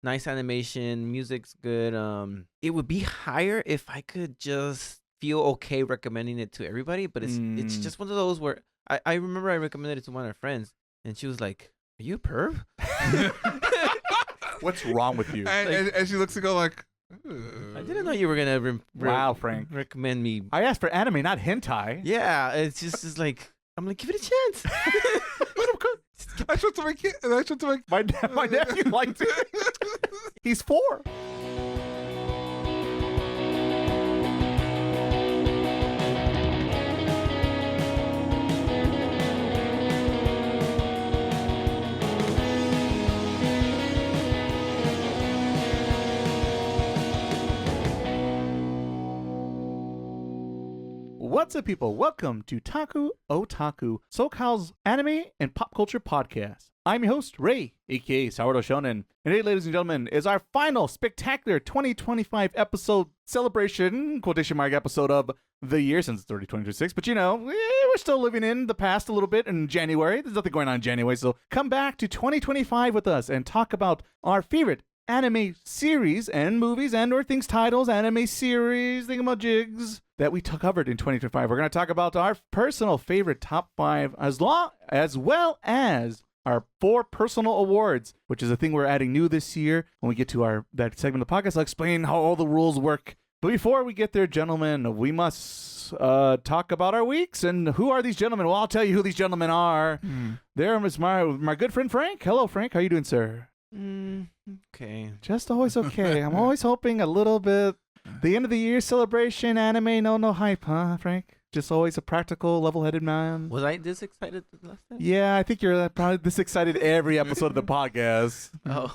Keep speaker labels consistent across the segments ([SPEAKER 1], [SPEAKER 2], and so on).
[SPEAKER 1] nice animation, music's good. It would be higher if I could just feel okay recommending it to everybody, but it's just one of those where I remember I recommended it to one of my friends, and she was like, "Are you a perv?"
[SPEAKER 2] What's wrong with you?
[SPEAKER 3] And she looks to go like,
[SPEAKER 1] I didn't know you were gonna
[SPEAKER 2] Wow, Frank.
[SPEAKER 1] recommend me.
[SPEAKER 2] I asked for anime, not hentai.
[SPEAKER 1] Yeah, it's like I'm like, give it a chance.
[SPEAKER 3] I showed to my kid. And I showed to
[SPEAKER 2] My nephew liked it. He's 4. What's up, people? Welcome to Otaku, SoCal's anime and pop culture podcast. I'm your host, Ray, aka Sourdough Shonen. And today, ladies and gentlemen, is our final spectacular 2025 episode celebration, quotation mark episode of the year since it's already 2026. But you know, we're still living in the past a little bit in January. There's nothing going on in January. So come back to 2025 with us and talk about our favorite anime series and movies and or things, titles, anime series, thingamajigs that we covered in 2025. We're going to talk about our personal favorite top 5 as well as our 4 personal awards, which is a thing we're adding new this year. When we get to that segment of the podcast, I'll explain how all the rules work. But before we get there, gentlemen, we must talk about our weeks. And who are these gentlemen? Well, I'll tell you who these gentlemen are. There is my good friend Frank. Hello, Frank. How you doing, sir?
[SPEAKER 1] Okay.
[SPEAKER 2] Just always okay. I'm always hoping a little bit. The end of the year celebration, anime, no hype, huh, Frank? Just always a practical, level-headed man.
[SPEAKER 1] Was I this excited the last time?
[SPEAKER 2] Yeah, I think you're probably this excited every episode of the podcast.
[SPEAKER 1] Oh.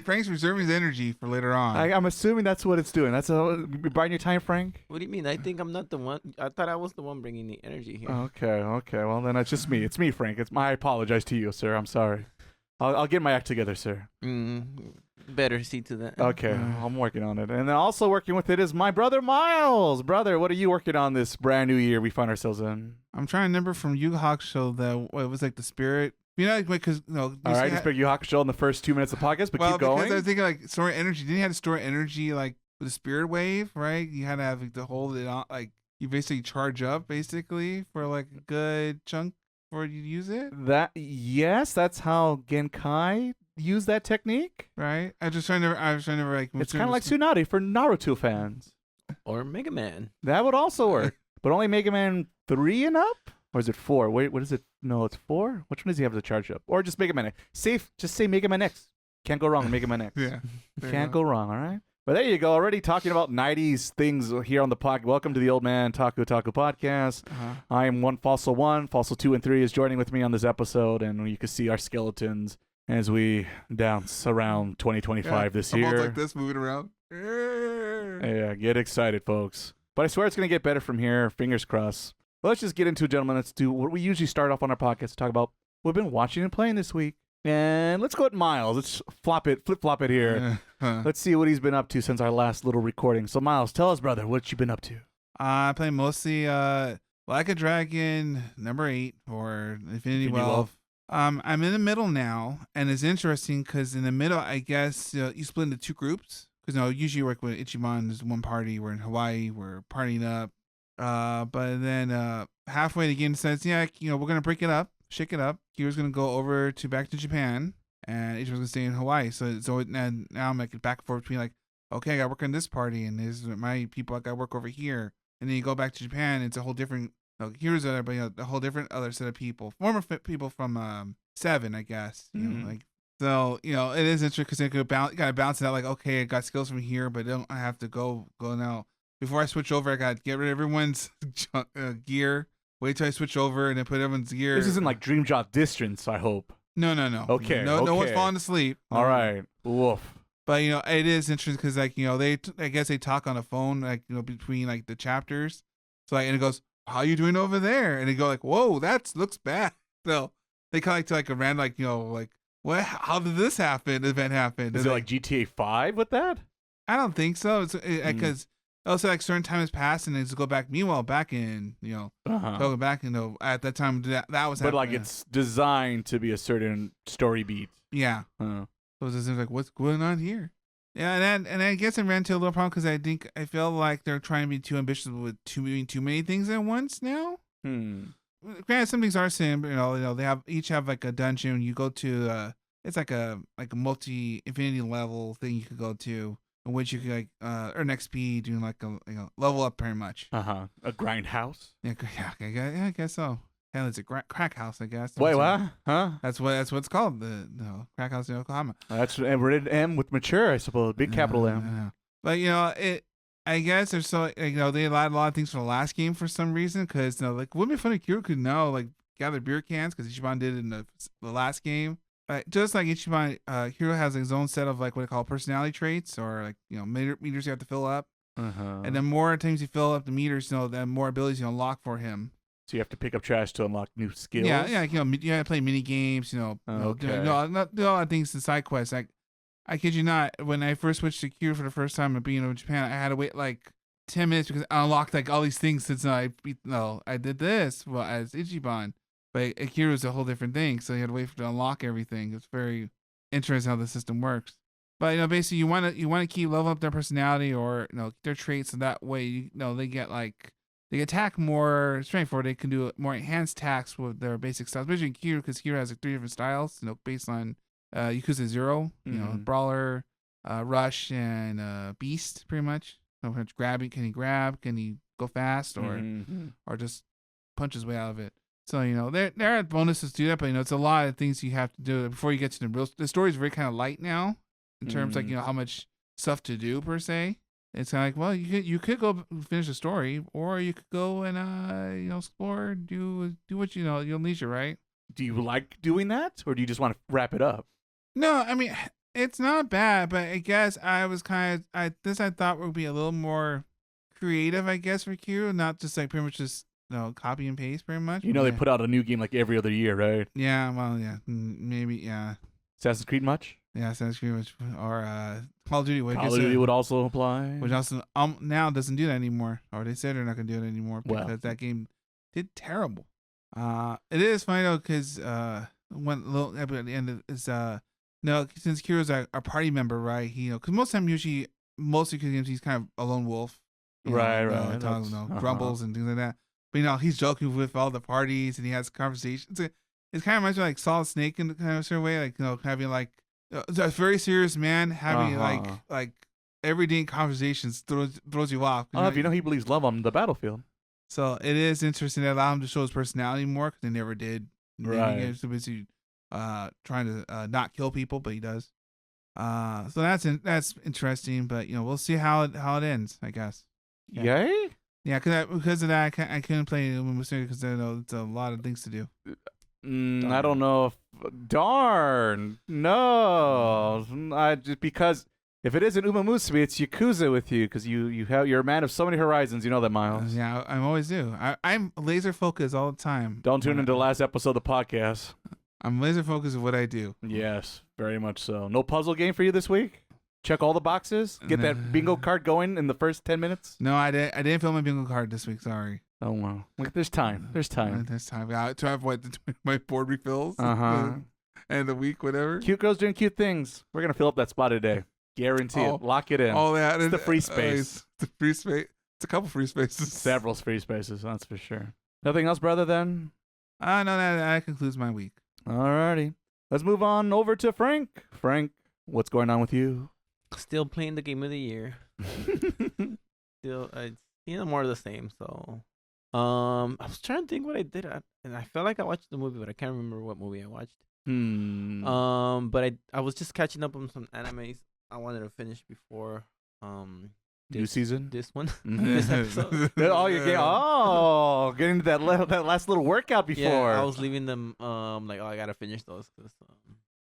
[SPEAKER 3] Frank's reserving his energy for later on.
[SPEAKER 2] I'm assuming that's what it's doing. That's you're buying your time, Frank?
[SPEAKER 1] What do you mean? I think I'm not the one. I thought I was the one bringing the energy here.
[SPEAKER 2] Okay. Well, then it's just me. It's me, Frank. I apologize to you, sir. I'm sorry. I'll get my act together, sir.
[SPEAKER 1] Better see to that.
[SPEAKER 2] Okay, I'm working on it. And then also working with it is my brother, Miles. Brother, what are you working on this brand new year we find ourselves in?
[SPEAKER 3] I'm trying to remember from Yu Yu Hakusho that it was like the spirit. You know, because
[SPEAKER 2] all right, just pick Yu Yu Hakusho in the first 2 minutes of the podcast, but keep going.
[SPEAKER 3] Because I was thinking like store energy. Didn't you have to store energy like with the spirit wave, right? You had to have like, to hold it on, like you basically charge up basically for like a good chunk before you use it.
[SPEAKER 2] Yes, that's how Genkai use that technique,
[SPEAKER 3] right? I was trying to like.
[SPEAKER 2] It's kind of like Tsunade for Naruto fans,
[SPEAKER 1] or Mega Man.
[SPEAKER 2] That would also work, but only Mega Man 3 and up, or is it 4? Wait, what is it? No, it's 4. Which one does he have to charge up? Or just Mega Man X? Just say Mega Man X. Can't go wrong. Mega Man X.
[SPEAKER 3] Yeah,
[SPEAKER 2] can't go wrong. All right. But there you go. Already talking about 90s things here on the podcast. Welcome to the Old Man Otaku podcast. I am Fossil 1. Fossil 2 and 3 is joining with me on this episode, and you can see our skeletons as we dance around 2025 this year.
[SPEAKER 3] Like this, moving around.
[SPEAKER 2] Yeah, get excited, folks. But I swear it's going to get better from here. Fingers crossed. Let's just get into it, gentlemen. Let's do what we usually start off on our podcast to talk about what we've been watching and playing this week. And let's go at Miles. Let's flip-flop it here. Let's see what he's been up to since our last little recording. So, Miles, tell us, brother, what you been up to?
[SPEAKER 3] I play mostly Like a Dragon number 8 or Infinity Wealth. I'm in the middle now, and it's interesting because in the middle, I guess you split into 2 groups. Because usually like with Ichiban, there's one party. We're in Hawaii. We're partying up. But then halfway the game says, we're gonna break it up, shake it up. Kira's gonna go back to Japan, and Ichiban's gonna stay in Hawaii. So now I'm like back and forth between like, okay, I gotta work on this party, and there's my people I gotta work over here. And then you go back to Japan, it's a whole different. Here's a whole different other set of people, former people from 7, I guess. So it is interesting because they could gotta balance it out. Like, okay, I got skills from here, but I have to go now. Before I switch over, I got to get rid of everyone's gear. Wait till I switch over and then put everyone's gear.
[SPEAKER 2] This isn't like Dream Job distance, I hope.
[SPEAKER 3] No.
[SPEAKER 2] Okay.
[SPEAKER 3] No one's falling asleep.
[SPEAKER 2] All right. Woof.
[SPEAKER 3] But it is interesting because I guess they talk on the phone between like the chapters. So and it goes, "How you doing over there?" And they go like, "Whoa, that looks bad." So they kind of like to like a random what? How did this event happen?
[SPEAKER 2] Is it like GTA 5 with that?
[SPEAKER 3] I don't think so. It's because also like certain time has passed and it's go back. Meanwhile, back in going back at that time that was.
[SPEAKER 2] But happening. Like it's designed to be a certain story beat.
[SPEAKER 3] Yeah. So it just seems like, what's going on here? Yeah, and I guess I ran into a little problem because I feel like they're trying to be too ambitious with too many things at once now. Granted, some things are sim. They each have like a dungeon. You go to it's like a multi infinity level thing you could go to, in which you could like earn XP doing like a level up pretty much.
[SPEAKER 2] A grind house.
[SPEAKER 3] Yeah, I guess so. Hell, it's a crack house, I guess.
[SPEAKER 2] Wait, what? Huh?
[SPEAKER 3] That's what it's called. The crack house in Oklahoma.
[SPEAKER 2] That's rated M with mature, I suppose. Big capital M.
[SPEAKER 3] But it. I guess there's they allowed a lot of things for the last game for some reason because like wouldn't it be funny if Kiro could now like gather beer cans because Ichiban did it in the last game. Just like Ichiban, Hiro has his own set of like what they call personality traits or like meters you have to fill up. And the more times you fill up the meters, the more abilities you unlock for him.
[SPEAKER 2] So you have to pick up trash to unlock new skills.
[SPEAKER 3] Yeah. You have to play mini games. Do a lot of things in side quests. Like I kid you not, when I first switched to Kiro for the first time at being in Japan, I had to wait like 10 minutes because I unlocked like all these things since I did this as Ichiban. But Akira is a whole different thing, so you had to wait to unlock everything. It's very interesting how the system works. But basically, you want to keep leveling up their personality or their traits, so that way they get they attack more strength, or they can do more enhanced attacks with their basic styles. Especially in Kiro, because Kiro has like 3 different styles, based on Yakuza 0, Brawler, Rush, and Beast, pretty much. Grabbing, can he grab? Can he go fast, or just punch his way out of it? So there are bonuses to that, but it's a lot of things you have to do before you get to the story is very kind of light now in terms like how much stuff to do per se. It's kind of like, well, you could go finish the story, or you could go and explore, do what you'll leisure, right?
[SPEAKER 2] Do you like doing that, or do you just want to wrap it up?
[SPEAKER 3] No, I mean it's not bad, but I guess I was I thought would be a little more creative, I guess, for Kiro, not just like pretty much just copy and paste, pretty much.
[SPEAKER 2] They put out a new game like every other year, right?
[SPEAKER 3] Yeah, well, yeah, maybe, yeah.
[SPEAKER 2] Assassin's Creed much?
[SPEAKER 3] Yeah, Assassin's Creed, or Call of Duty.
[SPEAKER 2] Call of Duty would also apply.
[SPEAKER 3] Which also now doesn't do that anymore, or they said they're not gonna do it anymore because that game did terrible. It is funny though, because one little at the end is since Kiro's our party member, right? Because most of the time, most of the games, he's kind of a lone wolf,
[SPEAKER 2] right?
[SPEAKER 3] Grumbles and things like that. But he's joking with all the parties and he has conversations. It's kind of reminds me like Solid Snake in kind of a certain way, like having like a very serious man having like everyday conversations throws you off.
[SPEAKER 2] He believes love on the battlefield. So
[SPEAKER 3] it is interesting to allow him to show his personality more because they never did.
[SPEAKER 2] Right.
[SPEAKER 3] He's busy trying to not kill people, but he does. So that's interesting, but we'll see how it ends, I guess.
[SPEAKER 2] Yeah. Yay?
[SPEAKER 3] Yeah, because of that, I couldn't play because I know it's a lot of things to do.
[SPEAKER 2] I don't know. Darn. No. Just because if it isn't Uma Musume, it's Yakuza with you because you're a man of so many horizons. You know that, Miles.
[SPEAKER 3] Yeah, I always do. I'm laser focused all the time.
[SPEAKER 2] Don't tune into the last episode of the podcast.
[SPEAKER 3] I'm laser focused of what I do.
[SPEAKER 2] Yes, very much so. No puzzle game for you this week? Check all the boxes? Get that bingo card going in the first 10 minutes?
[SPEAKER 3] No, I didn't fill my bingo card this week. Sorry.
[SPEAKER 2] Oh, wow. There's time. There's time.
[SPEAKER 3] There's time. To have my board refills. And the week, whatever.
[SPEAKER 2] Cute girls doing cute things. We're going to fill up that spot today. Guarantee it. Lock it in.
[SPEAKER 3] Oh, yeah.
[SPEAKER 2] It's the free space.
[SPEAKER 3] It's the free space. It's a couple free spaces.
[SPEAKER 2] Several free spaces, that's for sure. Nothing else, brother, then?
[SPEAKER 3] No, that concludes my week.
[SPEAKER 2] Alrighty. Let's move on over to Frank. Frank, what's going on with you?
[SPEAKER 1] Still playing the game of the year. Still, it's more of the same. So, I was trying to think what I did, and I felt like I watched the movie, but I can't remember what movie I watched. But I was just catching up on some animes I wanted to finish before
[SPEAKER 2] new season.
[SPEAKER 1] This one, this episode.
[SPEAKER 2] Getting to that last little workout before.
[SPEAKER 1] Yeah, I was leaving them. I gotta finish those.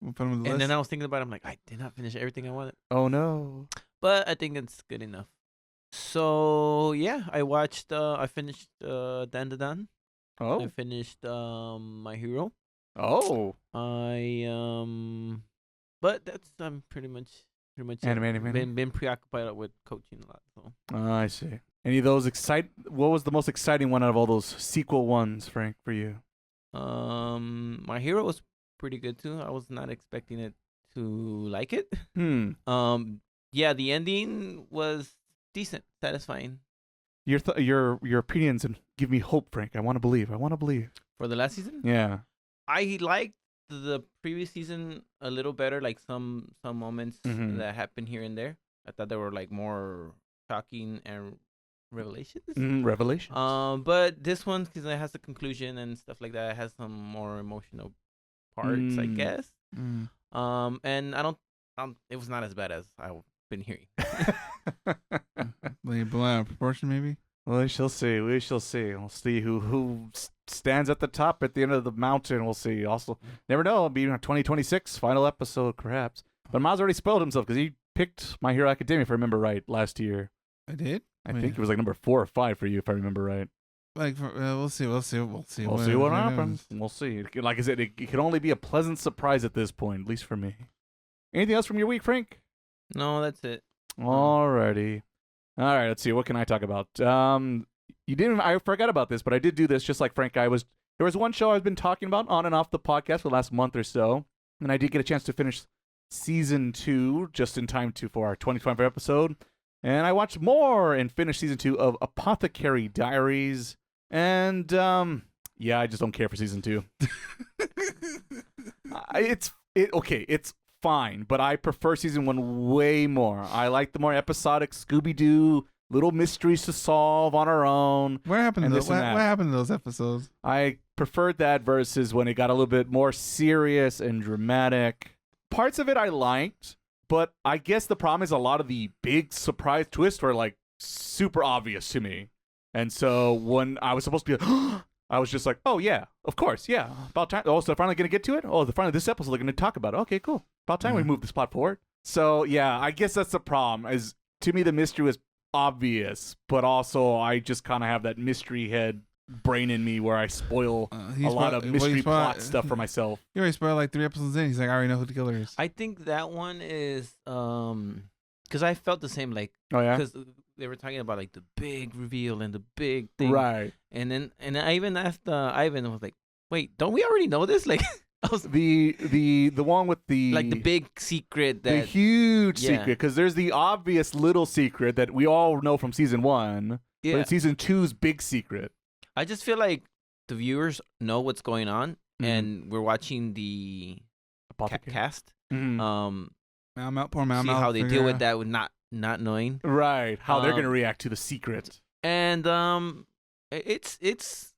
[SPEAKER 1] And then I was thinking about it. I'm like, I did not finish everything I wanted.
[SPEAKER 2] Oh no!
[SPEAKER 1] But I think it's good enough. So yeah, I watched. I finished Dandadan.
[SPEAKER 2] Oh.
[SPEAKER 1] I finished My Hero.
[SPEAKER 2] Oh.
[SPEAKER 1] But that's pretty much
[SPEAKER 2] anime.
[SPEAKER 1] Been preoccupied with coaching a lot. So.
[SPEAKER 2] I see. Any of those What was the most exciting one out of all those sequel ones, Frank, for you?
[SPEAKER 1] My Hero was pretty good too. I was not expecting it to like it. Yeah, the ending was decent, satisfying.
[SPEAKER 2] Your opinions and give me hope, Frank. I want to believe.
[SPEAKER 1] For the last season?
[SPEAKER 2] Yeah.
[SPEAKER 1] I liked the previous season a little better, like some moments that happened here and there. I thought they were like more shocking and revelations.
[SPEAKER 2] Revelations.
[SPEAKER 1] But this one, because it has a conclusion and stuff like that, it has some more emotional parts, I guess. And I don't, it was not as bad as I've been hearing.
[SPEAKER 3] Like blow out of proportion, maybe.
[SPEAKER 2] We shall see. We'll see who stands at the top at the end of the mountain. We'll see. Also, never know. It'll be our 2026 final episode, perhaps. But Maz already spoiled himself because he picked My Hero Academia, if I remember right, last year.
[SPEAKER 3] I did.
[SPEAKER 2] I think it was like number 4 or 5 for you, if I remember right.
[SPEAKER 3] Like, we'll see.
[SPEAKER 2] We'll see what happens. We'll see. Like I said, it can only be a pleasant surprise at this point, at least for me. Anything else from your week, Frank?
[SPEAKER 1] No, that's it.
[SPEAKER 2] Alrighty. All right, let's see. What can I talk about? I forgot about this, but I did do this just like Frank. There was one show I've been talking about on and off the podcast for the last month or so, and I did get a chance to finish season 2 just in time for our 2025 episode. And I watched more and finished season 2 of Apothecary Diaries. And yeah, I just don't care for season 2. It's fine, but I prefer season 1 way more. I like the more episodic Scooby-Doo, little mysteries to solve on our own.
[SPEAKER 3] What happened to what happened to those episodes?
[SPEAKER 2] I preferred that versus when it got a little bit more serious and dramatic. Parts of it I liked, but I guess the problem is a lot of the big surprise twists were like super obvious to me. And so when I was supposed to be I was just like, oh yeah, of course, yeah. About time. Oh, so they're finally going to get to it? Oh, finally this episode they're going to talk about it. Okay, cool. About time we move this plot forward. So yeah, I guess that's the problem. Is to me the mystery was obvious, but also I just kind of have that mystery head brain in me where I spoil a lot of mystery plot stuff for myself.
[SPEAKER 3] You already spoiled like 3 episodes in. He's like, I already know who the killer is. I
[SPEAKER 1] think that one is because I felt the same, like,
[SPEAKER 2] oh yeah,
[SPEAKER 1] because they were talking about like the big reveal and the big thing,
[SPEAKER 2] right?
[SPEAKER 1] And I even asked Ivan, I was like, wait, don't we already know this? Like, I was
[SPEAKER 2] the one with the
[SPEAKER 1] like the big secret,
[SPEAKER 2] the huge secret, because there's the obvious little secret that we all know from season 1, but it's season 2's big secret.
[SPEAKER 1] I just feel like the viewers know what's going on, and we're watching the cast.
[SPEAKER 3] Poor Mal.
[SPEAKER 1] See how they deal with that with not knowing.
[SPEAKER 2] Right, how they're gonna react to the secret.
[SPEAKER 1] And it's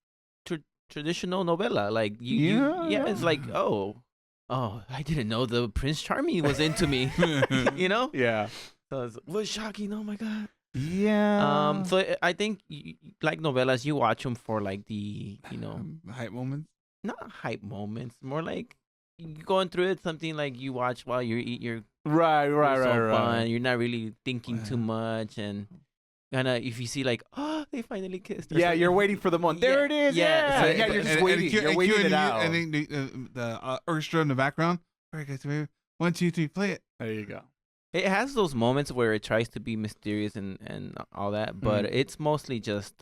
[SPEAKER 1] traditional novella. Like it's like I didn't know the Prince Charming was into me. You know?
[SPEAKER 2] Yeah.
[SPEAKER 1] So it was shocking. Oh my god.
[SPEAKER 2] Yeah.
[SPEAKER 1] So I think like novellas, you watch them for like the
[SPEAKER 3] hype moments.
[SPEAKER 1] Not hype moments, more like you going through it. Something like you watch while you eat your
[SPEAKER 2] right.
[SPEAKER 1] Fun. You're not really thinking too much, and kind of if you see like they finally kissed.
[SPEAKER 2] Yeah, you're waiting for the moment. There it is. Yeah.
[SPEAKER 1] So,
[SPEAKER 2] you're just waiting. You're waiting it out.
[SPEAKER 3] And then the orchestra in the background. All right, guys, 1, 2, 3, play it.
[SPEAKER 2] There you go.
[SPEAKER 1] It has those moments where it tries to be mysterious and all that, but it's mostly just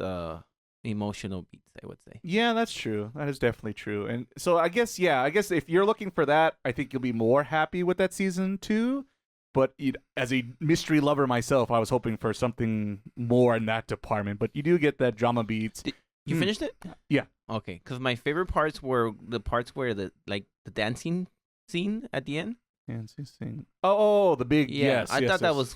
[SPEAKER 1] emotional beats, I would say.
[SPEAKER 2] Yeah, that's true. That is definitely true. And so I guess if you're looking for that, I think you'll be more happy with that season 2. But as a mystery lover myself, I was hoping for something more in that department. But you do get that drama beats.
[SPEAKER 1] You finished it?
[SPEAKER 2] Yeah.
[SPEAKER 1] Okay, because my favorite parts were the parts where the dancing scene at the end.
[SPEAKER 2] Dancing. Oh, the big yes.
[SPEAKER 1] I thought that was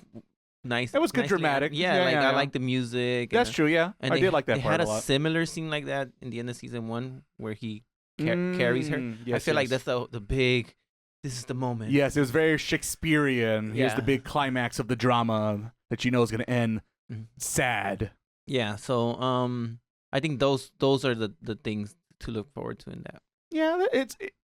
[SPEAKER 1] nice.
[SPEAKER 2] It was good, dramatic.
[SPEAKER 1] I like the music.
[SPEAKER 2] That's true. Yeah, and I did like that part a lot.
[SPEAKER 1] They had a similar scene like that in the end of season 1 where he carries her.
[SPEAKER 2] Yes,
[SPEAKER 1] I feel like that's the big. This is the moment.
[SPEAKER 2] Yes, it was very Shakespearean. Here's the big climax of the drama that you know is going to end sad.
[SPEAKER 1] Yeah, so I think those are the things to look forward to in that.
[SPEAKER 2] Yeah,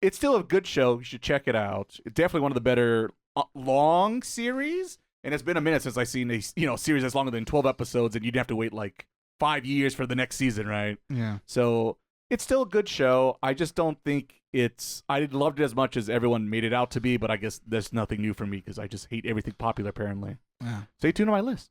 [SPEAKER 2] it's still a good show. You should check it out. It's definitely one of the better long series. And it's been a minute since I've seen a series that's longer than 12 episodes, and you'd have to wait like 5 years for the next season, right?
[SPEAKER 3] Yeah.
[SPEAKER 2] So it's still a good show. I just don't think I loved it as much as everyone made it out to be, but I guess there's nothing new for me because I just hate everything popular, apparently.
[SPEAKER 3] Yeah.
[SPEAKER 2] Stay tuned to my list.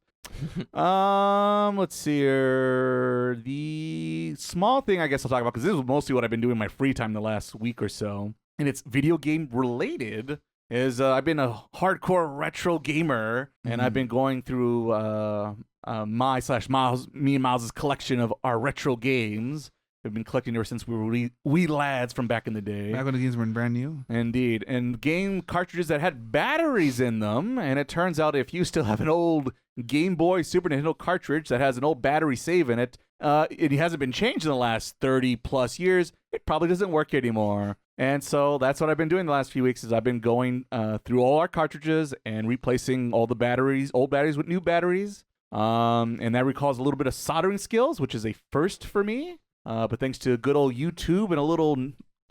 [SPEAKER 2] Let's see here. The small thing I guess I'll talk about, because this is mostly what I've been doing in my free time the last week or so, and it's video game related. is I've been a hardcore retro gamer, and I've been going through me and Miles' collection of our retro games. We've been collecting ever since we were wee lads from back in the day.
[SPEAKER 3] Back when the games were brand new.
[SPEAKER 2] Indeed. And game cartridges that had batteries in them. And it turns out if you still have an old Game Boy Super Nintendo cartridge that has an old battery save in it, it hasn't been changed in the last 30 plus years, it probably doesn't work anymore. And so that's what I've been doing the last few weeks is I've been going through all our cartridges and replacing all the batteries, old batteries with new batteries. And that requires a little bit of soldering skills, which is a first for me. But thanks to good old YouTube and a little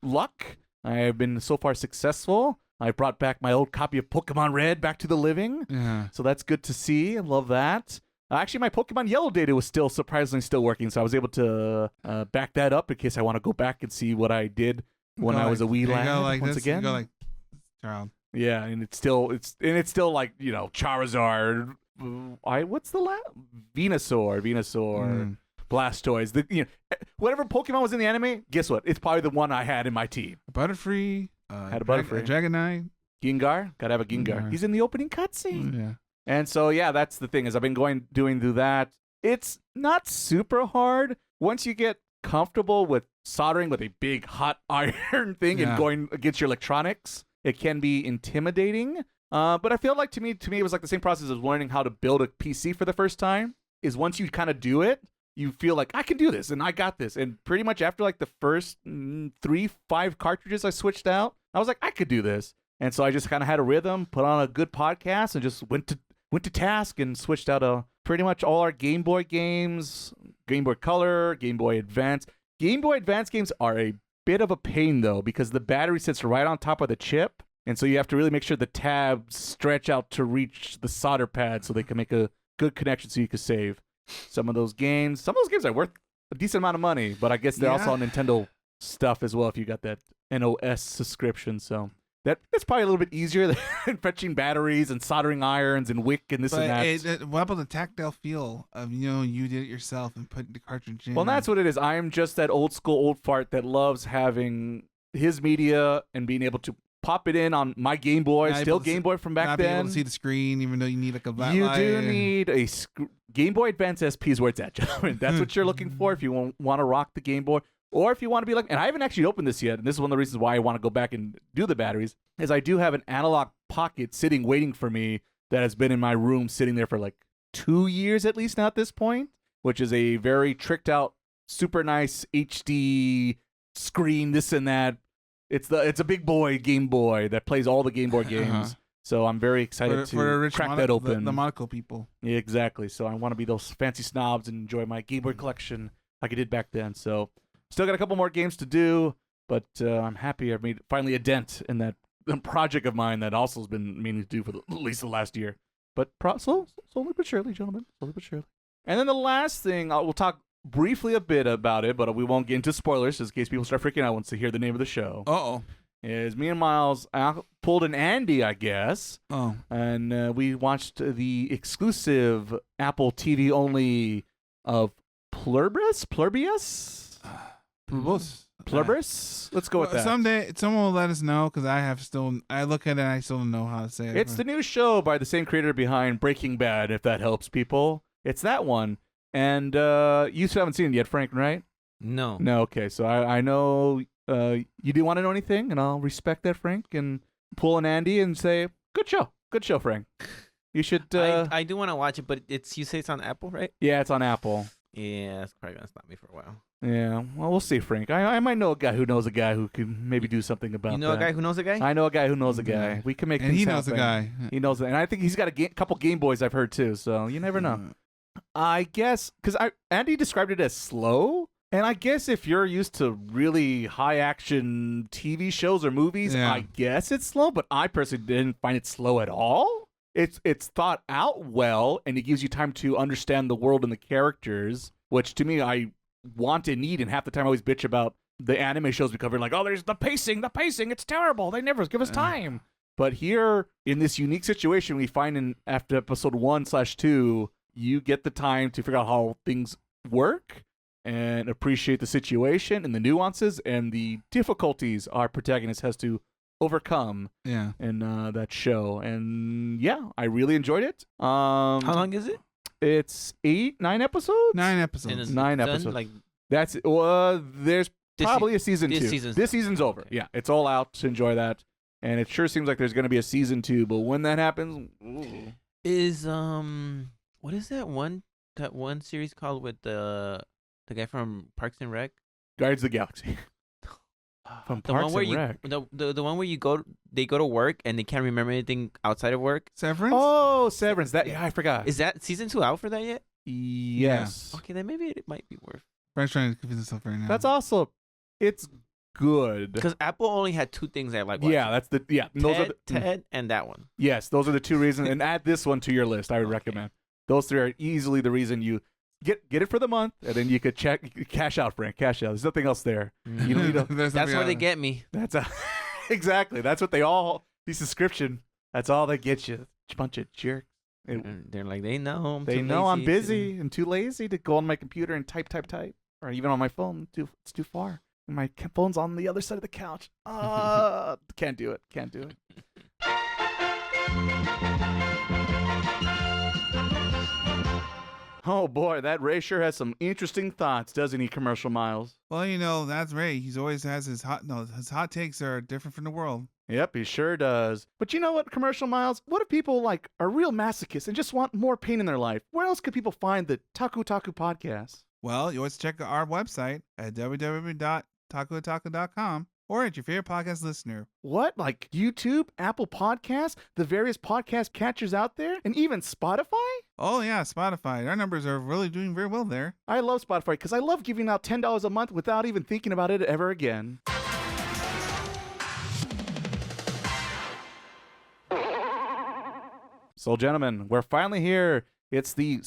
[SPEAKER 2] luck, I have been so far successful. I brought back my old copy of Pokemon Red back to the living.
[SPEAKER 3] Yeah.
[SPEAKER 2] So that's good to see. I love that. Actually, my Pokemon Yellow data was surprisingly still working. So I was able to back that up in case I want to go back and see what I did when I was a wee lad. Once again.
[SPEAKER 3] You go like child.
[SPEAKER 2] Yeah, and it's still like, Charizard. What's the last? Venusaur. Blastoise, whatever Pokemon was in the anime, guess what? It's probably the one I had in my team.
[SPEAKER 3] Butterfree.
[SPEAKER 2] Had a Butterfree.
[SPEAKER 3] A Dragonite.
[SPEAKER 2] Gengar. Gotta have a Gengar. He's in the opening cutscene.
[SPEAKER 3] Yeah.
[SPEAKER 2] And so, yeah, that's the thing is I've been doing through that. It's not super hard once you get comfortable with soldering with a big hot iron thing and going against your electronics. It can be intimidating. But I feel like to me, it was like the same process of learning how to build a PC for the first time. Is once you kind of do it, you feel like I can do this and I got this. And pretty much after like the first 3-5 cartridges I switched out, I was like, I could do this. And so I just kind of had a rhythm, put on a good podcast, and just went to task and switched out pretty much all our Game Boy games, Game Boy Color, Game Boy Advance. Game Boy Advance games are a bit of a pain though, because the battery sits right on top of the chip. And so you have to really make sure the tabs stretch out to reach the solder pad so they can make a good connection so you can save. Some of those games are worth a decent amount of money, but I guess they're also on Nintendo stuff as well if you got that NOS subscription. So that's probably a little bit easier than fetching batteries and soldering irons and wick and this and that.
[SPEAKER 3] What about the tactile feel of, you did it yourself and put the cartridge in?
[SPEAKER 2] Well, that's what it is. I am just that old school old fart that loves having his media and being able to pop it in on my Game Boy, still Game Boy from back then.
[SPEAKER 3] Not be able to see the screen, even though you need like a backlight.
[SPEAKER 2] You do need a Game Boy Advance SP is where it's at, gentlemen. That's what you're looking for if you want to rock the Game Boy. Or if you want to be like, and I haven't actually opened this yet, and this is one of the reasons why I want to go back and do the batteries, is I do have an analog pocket sitting waiting for me that has been in my room sitting there for like 2 years at least now at this point, which is a very tricked out, super nice HD screen, this and that. It's a big boy Game Boy that plays all the Game Boy games. So I'm very excited to crack that open.
[SPEAKER 3] The Monaco people.
[SPEAKER 2] Yeah, exactly. So I want to be those fancy snobs and enjoy my Game Boy collection like I did back then. So still got a couple more games to do, but I'm happy I've made finally a dent in that project of mine that also has been meaning to do for at least the last year. But slowly but surely, gentlemen. Slowly but surely. And then the last thing, we'll talk briefly a bit about it, but we won't get into spoilers just in case people start freaking out once they hear the name of the show.
[SPEAKER 3] Uh-oh.
[SPEAKER 2] Is me and Miles pulled an Andy, I guess.
[SPEAKER 3] Oh.
[SPEAKER 2] And we watched the exclusive Apple TV only of Pluribus?
[SPEAKER 3] Pluribus?
[SPEAKER 2] Let's go with that.
[SPEAKER 3] Someday, someone will let us know, because I look at it and I still don't know how to say it.
[SPEAKER 2] It's the new show by the same creator behind Breaking Bad, if that helps people. It's that one. And you still haven't seen it yet, Frank, right?
[SPEAKER 1] No.
[SPEAKER 2] No, okay. So I know you didn't want to know anything, and I'll respect that, Frank, and pull an Andy and say, good show, Frank. You should...
[SPEAKER 1] I do want to watch it, but you say it's on Apple, right?
[SPEAKER 2] Yeah, it's on Apple.
[SPEAKER 1] Yeah, it's probably going to stop me for a while.
[SPEAKER 2] Yeah, well, we'll see, Frank. I might know a guy who knows a guy who can maybe do something about that.
[SPEAKER 1] You know a guy who knows a guy?
[SPEAKER 2] I know a guy who knows a guy. We can make things happen.
[SPEAKER 3] And he knows a guy.
[SPEAKER 2] He knows it. And I think he's got a couple Game Boys I've heard, too, so you never know. I guess, because Andy described it as slow, and I guess if you're used to really high-action TV shows or movies, I guess it's slow, but I personally didn't find it slow at all. It's thought out well, and it gives you time to understand the world and the characters, which to me I want and need, and half the time I always bitch about the anime shows we cover, like, oh, there's the pacing, it's terrible, they never give us time. But here, in this unique situation we find after episode 1/2, you get the time to figure out how things work and appreciate the situation and the nuances and the difficulties our protagonist has to overcome
[SPEAKER 3] Yeah.
[SPEAKER 2] in that show. And yeah, I really enjoyed it.
[SPEAKER 1] How long is it?
[SPEAKER 2] It's 9 episodes.
[SPEAKER 3] 9
[SPEAKER 1] And
[SPEAKER 3] episodes.
[SPEAKER 1] it's
[SPEAKER 2] 9
[SPEAKER 1] done,
[SPEAKER 2] episodes.
[SPEAKER 1] Like
[SPEAKER 2] There's probably a season 2. This season's over.
[SPEAKER 1] Okay.
[SPEAKER 2] Yeah, it's all out to enjoy that. And it sure seems like there's going to be a season 2, but when that happens,
[SPEAKER 1] is what is that one series called with the guy from Parks and Rec?
[SPEAKER 2] Guardians of the Galaxy. From
[SPEAKER 1] The
[SPEAKER 2] Parks
[SPEAKER 1] one where
[SPEAKER 2] and Rec.
[SPEAKER 1] the one where they go to work and they can't remember anything outside of work.
[SPEAKER 3] Severance?
[SPEAKER 2] Oh, Severance. Yeah, I forgot.
[SPEAKER 1] Is that season 2 out for that yet?
[SPEAKER 2] Yes.
[SPEAKER 1] Okay, then maybe it might be worth.
[SPEAKER 3] Frank's trying to confuse himself right now.
[SPEAKER 2] That's also, it's good.
[SPEAKER 1] Because Apple only had 2 things I like.
[SPEAKER 2] Yeah, that's the those are the,
[SPEAKER 1] Ted and that one.
[SPEAKER 2] yes, those are the 2 reasons. And add this one to your list. I would recommend. Those 3 are easily the reason you get it for the month, and then you could cash out, Frank. Cash out. There's nothing else there. You don't need a,
[SPEAKER 1] That's where they get me.
[SPEAKER 2] that's exactly. That's what the subscription. That's all they get you. Bunch of jerks.
[SPEAKER 1] And they're like, they know.
[SPEAKER 2] They know I'm busy and too lazy to go on my computer and type, or even on my phone. It's too far. And my phone's on the other side of the couch. Can't do it. Oh boy, that Ray sure has some interesting thoughts, doesn't he, Commercial Miles?
[SPEAKER 3] Well, that's Ray. He's always has his his hot takes are different from the world.
[SPEAKER 2] Yep, he sure does. But you know what, Commercial Miles? What if people are real masochists and just want more pain in their life? Where else could people find the Taku podcast?
[SPEAKER 3] Well, you always check our website at www.takuotaku.com or at your favorite podcast listener.
[SPEAKER 2] What? Like YouTube, Apple Podcasts, the various podcast catchers out there, and even Spotify?
[SPEAKER 3] Oh, yeah, Spotify. Our numbers are really doing very well there.
[SPEAKER 2] I love Spotify because I love giving out $10 a month without even thinking about it ever again. So, gentlemen, we're finally here. It's the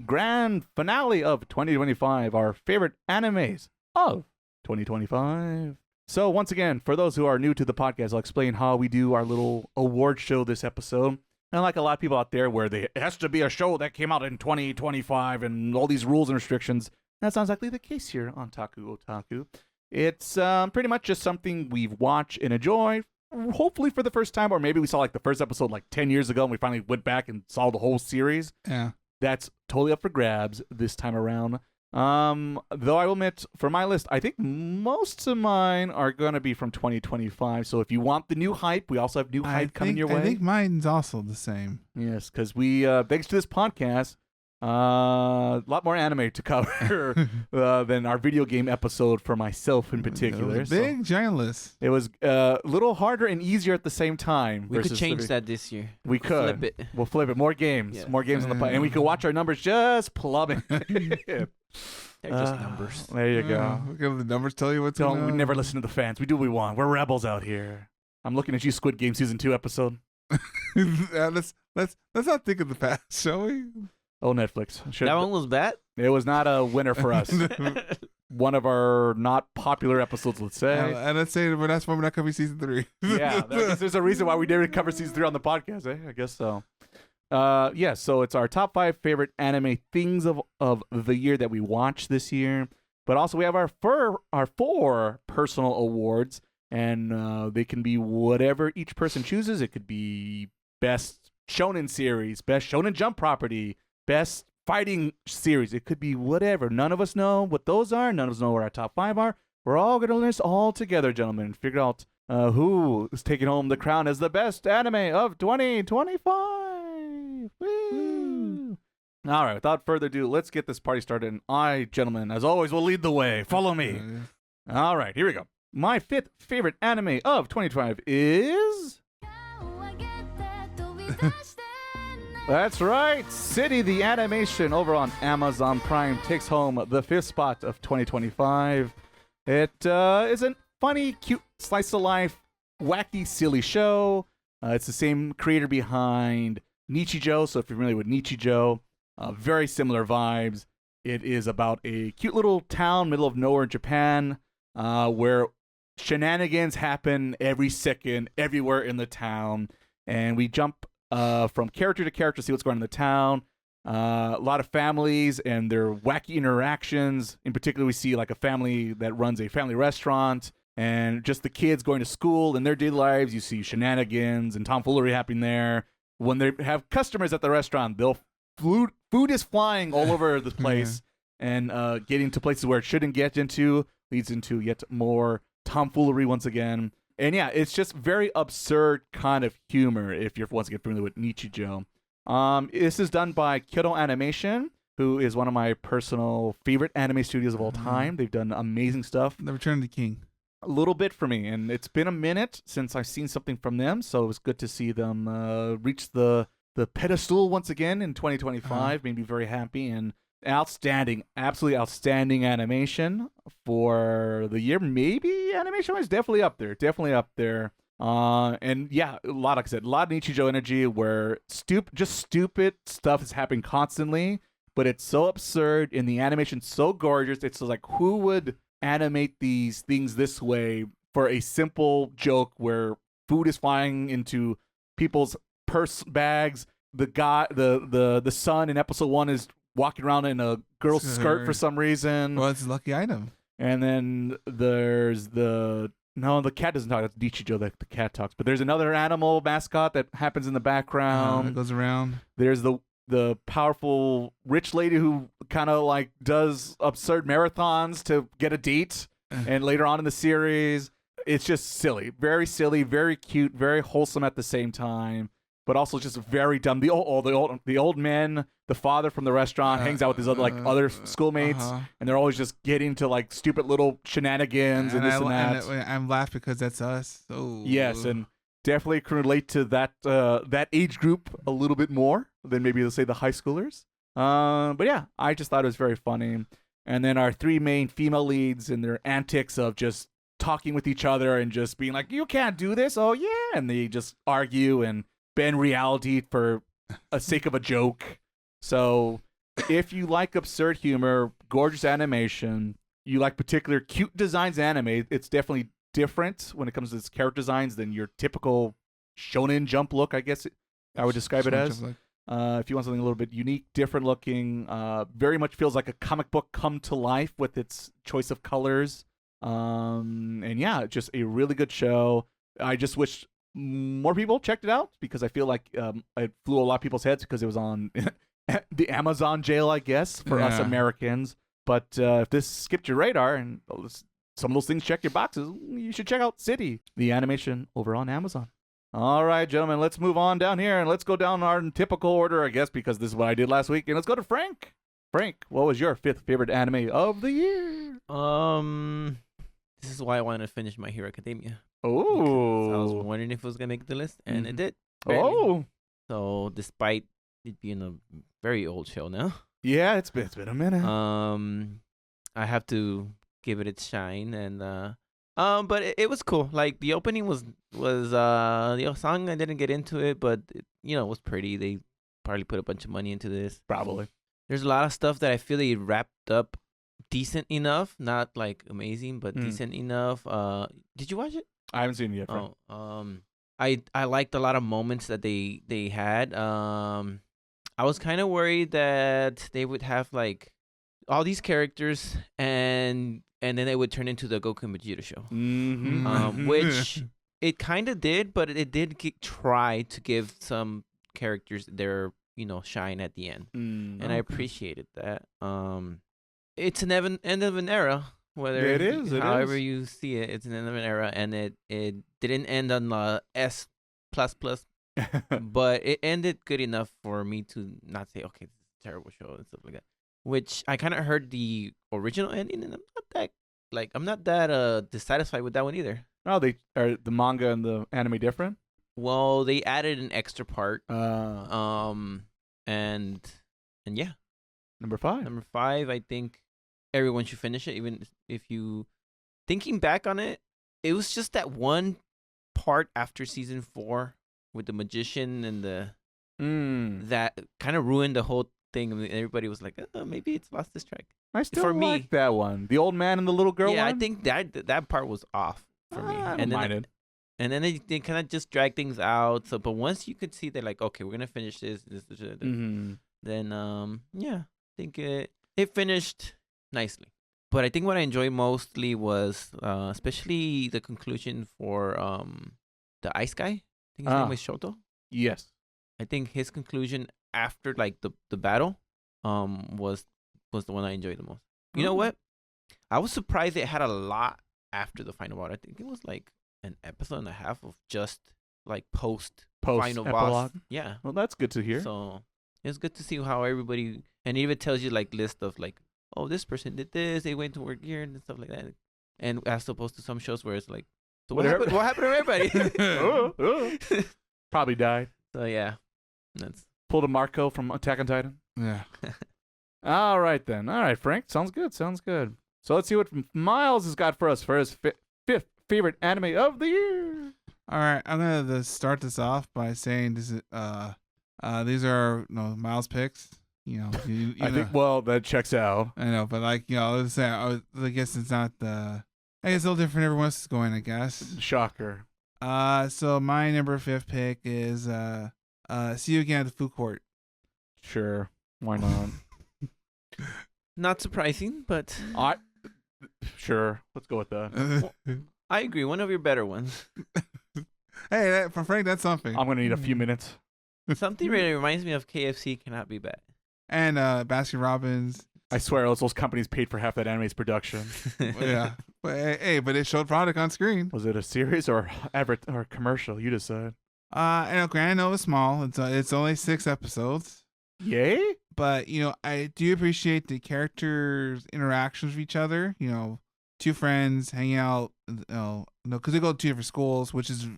[SPEAKER 2] grand finale of 2025, our favorite animes of 2025. So, once again, for those who are new to the podcast, I'll explain how we do our little award show this episode. And like a lot of people out there where it has to be a show that came out in 2025 and all these rules and restrictions, that's not exactly the case here on Taku Otaku. It's pretty much just something we've watched and enjoyed, hopefully for the first time, or maybe we saw like the first episode like 10 years ago and we finally went back and saw the whole series.
[SPEAKER 3] Yeah.
[SPEAKER 2] That's totally up for grabs this time around. Though I will admit, for my list, I think most of mine are going to be from 2025. So if you want the new hype, we also have new hype coming your way.
[SPEAKER 3] I think mine's also the same.
[SPEAKER 2] Yes, because we, thanks to this podcast, a lot more anime to cover than our video game episode for myself in particular.
[SPEAKER 3] It was a big giant list.
[SPEAKER 2] It was a little harder and easier at the same time.
[SPEAKER 1] We could change that this year.
[SPEAKER 2] We could.
[SPEAKER 1] Flip it.
[SPEAKER 2] We'll flip it. More games.
[SPEAKER 1] Yeah.
[SPEAKER 2] More games on the and we could watch our numbers just plummet.
[SPEAKER 1] They're just numbers.
[SPEAKER 2] There you go.
[SPEAKER 3] The numbers tell you what's going on.
[SPEAKER 2] We never listen to the fans. We do what we want. We're rebels out here. I'm looking at you, Squid Game Season 2 episode.
[SPEAKER 3] let's not think of the past, shall we?
[SPEAKER 2] Oh, Netflix.
[SPEAKER 1] That one was bad?
[SPEAKER 2] It was not a winner for us. One of our not popular episodes, let's say.
[SPEAKER 3] And let's say that's why we're not covering Season 3.
[SPEAKER 2] Yeah, there's a reason why we didn't cover Season 3 on the podcast, eh? I guess so. So it's our top 5 favorite anime things of the year that we watched this year. But also we have our 4 personal awards, and they can be whatever each person chooses. It could be best shonen series, best shonen jump property, best fighting series. It could be whatever. None of us know what those are. None of us know what our top 5 are. We're all going to learn this all together, gentlemen, and figure out who is taking home the crown as the best anime of 2025. Woo! All right, without further ado, let's get this party started. And I, gentlemen, as always, will lead the way. Follow me. All right, here we go. My 5th favorite anime of 2025 is... That's right. City the Animation over on Amazon Prime takes home the 5th spot of 2025. It is a funny, cute, slice-of-life, wacky, silly show. It's the same creator behind Nichijou, so if you're familiar with Nichijou, very similar vibes. It is about a cute little town, middle of nowhere in Japan, where shenanigans happen every second, everywhere in the town, and we jump from character to character, see what's going on in the town. A lot of families and their wacky interactions. In particular, we see like a family that runs a family restaurant. and just the kids going to school and their daily lives. You see shenanigans and tomfoolery happening there. When they have customers at the restaurant, food is flying all over the place, and getting to places where it shouldn't get into leads into yet more tomfoolery once again. And yeah, it's just very absurd kind of humor if you're once again familiar with Nichijou. This is done by Kyoto Animation, who is one of my personal favorite anime studios of all time. They've done amazing stuff.
[SPEAKER 3] The Return of the King.
[SPEAKER 2] A little bit for me, and it's been a minute since I've seen something from them, so it was good to see them reach the pedestal once again in 2025. Made me very happy, and outstanding, absolutely outstanding animation for the year. Maybe animation-wise, definitely up there. And yeah, like I said, a lot of Nichijou energy where stupid stuff is happening constantly, but it's so absurd and the animation's so gorgeous. It's like, who would animate these things this way for a simple joke where food is flying into people's purse bags? The son in episode 1 is walking around in a girl's skirt for some reason.
[SPEAKER 3] Well, it's a lucky item.
[SPEAKER 2] And then there's the cat doesn't talk. That's Nichijou. The cat talks. But there's another animal mascot that happens in the background.
[SPEAKER 3] It goes around.
[SPEAKER 2] There's the powerful rich lady who kind of like does absurd marathons to get a date. And later on in the series, it's just silly, very cute, very wholesome at the same time, but also just very dumb. The old man, the father from the restaurant, hangs out with his other schoolmates, and they're always just getting to like stupid little shenanigans and this and that.
[SPEAKER 3] I'm laughing because that's us. So
[SPEAKER 2] yes, and definitely can relate to that age group a little bit more than maybe let's say the high schoolers. But yeah, I just thought it was very funny. And then our 3 main female leads and their antics of just talking with each other and just being like, "You can't do this." Oh yeah, and they just argue and bend reality for a sake of a joke. So if you like absurd humor, gorgeous animation, you like particular cute designs anime, it's definitely different when it comes to its character designs than your typical shonen jump look, I guess I would describe it as. If you want something a little bit unique, different looking, very much feels like a comic book come to life with its choice of colors. And yeah, just a really good show. I just wish more people checked it out because I feel like it flew a lot of people's heads because it was on the Amazon jail, I guess, for us Americans. But if this skipped your radar and some of those things check your boxes, you should check out City, the animation over on Amazon. All right, gentlemen, let's move on down here and let's go down our typical order, I guess, because this is what I did last week. And let's go to Frank. Frank, what was your 5th favorite anime of the year?
[SPEAKER 1] This is why I wanted to finish My Hero Academia.
[SPEAKER 2] Oh.
[SPEAKER 1] I was wondering if it was going to make the list, and it did.
[SPEAKER 2] Barely. Oh.
[SPEAKER 1] So despite it being a very old show now.
[SPEAKER 2] Yeah, it's been a minute.
[SPEAKER 1] I have to give it its shine, and but it was cool. Like the opening was the song. I didn't get into it, but it was pretty. They probably put a bunch of money into this.
[SPEAKER 2] Probably.
[SPEAKER 1] There's a lot of stuff that I feel they wrapped up decent enough, not like amazing, but decent enough. Did you watch it?
[SPEAKER 2] I haven't seen it yet. Frank.
[SPEAKER 1] I liked a lot of moments that they had. I was kind of worried that they would have like all these characters and then they would turn into the Goku and Vegeta show, which it kind of did, but it did try to give some characters their shine at the end, and I appreciated that. It's an end of an era. Whether
[SPEAKER 2] it is,
[SPEAKER 1] however you see it, it's an end of an era, and it didn't end on the S++, but it ended good enough for me to not say, okay, this is a terrible show and stuff like that. Which I kind of heard the original ending, and I'm not that dissatisfied with that one either.
[SPEAKER 2] Oh, are the manga and the anime different?
[SPEAKER 1] Well, they added an extra part. And yeah.
[SPEAKER 2] Number 5.
[SPEAKER 1] Number 5, I think everyone should finish it, even if you thinking back on it, it was just that one part after season 4 with the magician and the that kind of ruined the whole thing. I mean, everybody was like, maybe it's lost its track.
[SPEAKER 2] I still like that one. The old man and the little girl.
[SPEAKER 1] Yeah,
[SPEAKER 2] one?
[SPEAKER 1] I think that part was off for me.
[SPEAKER 2] And
[SPEAKER 1] then they kind of just drag things out. So, but once you could see they're like, okay, we're gonna finish this, then yeah, I think it finished nicely. But I think what I enjoyed mostly was especially the conclusion for the ice guy. I think his name was Shoto.
[SPEAKER 2] Yes.
[SPEAKER 1] I think his conclusion after like the battle was the one I enjoyed the most. You know what? I was surprised it had a lot after the final battle. I think it was like an episode and a half of just like post final boss. Yeah.
[SPEAKER 2] Well, that's good to hear.
[SPEAKER 1] So it's good to see how everybody, and it even tells you like list of like, oh, this person did this, they went to work here and stuff like that. And as opposed to some shows where it's like, so what happened to everybody?
[SPEAKER 2] Probably died.
[SPEAKER 1] So yeah, that's
[SPEAKER 2] pulled a Marco from Attack on Titan.
[SPEAKER 3] Yeah.
[SPEAKER 2] All right then. All right, Frank. Sounds good. So let's see what Miles has got for us for his fifth favorite anime of the year.
[SPEAKER 3] All right, I'm gonna start this off by saying this is these are Miles picks. You
[SPEAKER 2] I think that checks out.
[SPEAKER 3] I know, but like let's say I guess it's not the. I guess it's a little different. Everyone else is going. I guess.
[SPEAKER 2] Shocker.
[SPEAKER 3] So my number 5 pick is See You Again at the Food Court.
[SPEAKER 2] Sure, why not?
[SPEAKER 1] not surprising, but
[SPEAKER 2] sure, let's go with that.
[SPEAKER 1] I agree. One of your better ones.
[SPEAKER 3] Hey, for Frank, that's something.
[SPEAKER 2] I'm gonna need a few minutes.
[SPEAKER 1] Something really reminds me of KFC. Cannot be bad.
[SPEAKER 3] And Baskin Robbins.
[SPEAKER 2] I swear, those companies paid for half that anime's production.
[SPEAKER 3] Yeah, but but it showed product on screen.
[SPEAKER 2] Was it a series or commercial? You decide.
[SPEAKER 3] And okay, I know it's small. It's only 6 episodes.
[SPEAKER 2] Yay!
[SPEAKER 3] But I do appreciate the characters' interactions with each other. Two friends hanging out. Because they go to 2 different schools, which is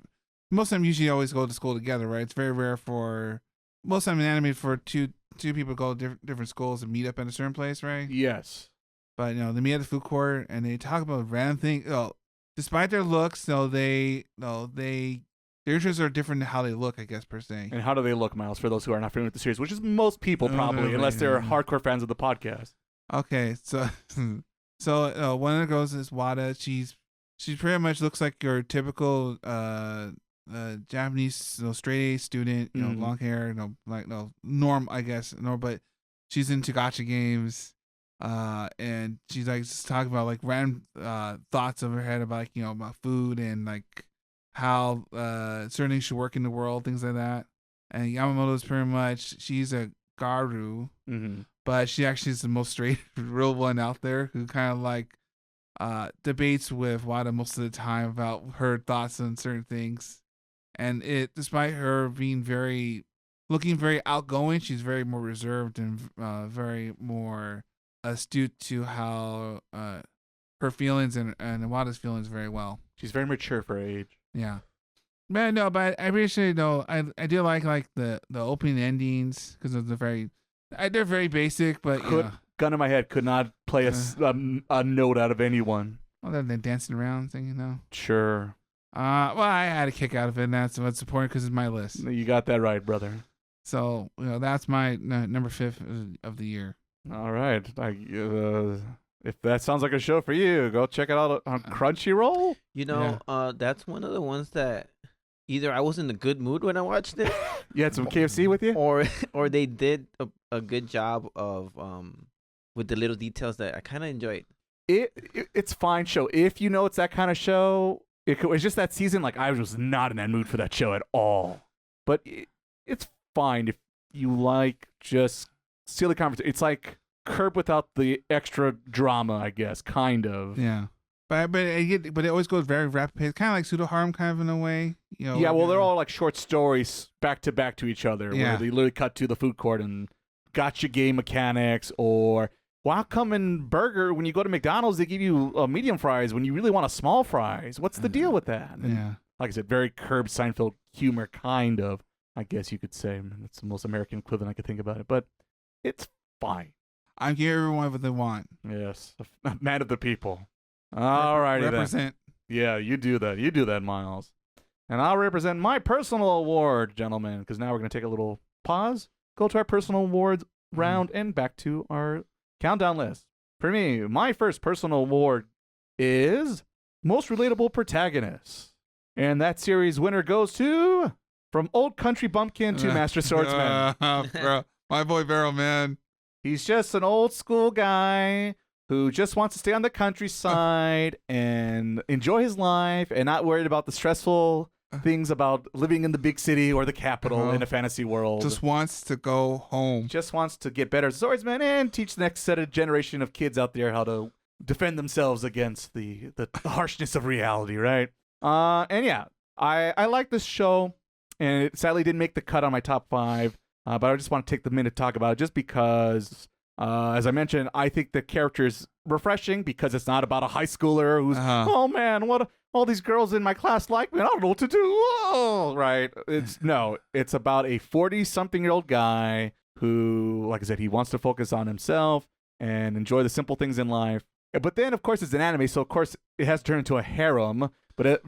[SPEAKER 3] most of them usually always go to school together, right? It's very rare for most of them in anime for two people go to different schools and meet up at a certain place, right?
[SPEAKER 2] Yes.
[SPEAKER 3] But they meet at the food court and they talk about random things. Despite their looks, their interests are different than how they look, I guess, per se.
[SPEAKER 2] And how do they look, Miles? For those who are not familiar with the series, which is most people probably, unless they're hardcore fans of the podcast.
[SPEAKER 3] Okay, so one of the girls is Wada. She pretty much looks like your typical Japanese straight A student, long hair, norm, I guess, but she's into gacha games, and she's like just talking about like random thoughts of her head about about food and like how certain things should work in the world, things like that. And Yamamoto's pretty much she's a garu, but she actually is the most straight real one out there who kind of like debates with Wada most of the time about her thoughts on certain things. And despite her being looking very outgoing, she's very more reserved and very more astute to how her feelings and Wada's feelings very well.
[SPEAKER 2] She's very mature for her age.
[SPEAKER 3] Yeah. But no, but I really I do like the opening endings because they're very basic, but
[SPEAKER 2] gun in my head, could not play a note out of anyone.
[SPEAKER 3] Other than dancing around thing,
[SPEAKER 2] Sure.
[SPEAKER 3] Well, I had a kick out of it, and that's what's important because it's my list.
[SPEAKER 2] You got that right, brother.
[SPEAKER 3] So that's my number 5 of the year.
[SPEAKER 2] All right. If that sounds like a show for you, go check it out on Crunchyroll.
[SPEAKER 1] That's one of the ones that either I was in a good mood when I watched it.
[SPEAKER 2] You had some KFC with you?
[SPEAKER 1] Or they did a good job of with the little details that I kind of enjoyed.
[SPEAKER 2] It's fine show. If it's that kind of show, it's just that season, like I was not in that mood for that show at all. But it's fine if you like just silly conversation. It's like Curb without the extra drama, I guess, kind of.
[SPEAKER 3] Yeah. But it always goes very rapid pace, kind of like pseudo harem, kind of in a way.
[SPEAKER 2] Yeah, well, they're all like short stories back to back to each other, where they literally cut to the food court and gotcha game mechanics, or how come in burger when you go to McDonald's they give you medium fries when you really want a small fries? What's the deal with that? And like I said, very Curb Seinfeld humor, kind of. I guess you could say that's the most American equivalent I could think about it, but it's fine.
[SPEAKER 3] I'm giving everyone what they want.
[SPEAKER 2] Yes, a man of the people. All righty then.
[SPEAKER 3] Represent.
[SPEAKER 2] Yeah, you do that. You do that, Miles. And I'll represent my personal award, gentlemen, because now we're going to take a little pause, go to our personal awards round, and back to our countdown list. For me, my first personal award is Most Relatable Protagonist. And that series winner goes to From Old Country Bumpkin to Master Swordsman.
[SPEAKER 3] Bro, my boy Barrel, man.
[SPEAKER 2] He's just an old school guy who just wants to stay on the countryside and enjoy his life and not worried about the stressful things about living in the big city or the capital in a fantasy world.
[SPEAKER 3] Just wants to go home.
[SPEAKER 2] Just wants to get better as a swordsman and teach the next set of generation of kids out there how to defend themselves against the harshness of reality, right? And yeah, I like this show, and it sadly didn't make the cut on my top 5, but I just want to take the minute to talk about it just because, as I mentioned, I think the character is refreshing because it's not about a high schooler who's, oh man, what all these girls in my class like me, and I don't know what to do. Oh, right. It's about a 40-something-year-old guy who, like I said, he wants to focus on himself and enjoy the simple things in life. But then, of course, it's an anime, so of course it has turned into a harem. But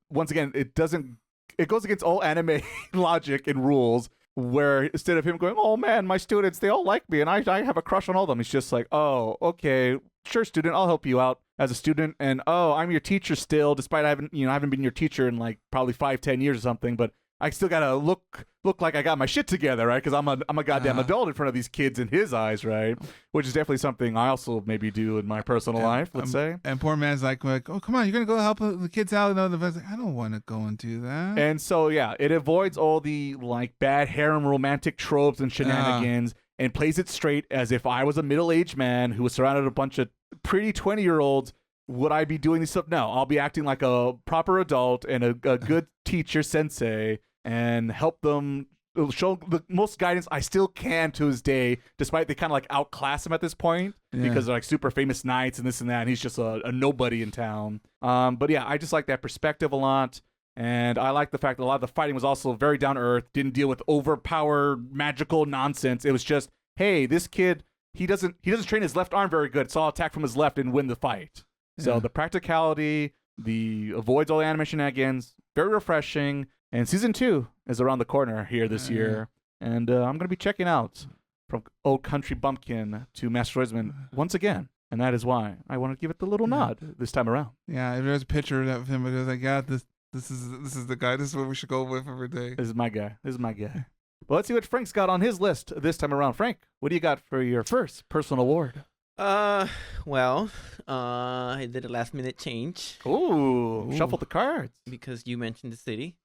[SPEAKER 2] once again, it goes against all anime logic and rules, where instead of him going, oh man, my students, they all like me and I have a crush on all of them, he's just like, oh, okay, sure, student, I'll help you out as a student, and oh, I'm your teacher still, despite I haven't been your teacher in like probably 5-10 years or something, but I still gotta look like I got my shit together, right? Because I'm a goddamn adult in front of these kids in his eyes, right? Which is definitely something I also maybe do in my personal life, let's say.
[SPEAKER 3] And poor man's like, oh, come on, you're gonna go help the kids out. And like, I don't want to go and do that.
[SPEAKER 2] And so yeah, it avoids all the like bad harem romantic tropes and shenanigans, and plays it straight as if I was a middle-aged man who was surrounded a bunch of pretty 20-year-olds. Would I be doing this stuff? No, I'll be acting like a proper adult and a good teacher sensei, and help them show the most guidance I still can to his day, despite they kind of like outclass him at this point because they're like super famous knights and this and that, and he's just a nobody in town. But yeah, I just like that perspective a lot, and I like the fact that a lot of the fighting was also very down to earth, didn't deal with overpowered magical nonsense. It was just, hey, this kid, he doesn't train his left arm very good, so I'll attack from his left and win the fight. So the practicality, the avoids all the anime shenanigans, very refreshing. And season 2 is around the corner here this year. And I'm going to be checking out from Old Country Bumpkin to Master Swordsman once again. And that is why I want to give it the little nod this time around.
[SPEAKER 3] Yeah, if there's a picture of him, it was like, yeah, this is the guy. This is what we should go with every day.
[SPEAKER 2] This is my guy. Well, let's see what Frank's got on his list this time around. Frank, what do you got for your first personal award?
[SPEAKER 1] Well, I did a last minute change.
[SPEAKER 2] Ooh. Shuffle the cards.
[SPEAKER 1] Because you mentioned the city.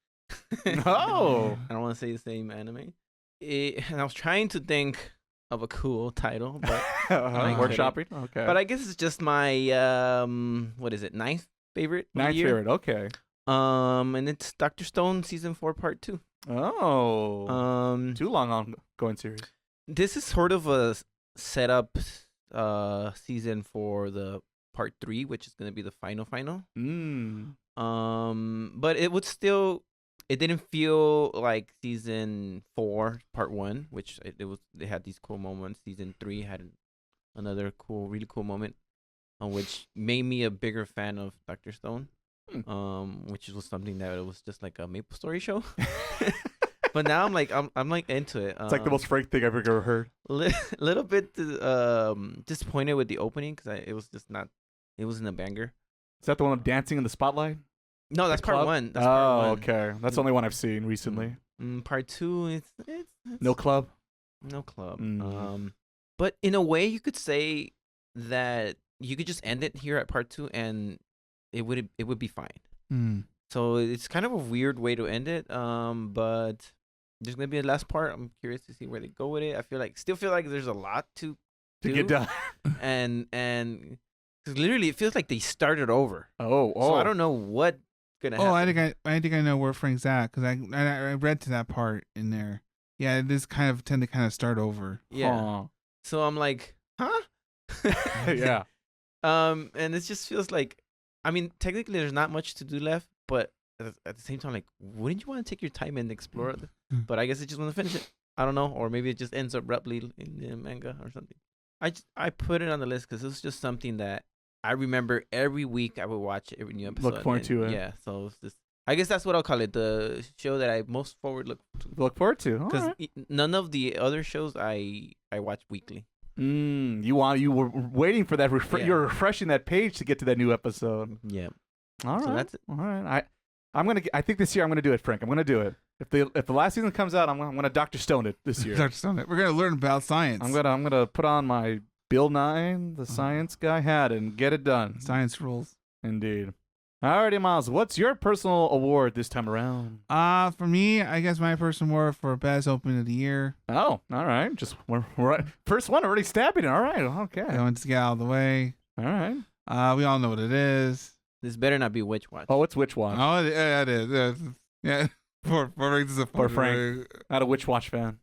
[SPEAKER 2] Oh.
[SPEAKER 1] I don't want to say the same anime. And I was trying to think of a cool title, but
[SPEAKER 2] workshopping. Okay.
[SPEAKER 1] But I guess it's just my what is it? Ninth favorite.
[SPEAKER 2] Okay.
[SPEAKER 1] And it's Dr. Stone season 4 part 2.
[SPEAKER 2] Oh. Too long ongoing series.
[SPEAKER 1] This is sort of a setup season for the part 3, which is going to be the final. But it didn't feel like season 4 part 1, which they had these cool moments. Season 3 had another really cool moment, which made me a bigger fan of Dr. Stone, which was something that it was just like a Maple Story show. But now I'm like into it.
[SPEAKER 2] It's like the most Frank thing I've ever heard.
[SPEAKER 1] Little bit disappointed with the opening because it wasn't a banger.
[SPEAKER 2] Is that the one of dancing in the spotlight?
[SPEAKER 1] No, that's part 1. That's
[SPEAKER 2] part 1. Okay. That's the only one I've seen recently.
[SPEAKER 1] Part 2, it's
[SPEAKER 2] no club.
[SPEAKER 1] No club. But in a way, you could say that you could just end it here at part 2, and it would be fine. So it's kind of a weird way to end it. But there's gonna be a last part. I'm curious to see where they go with it. Still feel like there's a lot to
[SPEAKER 2] get done,
[SPEAKER 1] and 'cause literally it feels like they started over.
[SPEAKER 2] Oh.
[SPEAKER 1] So I don't know what gonna happen.
[SPEAKER 3] I think I know where Frank's at because I read to that part in there. Yeah, it is kind of start over.
[SPEAKER 1] Yeah.
[SPEAKER 2] Aww.
[SPEAKER 1] So I'm like, huh?
[SPEAKER 2] Yeah.
[SPEAKER 1] And it just feels like, I mean, technically there's not much to do left, but at the same time, like, wouldn't you want to take your time and explore it? But I guess I just want to finish it. I don't know, or maybe it just ends abruptly in the manga or something. I put it on the list because it was just something that I remember every week I would watch every new episode.
[SPEAKER 2] Look forward to it.
[SPEAKER 1] Yeah, so it's just, I guess that's what I'll call it, the show that I most
[SPEAKER 2] look forward to.
[SPEAKER 1] Because none of the other shows I watch weekly.
[SPEAKER 2] You were waiting for that. You're refreshing that page to get to that new episode.
[SPEAKER 1] Yeah.
[SPEAKER 2] All right.
[SPEAKER 1] So that's it.
[SPEAKER 2] All right. I think this year I'm gonna do it, Frank. I'm gonna do it. If the last season comes out, I'm gonna Dr. Stone it this year.
[SPEAKER 3] Dr. Stone it. We're gonna learn about science.
[SPEAKER 2] I'm gonna put on my Bill Nye, the science guy, had and get it done.
[SPEAKER 3] Science rules.
[SPEAKER 2] Indeed. Alrighty, Miles, what's your personal award this time around?
[SPEAKER 3] For me, I guess my personal award for best opening of the year.
[SPEAKER 2] Oh, all right. Just we're first one already stabbing it. All right. Okay.
[SPEAKER 3] I want to get out of the way.
[SPEAKER 2] All right.
[SPEAKER 3] We all know what it is.
[SPEAKER 1] This better not be Witch Watch.
[SPEAKER 2] Oh, it's Witch Watch.
[SPEAKER 3] Oh, yeah, it is. Yeah. For
[SPEAKER 2] Frank. Not a Witch Watch fan.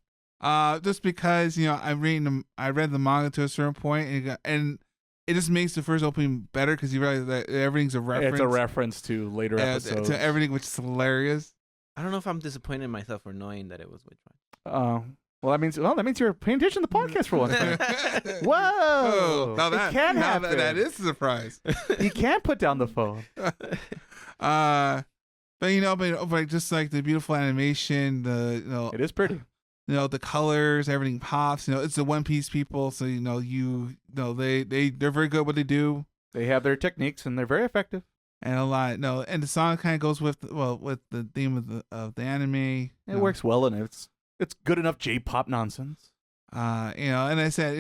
[SPEAKER 3] Just because I read the manga to a certain point, and it just makes the first opening better because you realize that everything's a reference.
[SPEAKER 2] It's a reference to later episodes.
[SPEAKER 3] To everything, which is hilarious.
[SPEAKER 1] I don't know if I'm disappointed in myself for knowing that it was Witch Watch.
[SPEAKER 2] Well, that means you're paying attention to the podcast for once. Whoa!
[SPEAKER 3] Oh, now that
[SPEAKER 2] can happen.
[SPEAKER 3] That is a surprise.
[SPEAKER 2] You can't put down the phone.
[SPEAKER 3] But but just like the beautiful animation,
[SPEAKER 2] it is pretty.
[SPEAKER 3] The colors, everything pops. It's the One Piece people, so they're very good at what they do.
[SPEAKER 2] They have their techniques and they're very effective.
[SPEAKER 3] And a lot, and the song kind of goes with the theme of the anime.
[SPEAKER 2] It works well, and it's good enough J-pop nonsense.
[SPEAKER 3] And I said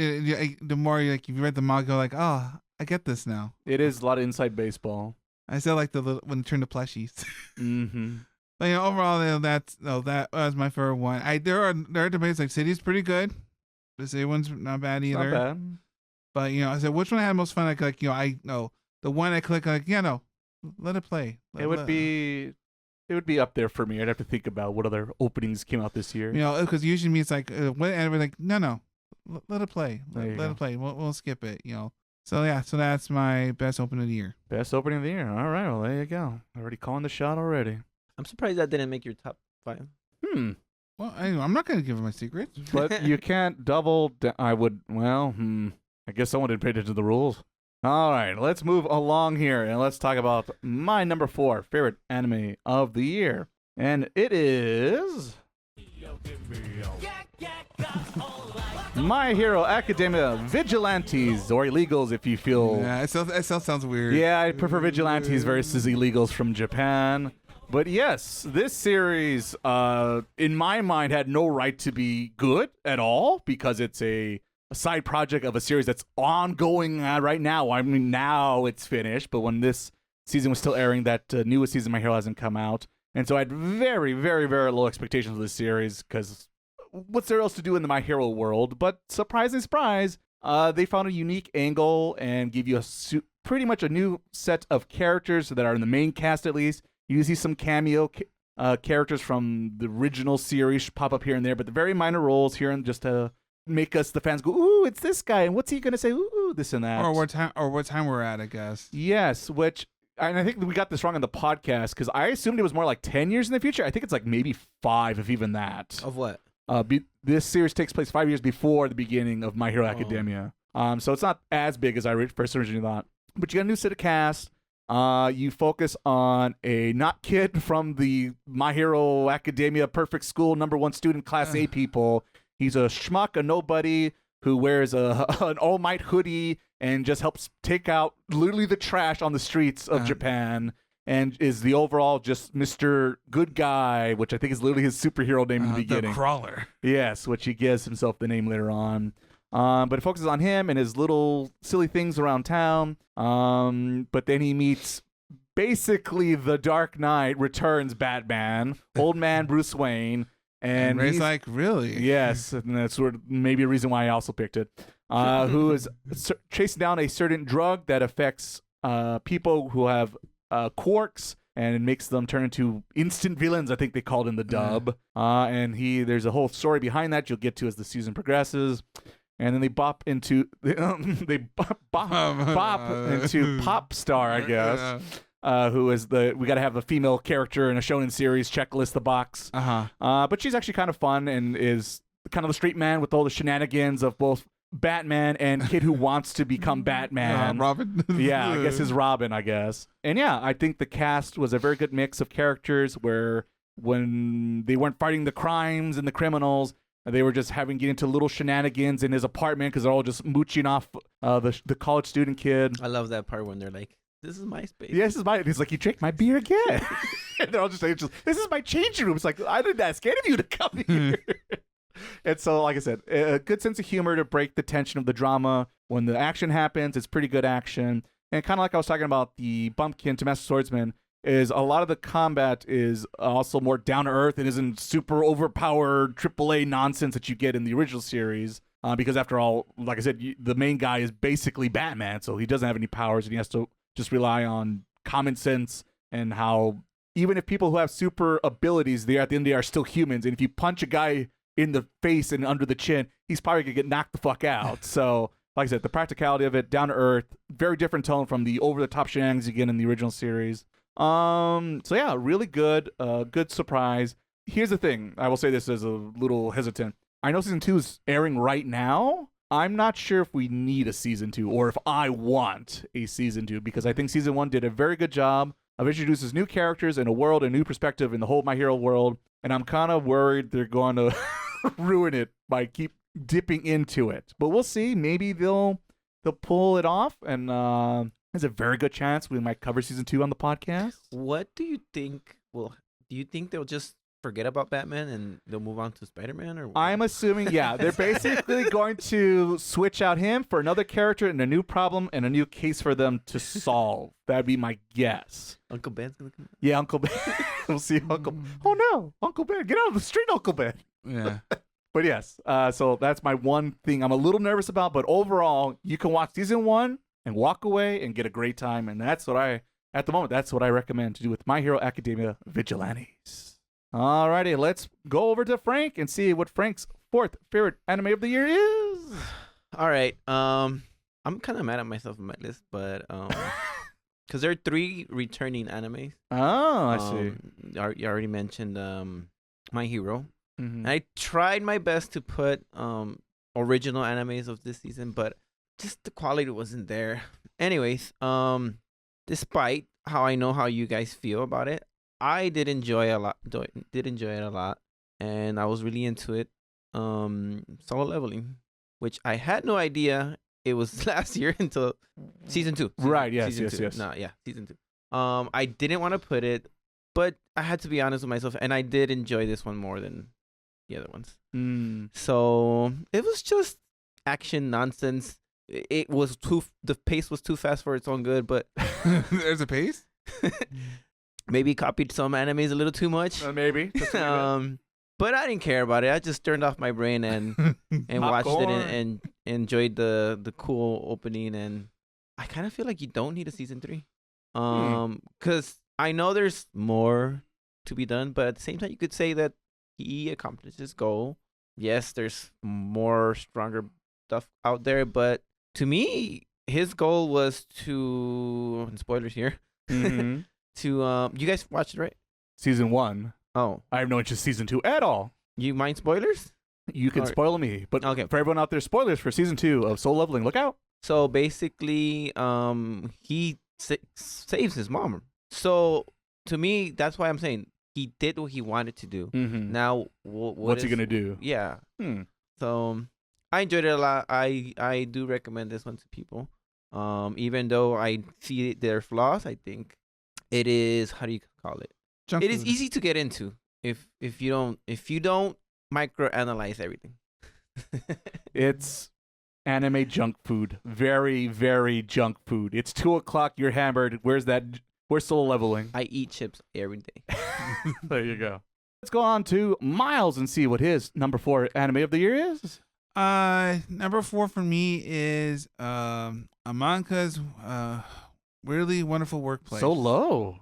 [SPEAKER 3] the more if you read the manga, like, oh, I get this now.
[SPEAKER 2] It is a lot of inside baseball.
[SPEAKER 3] I said like when they turn to plushies.
[SPEAKER 2] Mm-hmm.
[SPEAKER 3] But overall, that was my favorite one. There are debates like City's pretty good. The City one's not bad either.
[SPEAKER 2] Not bad.
[SPEAKER 3] But I said which one I had most fun. I know the one I click let it play.
[SPEAKER 2] It would be up there for me. I'd have to think about what other openings came out this year.
[SPEAKER 3] Because usually me it's like and we're like no, let it play. Let it play. We'll skip it. So yeah, so that's my best opening of the year.
[SPEAKER 2] Best opening of the year. All right, well there you go. Already calling the shot already.
[SPEAKER 1] I'm surprised that didn't make your top 5.
[SPEAKER 3] Well, I'm not gonna give my secrets.
[SPEAKER 2] But you can't double. I would. Well, I guess someone didn't pay attention to the rules. All right, let's move along here and let's talk about my number 4 favorite anime of the year, and it is My Hero Academia Vigilantes, or Illegals if you feel.
[SPEAKER 3] Yeah, it still sounds weird.
[SPEAKER 2] Yeah, I prefer Vigilantes versus Illegals from Japan. But yes, this series, in my mind, had no right to be good at all because it's a side project of a series that's ongoing right now. I mean, now it's finished, but when this season was still airing, that newest season, My Hero, hasn't come out. And so I had very, very, very low expectations of this series because what's there else to do in the My Hero world? But surprising surprise, they found a unique angle and give you pretty much a new set of characters that are in the main cast at least. You see some cameo characters from the original series pop up here and there, but the very minor roles here and just to make us, the fans, go, ooh, it's this guy, and what's he gonna say? Ooh, this and that.
[SPEAKER 3] Or what time we're at, I guess.
[SPEAKER 2] Yes, and I think we got this wrong on the podcast because I assumed it was more like 10 years in the future. I think it's like maybe 5, if even that.
[SPEAKER 1] Of what?
[SPEAKER 2] This series takes place 5 years before the beginning of My Hero Academia. So it's not as big as I first originally thought. But you got a new set of cast. You focus on a not kid from the My Hero Academia Perfect School #1 student class A people. He's a schmuck, a nobody who wears an All Might hoodie and just helps take out literally the trash on the streets of Japan, and is the overall just Mr. Good Guy, which I think is literally his superhero name in the beginning.
[SPEAKER 3] The Crawler.
[SPEAKER 2] Yes, which he gives himself the name later on. But it focuses on him and his little silly things around town. But then he meets basically the Dark Knight Returns Batman, old man Bruce Wayne. And
[SPEAKER 3] Ray's like, really?
[SPEAKER 2] Yes, and that's sort of maybe a reason why I also picked it. Who is chasing down a certain drug that affects people who have quirks, and it makes them turn into instant villains, I think they called in the dub. And there's a whole story behind that you'll get to as the season progresses. And then they bop into Pop Star, I guess. Who is we got to have a female character in a shonen series, checklist the box. But she's actually kind of fun and is kind of the straight man with all the shenanigans of both Batman and kid who wants to become Batman.
[SPEAKER 3] Robin.
[SPEAKER 2] Yeah, I guess his Robin, I guess. And yeah, I think the cast was a very good mix of characters where when they weren't fighting the crimes and the criminals, they were just getting into little shenanigans in his apartment because they're all just mooching off the college student kid.
[SPEAKER 1] I love that part when they're like, this is my space.
[SPEAKER 2] Yeah, this is my. He's like, you drank my beer again. And they're all just saying, this is my changing room. It's like, I didn't ask any of you to come here. And so, like I said, a good sense of humor to break the tension of the drama. When the action happens, it's pretty good action. And kind of like I was talking about the Bumpkin to Master Swordsman, is a lot of the combat is also more down to earth and isn't super overpowered AAA nonsense that you get in the original series. Because after all, like I said, the main guy is basically Batman, so he doesn't have any powers and he has to just rely on common sense and how even if people who have super abilities, they at the end of the day are still humans. And if you punch a guy in the face and under the chin, he's probably going to get knocked the fuck out. So, like I said, the practicality of it, down to earth, very different tone from the over-the-top shenanigans you get in the original series. So yeah, really good, good surprise. Here's the thing. I will say this as a little hesitant. I know season 2 is airing right now. I'm not sure if we need a season 2 or if I want a season 2 because I think season 1 did a very good job of introducing new characters and a world, a new perspective in the whole My Hero world. And I'm kind of worried they're going to ruin it by keep dipping into it. But we'll see. Maybe they'll pull it off and, there's a very good chance we might cover season 2 on the podcast.
[SPEAKER 1] What do you think? Well, do you think they'll just forget about Batman and they'll move on to Spider-Man? Or what?
[SPEAKER 2] I'm assuming, yeah, they're basically going to switch out him for another character and a new problem and a new case for them to solve. That'd be my guess.
[SPEAKER 1] Uncle Ben's gonna come.
[SPEAKER 2] Yeah, Uncle Ben. We'll see Uncle. Oh no, Uncle Ben, get out of the street, Uncle Ben.
[SPEAKER 3] Yeah.
[SPEAKER 2] But yes, so that's my one thing I'm a little nervous about. But overall, you can watch season 1 and walk away and get a great time. And that's what at the moment, that's what I recommend to do with My Hero Academia Vigilantes. Alrighty, let's go over to Frank and see what Frank's 4th favorite anime of the year is.
[SPEAKER 1] All right. I'm kind of mad at myself on my list, but because there are 3 returning animes.
[SPEAKER 2] Oh, I see.
[SPEAKER 1] You already mentioned My Hero.
[SPEAKER 2] Mm-hmm.
[SPEAKER 1] I tried my best to put original animes of this season, but just the quality wasn't there. Anyways, despite how I know how you guys feel about it, I did enjoy it a lot, and I was really into it. Solo Leveling, which I had no idea it was last year until season 2.
[SPEAKER 2] Right? Yes.
[SPEAKER 1] Season 2. No, yeah, season 2. I didn't want to put it, but I had to be honest with myself, and I did enjoy this one more than the other ones. So it was just action nonsense. It was the pace was too fast for its own good, but
[SPEAKER 3] There's a pace?
[SPEAKER 1] maybe copied some animes a little too much.
[SPEAKER 2] Maybe.
[SPEAKER 1] But I didn't care about it. I just turned off my brain and watched it and enjoyed the cool opening. And I kind of feel like you don't need a season 3, because I know there's more to be done, but at the same time, you could say that he accomplished his goal. Yes, there's more stronger stuff out there, but to me, his goal was to, and spoilers here,
[SPEAKER 2] Mm-hmm.
[SPEAKER 1] to you guys watched it, right?
[SPEAKER 2] Season 1.
[SPEAKER 1] Oh,
[SPEAKER 2] I have no interest in season 2 at all.
[SPEAKER 1] you mind spoilers?
[SPEAKER 2] You can
[SPEAKER 1] Alright.
[SPEAKER 2] spoil me, but
[SPEAKER 1] Okay.
[SPEAKER 2] for everyone out there, spoilers for season 2 of Soul Leveling. Look out.
[SPEAKER 1] So basically, he saves his mom. So to me, that's why I'm saying he did what he wanted to do.
[SPEAKER 2] Mm-hmm.
[SPEAKER 1] Now,
[SPEAKER 2] What's he gonna do?
[SPEAKER 1] Yeah.
[SPEAKER 2] Hmm.
[SPEAKER 1] So I enjoyed it a lot. I do recommend this one to people. Even though I see their flaws, I think it is, how do you call it?
[SPEAKER 3] Junk
[SPEAKER 1] It is
[SPEAKER 3] food.
[SPEAKER 1] easy to get into if you don't microanalyze everything.
[SPEAKER 2] It's anime junk food. Very, very junk food. It's 2:00. You're hammered. Where's Soul Leveling?
[SPEAKER 1] I eat chips every day.
[SPEAKER 2] There you go. Let's go on to Miles and see what his number 4 anime of the year is.
[SPEAKER 3] Number 4 for me is Amanka's Weirdly Wonderful Workplace.
[SPEAKER 2] So low.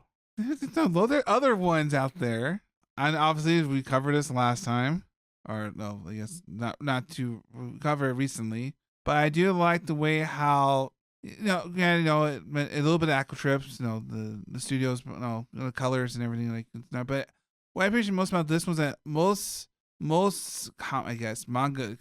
[SPEAKER 3] No, there are other ones out there. And obviously, we covered this last time. Or, no, I guess not to cover it recently. But I do like the way how, a little bit of Aquatrips, the studios, the colors and everything. But what I appreciate most about this was that most, I guess, manga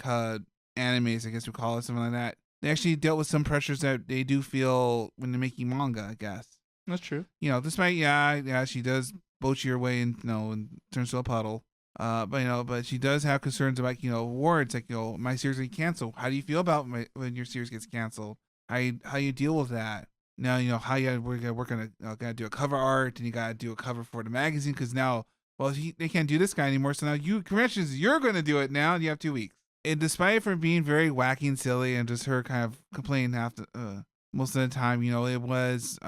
[SPEAKER 3] animes, I guess we call it, something like that, they actually dealt with some pressures that they do feel when they're making manga, I guess.
[SPEAKER 2] That's true.
[SPEAKER 3] Despite she does boat your way and turns to a puddle. But she does have concerns about awards, like my series get canceled. How do you feel about when your series gets canceled? How you deal with that? Now how we're gonna gotta do a cover art and you gotta do a cover for the magazine because now well, they can't do this guy anymore. So now you're going to do it now. And you have 2 weeks. And despite it from being very wacky and silly and just her kind of complaining most of the time, it was,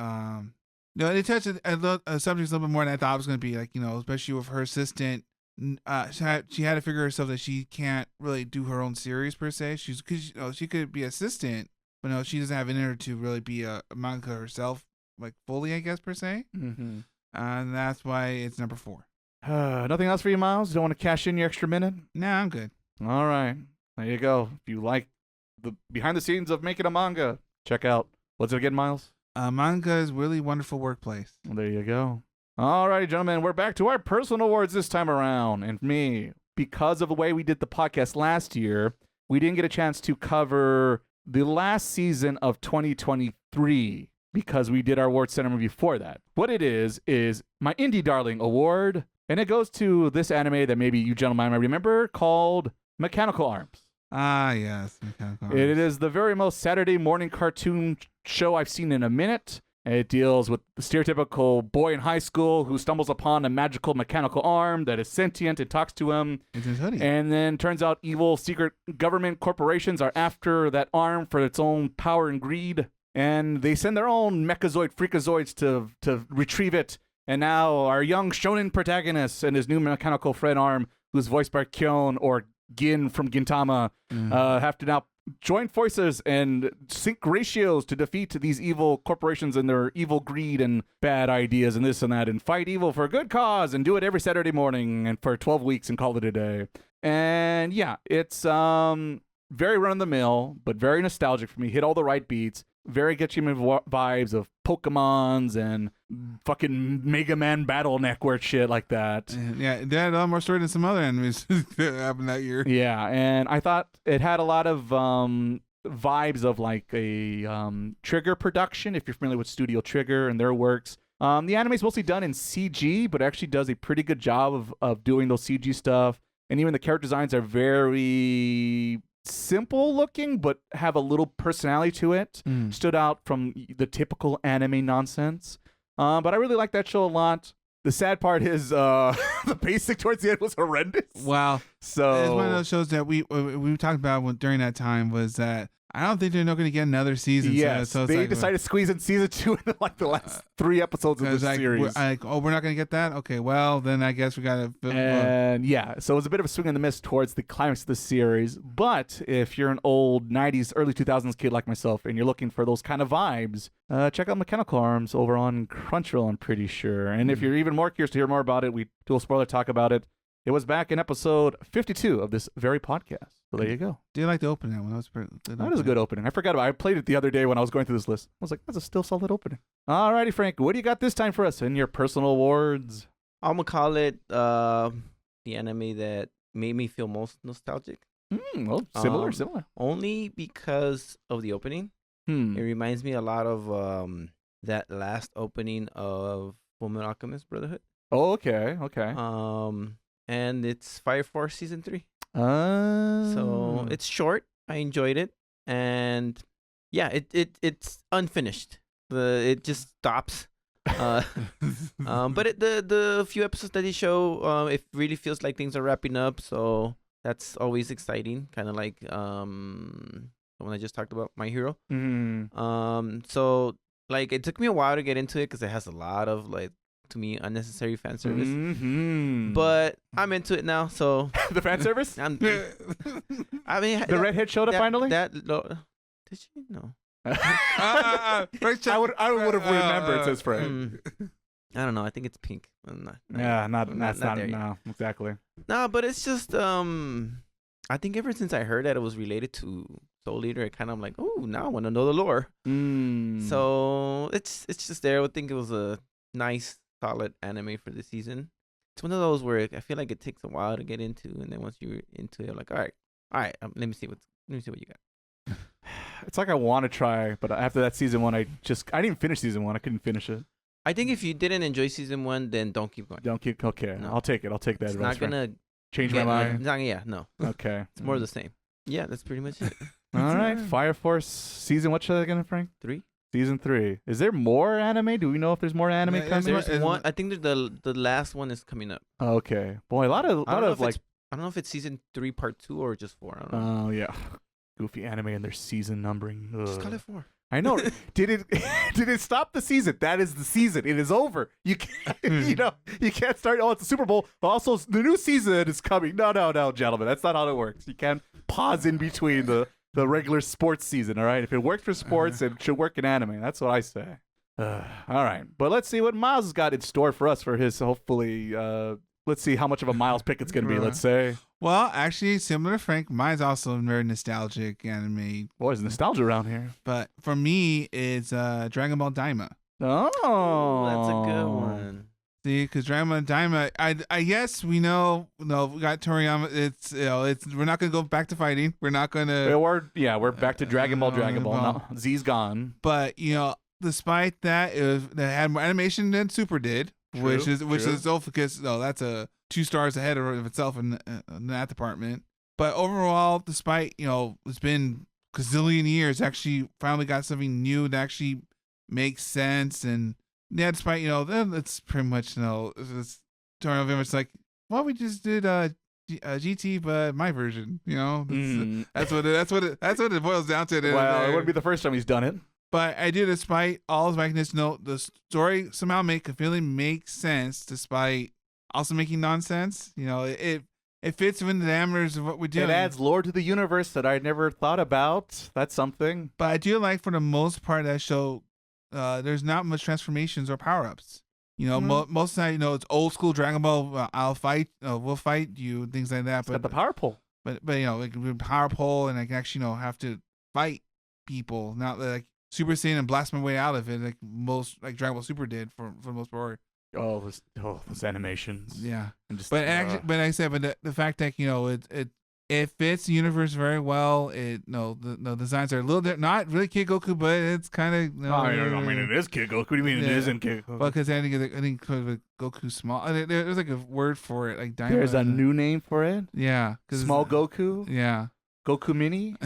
[SPEAKER 3] it touched a subject a little bit more than I thought it was going to be. Like, especially with her assistant, she had to figure herself that she can't really do her own series per se. Because she could be assistant, but no, she doesn't have in her to really be a manga herself, like fully, I guess, per se.
[SPEAKER 2] Mm-hmm.
[SPEAKER 3] And that's why it's number 4.
[SPEAKER 2] Nothing else for you, Miles? Don't want to cash in your extra minute?
[SPEAKER 3] Nah, I'm good.
[SPEAKER 2] All right. There you go. If you like the behind the scenes of making a manga, check out. What's it again, Miles?
[SPEAKER 3] Manga is really wonderful workplace.
[SPEAKER 2] Well, there you go. All righty, gentlemen. We're back to our personal awards this time around. And for me, because of the way we did the podcast last year, we didn't get a chance to cover the last season of 2023 because we did our awards ceremony before that. What it is my Indie Darling Award, and it goes to this anime that maybe you gentlemen might remember called Mechanical Arms.
[SPEAKER 3] Ah, yes. Mechanical Arms.
[SPEAKER 2] It is the very most Saturday morning cartoon show I've seen in a minute. It deals with the stereotypical boy in high school who stumbles upon a magical mechanical arm that is sentient and talks to him.
[SPEAKER 3] It's his hoodie.
[SPEAKER 2] And then turns out evil secret government corporations are after that arm for its own power and greed. And they send their own mechazoid freakazoids to retrieve it. And now our young shonen protagonist and his new mechanical friend arm, who's voiced by Kyon or Gin from Gintama, have to now join forces and sync ratios to defeat these evil corporations and their evil greed and bad ideas and this and that, and fight evil for a good cause and do it every Saturday morning and for 12 weeks and call it a day. And yeah, it's very run-of-the-mill, but very nostalgic for me. Hit all the right beats. Very get you vibes of Pokemons and fucking Mega Man Battle Network shit like that.
[SPEAKER 3] Yeah, they had a lot more story than some other animes that happened that year.
[SPEAKER 2] Yeah, and I thought it had a lot of vibes of like a Trigger production, if you're familiar with Studio Trigger and their works. The anime is mostly done in CG, but actually does a pretty good job of doing those CG stuff. And even the character designs are very simple looking, but have a little personality to it. Stood out from the typical anime nonsense. But I really like that show a lot. The sad part is the pacing towards the end was horrendous.
[SPEAKER 3] Wow.
[SPEAKER 2] So
[SPEAKER 3] it's one of those shows that we talked about during that time was that I don't think they're not going to get another season.
[SPEAKER 2] Yes,
[SPEAKER 3] so
[SPEAKER 2] they decided to squeeze in season 2 in like the last 3 episodes of the series.
[SPEAKER 3] We're not going to get that? Okay, well, then I guess we got to...
[SPEAKER 2] And yeah, so it was a bit of a swing and a miss towards the climax of the series. But if you're an old 90s, early 2000s kid like myself and you're looking for those kind of vibes, check out Mechanical Arms over on Crunchyroll, I'm pretty sure. And if you're even more curious to hear more about it, we do a spoiler talk about it. It was back in episode 52 of this very podcast. So there you go.
[SPEAKER 3] Do you like the opening? That one?
[SPEAKER 2] That is a good opening. I forgot about it. I played it the other day when I was going through this list. I was like, that's a still solid opening. Alrighty, Frank. What do you got this time for us in your personal awards?
[SPEAKER 1] I'm going to call it the anime that made me feel most nostalgic.
[SPEAKER 2] Well, similar.
[SPEAKER 1] Only because of the opening. It reminds me a lot of that last opening of Fullmetal Alchemist Brotherhood.
[SPEAKER 2] Oh, okay.
[SPEAKER 1] And it's Fire Force Season 3.
[SPEAKER 2] So
[SPEAKER 1] So it's short. I enjoyed it. And yeah, it's unfinished. It just stops. But the few episodes that they show, it really feels like things are wrapping up. So that's always exciting. Kind of like the one I just talked about, My Hero. So like it took me a while to get into it because it has a lot of like, to me, unnecessary fan service. But I'm into it now, so
[SPEAKER 2] the fan service.
[SPEAKER 1] I mean,
[SPEAKER 2] the redhead showed up finally.
[SPEAKER 1] Did she? No.
[SPEAKER 2] I would have remembered, says Fred.
[SPEAKER 1] I don't know. I think it's pink.
[SPEAKER 2] Not there yet. Exactly.
[SPEAKER 1] No, but it's just I think ever since I heard that it was related to Soul Eater, I kind of like, oh, now I want to know the lore. So it's just there. I would think it was a nice, solid anime for the season. It's one of those where I feel like it takes a while to get into, and then once you're into it, I'm like, all right, let me see what you got.
[SPEAKER 2] It's like I want to try, but after that season 1, I didn't finish season 1. I couldn't finish it.
[SPEAKER 1] I think if you didn't enjoy season 1, then don't keep going.
[SPEAKER 2] Okay. No. I'll take it. I'll take that.
[SPEAKER 1] It's not gonna
[SPEAKER 2] change my mind.
[SPEAKER 1] No.
[SPEAKER 2] Okay.
[SPEAKER 1] It's more of the same. Yeah, that's pretty much it.
[SPEAKER 2] All right. Fire Force season. What show again, Frank?
[SPEAKER 1] 3.
[SPEAKER 2] Season 3. Is there more anime? Do we know if there's more anime coming?
[SPEAKER 1] There's one. I think the last one is coming up.
[SPEAKER 2] Okay. Boy, a lot of like.
[SPEAKER 1] I don't know if it's season 3 part 2 or just 4. I don't know.
[SPEAKER 2] Oh yeah, goofy anime and their season numbering. Ugh.
[SPEAKER 1] Just call it 4.
[SPEAKER 2] I know. Did it stop the season? That is the season. It is over. You can't, you can't start. Oh, it's the Super Bowl. Also, the new season is coming. No, gentlemen, that's not how it works. You can't pause in between the regular sports season. All right, if it worked for sports, it should work in anime. That's what I say. All right, but let's see what Miles has got in store for us for his hopefully. Let's see how much of a Miles pick it's going to be. Let's say.
[SPEAKER 3] Well, actually, similar to Frank, mine's also a very nostalgic anime.
[SPEAKER 2] Boy, there's nostalgia around here.
[SPEAKER 3] But for me, it's Dragon Ball Daima.
[SPEAKER 2] Oh,
[SPEAKER 1] that's a good one.
[SPEAKER 3] See, because Dragon Ball Daima, I guess we know. No, we got Toriyama. It's we're not gonna go back to fighting. We're not gonna.
[SPEAKER 2] We're back to Dragon Ball. No, Z's gone.
[SPEAKER 3] But despite that, it had more animation than Super did.
[SPEAKER 2] True,
[SPEAKER 3] which is also because that's a 2 stars ahead of itself in that department. But overall, despite it's been gazillion years, actually finally got something new that actually makes sense. And despite it's pretty much it's Toriyama like, well, we just did GT, but my version. That's what it boils down to.
[SPEAKER 2] Well, it wouldn't be the first time he's done it.
[SPEAKER 3] But I do, despite all his weakness, the story somehow feeling makes sense, despite also making nonsense. It fits within the parameters of what we're doing.
[SPEAKER 2] It adds lore to the universe that I never thought about. That's something.
[SPEAKER 3] But I do like, for the most part, that show, there's not much transformations or power-ups. Most of the time, it's old school Dragon Ball. We'll fight you, things like that.
[SPEAKER 2] But the power pole.
[SPEAKER 3] But like power pole, and I can actually have to fight people, not like Super Saiyan and blast my way out of it, like Dragon Ball Super did for the most part.
[SPEAKER 2] Those animations.
[SPEAKER 3] Yeah, but like I said, the fact that it fits the universe very well. The designs are a little bit not really Kid Goku, but it's kind of.
[SPEAKER 2] I mean, it is Kid Goku. What do you mean it isn't Kid Goku?
[SPEAKER 3] Well, because I think Goku small. There's like a word for it, like Daima.
[SPEAKER 2] There's a new name for it.
[SPEAKER 3] Yeah,
[SPEAKER 2] small Goku.
[SPEAKER 3] Yeah,
[SPEAKER 2] Goku Mini.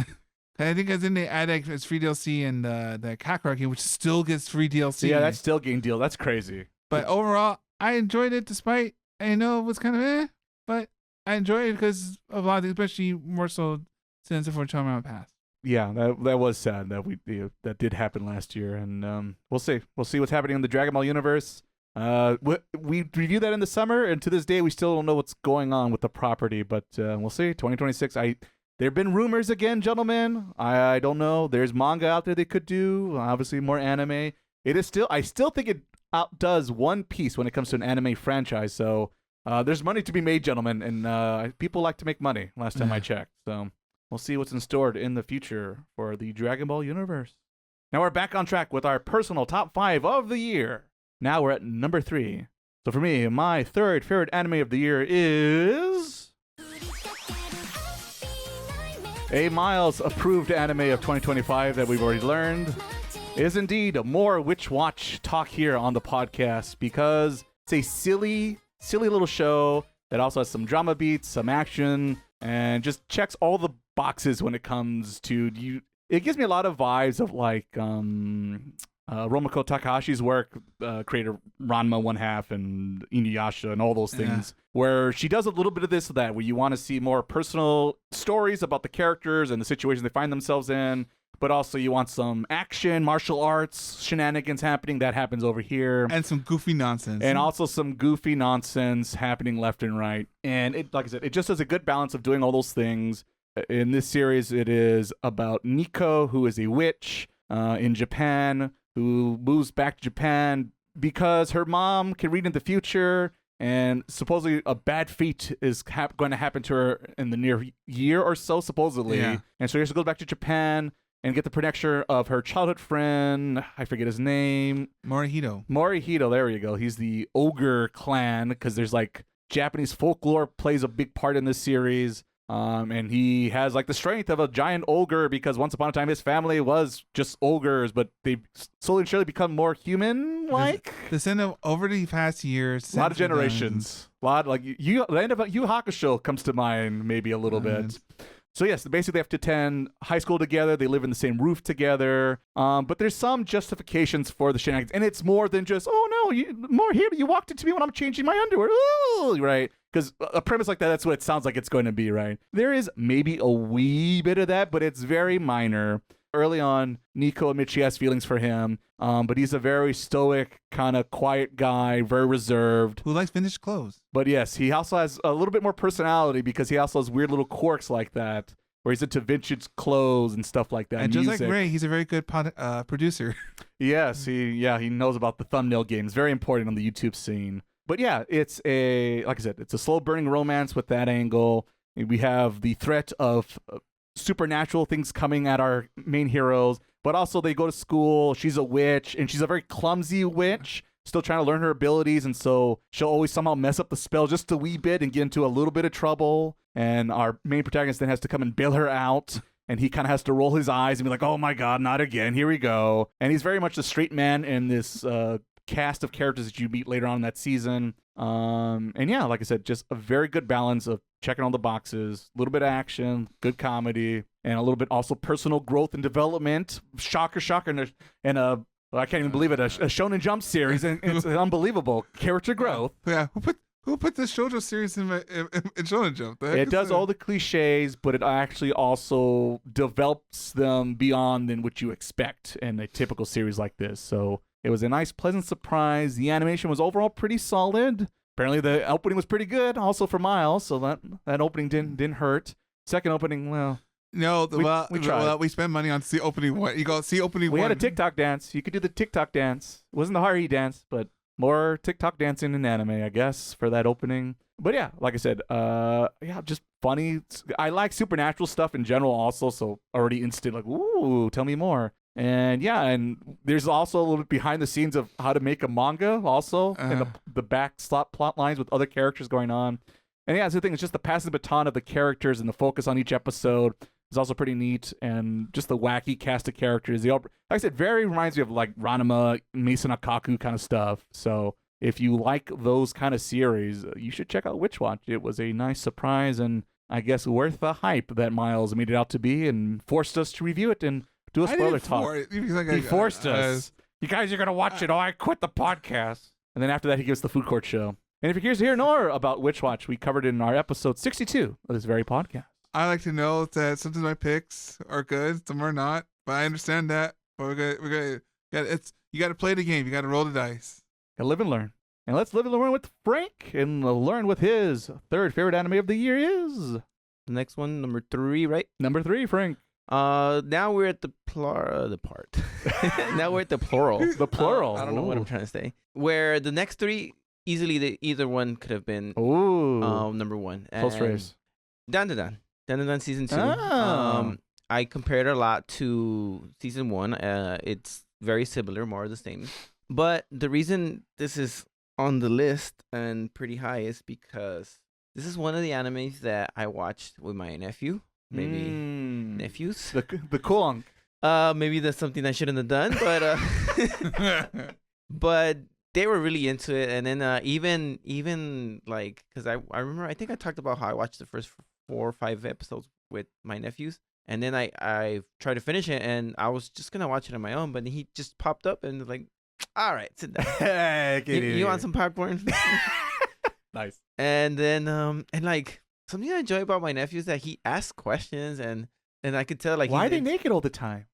[SPEAKER 3] I think as in they add it's free DLC and the Kakarot game, which still gets free DLC.
[SPEAKER 2] Yeah, that's still game deal. That's crazy.
[SPEAKER 3] But overall, I enjoyed it, despite I know it was kind of but I enjoyed it because of a lot of things, especially more so since the Tournament passed.
[SPEAKER 2] Yeah, that was sad that that did happen last year, and we'll see what's happening in the Dragon Ball universe. We reviewed that in the summer, and to this day we still don't know what's going on with the property, but we'll see. 2026. There have been rumors again, gentlemen. I don't know. There's manga out there they could do. Obviously, more anime. I still think it outdoes One Piece when it comes to an anime franchise. So there's money to be made, gentlemen, and people like to make money. Last time I checked. So we'll see what's in store in the future for the Dragon Ball universe. Now we're back on track with our personal top 5 of the year. Now we're at number 3. So for me, my third favorite anime of the year is a Miles approved anime of 2025 that we've already learned is indeed more Witch Watch talk here on the podcast, because it's a silly little show that also has some drama beats, some action, and just checks all the boxes when it comes to you. It gives me a lot of vibes of like Romako Takahashi's work, creator Ranma 1/2 and Inuyasha and all those things, where she does a little bit of this or that, where you want to see more personal stories about the characters and the situations they find themselves in, but also you want some action, martial arts, shenanigans happening. That happens over here.
[SPEAKER 3] And some goofy nonsense.
[SPEAKER 2] And also some goofy nonsense happening left and right. And it, like I said, it just has a good balance of doing all those things. In this series, it is about Nico, who is a witch in Japan, who moves back to Japan because her mom can read in the future, and supposedly a bad fate is going to happen to her in the near year or so, supposedly. Yeah. And so she has to go back to Japan and get the protection of her childhood friend. I forget his name. Morihito, there you go. He's the ogre clan, because there's like Japanese folklore plays a big part in this series. And he has like the strength of a giant ogre, because once upon a time his family was just ogres, but they slowly and surely become more human-like.
[SPEAKER 3] The end of over the past years,
[SPEAKER 2] a lot of generations, a lot like the end of Yu Hakusho comes to mind maybe a little bit. So yes, basically they have to attend high school together. They live in the same roof together. But there's some justifications for the shenanigans, and it's more than just, oh no, you walked into me when I'm changing my underwear, ooh, right? Because a premise like that's what it sounds like it's going to be, right? There is maybe a wee bit of that, but it's very minor. Early on, Nico admits she has feelings for him, but he's a very stoic, kind of quiet guy, very reserved.
[SPEAKER 3] Who likes vintage clothes.
[SPEAKER 2] But yes, he also has a little bit more personality because he also has weird little quirks like that, where he's into vintage clothes and stuff like that.
[SPEAKER 3] And just like Ray, he's a very good producer.
[SPEAKER 2] Yes, he knows about the thumbnail games. Very important on the YouTube scene. But yeah, it's like I said, it's a slow burning romance with that angle. We have the threat of supernatural things coming at our main heroes, but also they go to school. She's a witch, and she's a very clumsy witch, still trying to learn her abilities, and so she'll always somehow mess up the spell just a wee bit and get into a little bit of trouble. And our main protagonist then has to come and bail her out, and he kind of has to roll his eyes and be like, oh my god, not again, here we go. And he's very much the straight man in this cast of characters that you meet later on in that season. And yeah, like I said, just a very good balance of checking all the boxes, a little bit of action, good comedy, and a little bit also personal growth and development. Shocker, and I can't even believe it, a Shonen Jump series, and it's unbelievable character growth.
[SPEAKER 3] Yeah, who put this shoujo series in Shonen Jump?
[SPEAKER 2] It does all the cliches, but it actually also develops them beyond than what you expect in a typical series like this. So it was a nice, pleasant surprise. The animation was overall pretty solid. Apparently, the opening was pretty good, also for Miles, so that opening didn't hurt. Second opening, well,
[SPEAKER 3] no,
[SPEAKER 2] we tried.
[SPEAKER 3] We spent money on see opening one. You go see opening
[SPEAKER 2] we
[SPEAKER 3] one.
[SPEAKER 2] We had a TikTok dance. You could do the TikTok dance. It wasn't the Haruhi dance, but more TikTok dancing in anime, I guess, for that opening. But yeah, like I said, just funny. I like supernatural stuff in general, also, so already instant like, ooh, tell me more. And yeah, and there's also a little bit behind the scenes of how to make a manga also, and the back slot plot lines with other characters going on. And yeah, that's the thing, it's just the passing baton of the characters and the focus on each episode is also pretty neat, and just the wacky cast of characters. They all, like I said, very reminds me of like Ranma, Mason Otaku kind of stuff. So if you like those kind of series, you should check out Witch Watch. It was a nice surprise, and I guess worth the hype that Miles made it out to be, and forced us to review it and do a spoiler talk. He forced us. You guys are going to watch it, or I quit the podcast. And then after that, he gives the food court show. And if you're curious to hear more about Witch Watch, we covered it in our episode 62 of this very podcast.
[SPEAKER 3] I like to know that sometimes my picks are good, some are not, but I understand that. But you got to play the game. You got to roll the dice.
[SPEAKER 2] Gotta live and learn. And let's live and learn with Frank, and learn with his third favorite anime of the year is
[SPEAKER 1] the next one, number 3, right?
[SPEAKER 2] Number 3, Frank.
[SPEAKER 1] Now we're at the part. Now we're at the plural.
[SPEAKER 2] The plural.
[SPEAKER 1] I don't know what I'm trying to say. Where the next 3, easily either one could have been number 1.
[SPEAKER 2] Close race.
[SPEAKER 1] Dandadan season 2.
[SPEAKER 2] Oh.
[SPEAKER 1] I compared it a lot to season 1. It's very similar, more of the same. But the reason this is on the list and pretty high is because this is one of the animes that I watched with my nephew. Maybe nephews.
[SPEAKER 2] The Kulong.
[SPEAKER 1] Maybe that's something I shouldn't have done, but but they were really into it. And then even like, because I remember, I think I talked about how I watched the first 4 or 5 episodes with my nephews, and then I tried to finish it, and I was just gonna watch it on my own, but he just popped up and was like, all right, sit down. You want some popcorn?
[SPEAKER 2] Nice. And
[SPEAKER 1] then and like, something I enjoy about my nephew is that he asks questions, and I could tell, like,
[SPEAKER 2] why are they naked all the time?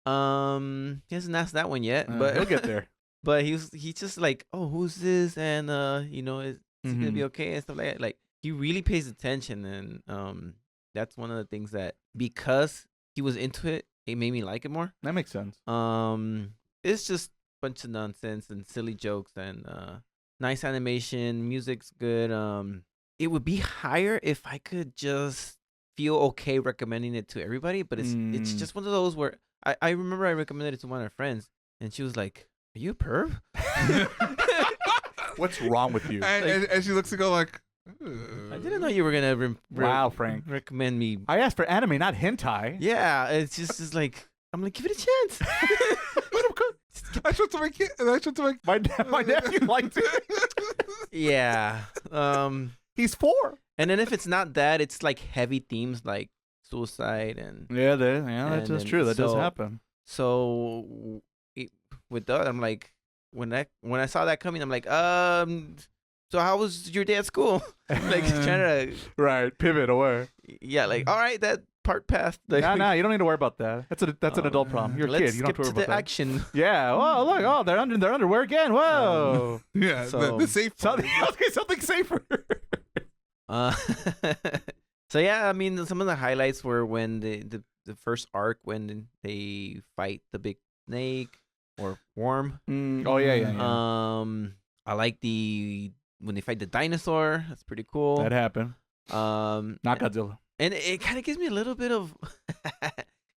[SPEAKER 1] He hasn't asked that one yet, but
[SPEAKER 2] he'll get there.
[SPEAKER 1] But he's just like, oh, who's this? And is he gonna be okay and stuff like that. Like, he really pays attention, and that's one of the things that, because he was into it, it made me like it more.
[SPEAKER 2] That makes sense.
[SPEAKER 1] It's just a bunch of nonsense and silly jokes, and nice animation, music's good. It would be higher if I could just feel okay recommending it to everybody, but it's just one of those where I remember I recommended it to one of our friends, and she was like, "Are you a perv?
[SPEAKER 2] What's wrong with you?"
[SPEAKER 3] And she looks to go like,
[SPEAKER 1] I didn't know you were gonna
[SPEAKER 2] wow, Frank,
[SPEAKER 1] recommend me.
[SPEAKER 2] I asked for anime, not hentai.
[SPEAKER 1] Yeah, it's just like, I'm like, give it a chance.
[SPEAKER 3] I showed to my kid. I showed to
[SPEAKER 2] my nephew liked it.
[SPEAKER 1] Yeah.
[SPEAKER 2] He's 4.
[SPEAKER 1] And then if it's not that, it's like heavy themes like suicide and
[SPEAKER 2] that's just true. That does happen.
[SPEAKER 1] So with that, I'm like, when I saw that coming, I'm like, so how was your day at school? Like trying
[SPEAKER 2] to pivot away.
[SPEAKER 1] Yeah, like all right, that part passed. Like,
[SPEAKER 2] no, you don't need to worry about that. That's an adult problem. You're a kid. You don't have to worry about that.
[SPEAKER 1] Action.
[SPEAKER 2] Yeah. Oh look. Oh, they're under their underwear again. Whoa.
[SPEAKER 3] Yeah.
[SPEAKER 2] So,
[SPEAKER 3] the safe.
[SPEAKER 2] Something safer.
[SPEAKER 1] So yeah, I mean, some of the highlights were when the first arc when they fight the big snake or worm.
[SPEAKER 2] Oh yeah.
[SPEAKER 1] I like when they fight the dinosaur. That's pretty cool.
[SPEAKER 2] That happened. Not Godzilla.
[SPEAKER 1] And it kind of gives me a little bit of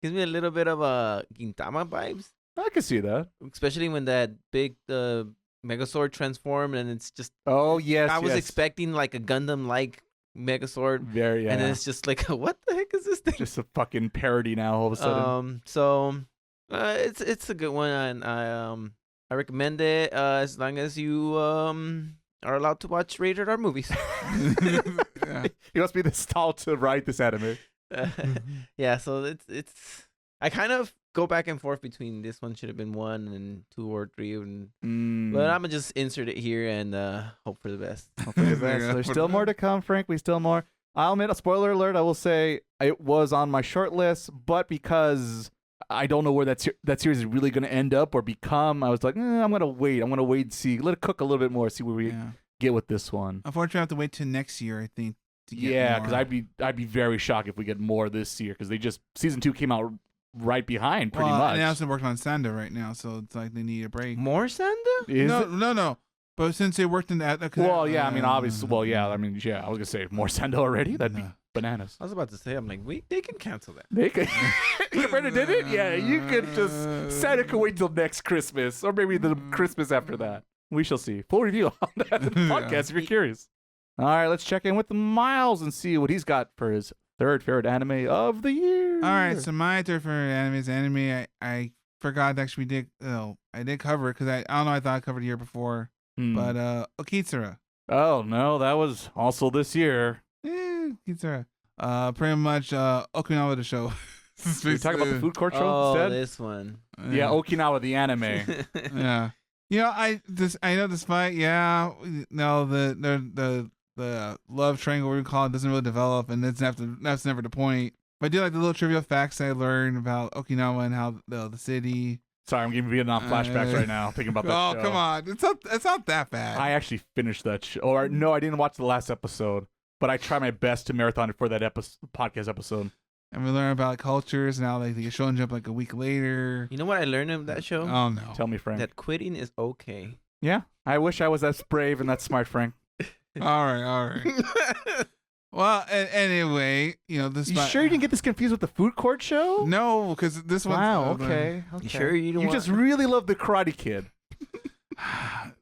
[SPEAKER 1] Gintama vibes.
[SPEAKER 2] I can see that,
[SPEAKER 1] especially when that big Megazord transformed, and it's just.
[SPEAKER 2] Oh yes.
[SPEAKER 1] I was expecting like a Gundam like Megazord.
[SPEAKER 2] Very. Yeah.
[SPEAKER 1] And then it's just like, what the heck is this thing?
[SPEAKER 2] Just a fucking parody now. All of a sudden.
[SPEAKER 1] So, it's a good one, and I recommend it as long as you are allowed to watch rated R movies.
[SPEAKER 3] Yeah.
[SPEAKER 2] He must be the stall to write this anime.
[SPEAKER 1] Yeah, so it's. I kind of go back and forth between this one should have been 1 and 2 or 3, but I'm gonna just insert it here and hope for the best.
[SPEAKER 2] So there's still more to come, Frank. Still more. I'll admit a spoiler alert. I will say it was on my short list, but because I don't know where that series is really going to end up or become, I was like, I'm going to wait. I'm going to wait and see. Let it cook a little bit more, see where we get with this one.
[SPEAKER 3] Unfortunately, I have to wait till next year, I think. To get
[SPEAKER 2] because I'd be very shocked if we get more this year because season 2 came out right behind pretty much.
[SPEAKER 3] And they also working on Sanda right now, so it's like they need a break.
[SPEAKER 1] More Sanda?
[SPEAKER 3] No. But since they worked in that,
[SPEAKER 2] I mean, obviously, I was gonna say more Sanda already. That'd be bananas.
[SPEAKER 1] I was about to say, I'm like, they can cancel that.
[SPEAKER 2] They could. Brenda did it. Yeah, you could just Santa could wait till next Christmas or maybe the Christmas after that. We shall see. Full review on that podcast if you're curious. All right, let's check in with Miles and see what he's got for his third favorite anime of the year.
[SPEAKER 3] All right, so my third favorite anime is anime. I forgot that we did. I did cover it because I don't know. I thought I covered it the year before, but Okitsura.
[SPEAKER 2] Oh no, that was also this year.
[SPEAKER 3] Okitsura. Pretty much Okinawa the show.
[SPEAKER 2] We talk about the food court show instead.
[SPEAKER 1] This one.
[SPEAKER 2] Yeah, Okinawa the anime.
[SPEAKER 3] Yeah. I know despite the love triangle we call it doesn't really develop, and that's never the point. But I do like the little trivial facts I learned about Okinawa and how the city.
[SPEAKER 2] Sorry, I'm giving Vietnam flashbacks right now, thinking about that show.
[SPEAKER 3] Oh, come on. It's not that bad.
[SPEAKER 2] I actually finished that show. Or no, I didn't watch the last episode, but I tried my best to marathon it for that podcast episode.
[SPEAKER 3] And we learn about cultures and how they get shown jump like a week later.
[SPEAKER 1] You know what I learned in that show?
[SPEAKER 3] Oh, no.
[SPEAKER 2] Tell me, Frank.
[SPEAKER 1] That quitting is okay.
[SPEAKER 2] Yeah, I wish I was that brave and that smart, Frank.
[SPEAKER 3] All right. Well, anyway, this.
[SPEAKER 2] You sure you didn't get this confused with the food court show?
[SPEAKER 3] No, because this one's.
[SPEAKER 2] Wow. Okay.
[SPEAKER 1] You sure you don't?
[SPEAKER 2] You just really love the Karate Kid.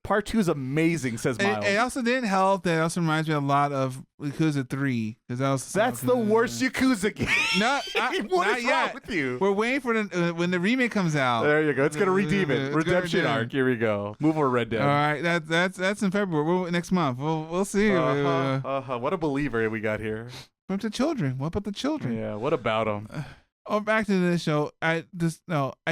[SPEAKER 2] Part 2 is amazing, says Miles.
[SPEAKER 3] It also didn't help that it also reminds me a lot of Yakuza 3.
[SPEAKER 2] That's the worst Yakuza game.
[SPEAKER 3] Not
[SPEAKER 2] wrong
[SPEAKER 3] yet.
[SPEAKER 2] With you?
[SPEAKER 3] We're waiting for when the remake comes out.
[SPEAKER 2] There you go. It's gonna redeem it. Redemption arc. Here we go. Move over, Red Dead.
[SPEAKER 3] All right, that's in February. Next month. We'll see.
[SPEAKER 2] What a believer we got here.
[SPEAKER 3] What about the children?
[SPEAKER 2] Yeah. What about them?
[SPEAKER 3] Back to this show. I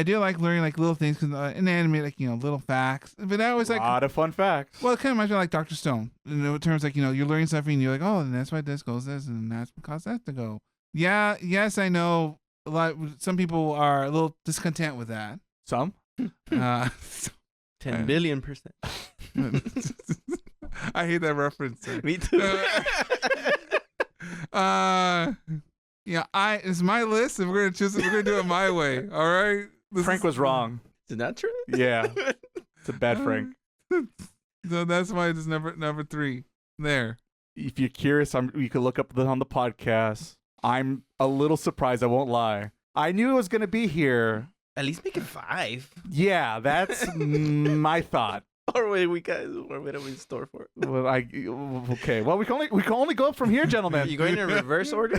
[SPEAKER 3] do like learning like little things because in anime, like little facts. But I always like
[SPEAKER 2] a lot of fun facts.
[SPEAKER 3] Well, it kind of reminds me of like Dr. Stone. In terms like you're learning something, and you're like, oh, and that's why this goes this, and that's because that to go. Yeah, yes, I know. A lot. Some people are a little discontent with that.
[SPEAKER 2] Some.
[SPEAKER 1] 10 billion%.
[SPEAKER 3] I hate that reference.
[SPEAKER 1] Me too.
[SPEAKER 3] It's my list, and we're gonna do it my way. All right.
[SPEAKER 2] Frank was wrong.
[SPEAKER 1] Is that true?
[SPEAKER 2] Yeah, it's a bad Frank.
[SPEAKER 3] So that's why it's number 3 there.
[SPEAKER 2] If you're curious, you can look up on the podcast. I'm a little surprised. I won't lie. I knew it was gonna be here.
[SPEAKER 1] At least make it 5.
[SPEAKER 2] Yeah, that's my thought.
[SPEAKER 1] Or wait, what are we in store for?
[SPEAKER 2] Well, okay. Well, we can only go up from here, gentlemen.
[SPEAKER 1] You going in reverse order?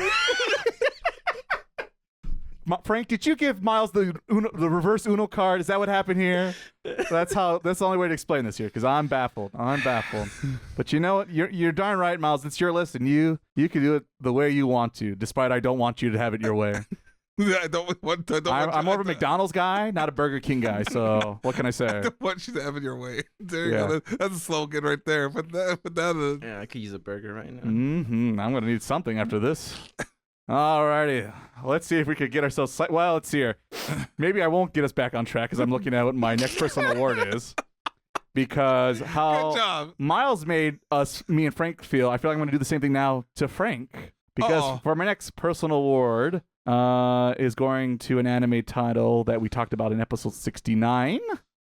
[SPEAKER 2] Frank, did you give Miles the reverse Uno card? Is that what happened here? That's the only way to explain this here, because I'm baffled. But you know what? You're darn right, Miles. It's your list, and you can do it the way you want to, despite I don't want you to have it your way. I'm more of a McDonald's guy, not a Burger King guy. So what can I say?
[SPEAKER 3] I don't want you to have it your way. There you go. That's a slogan right there. Put that.
[SPEAKER 1] Yeah, I could use a burger right now.
[SPEAKER 2] I'm gonna need something after this. Alrighty, let's see if we could get ourselves. Well, let's see here. Maybe I won't get us back on track because I'm looking at what my next personal award is. Because how Miles made me and Frank feel, I feel like I'm going to do the same thing now to Frank. Because for my next personal award is going to an anime title that we talked about in episode 69.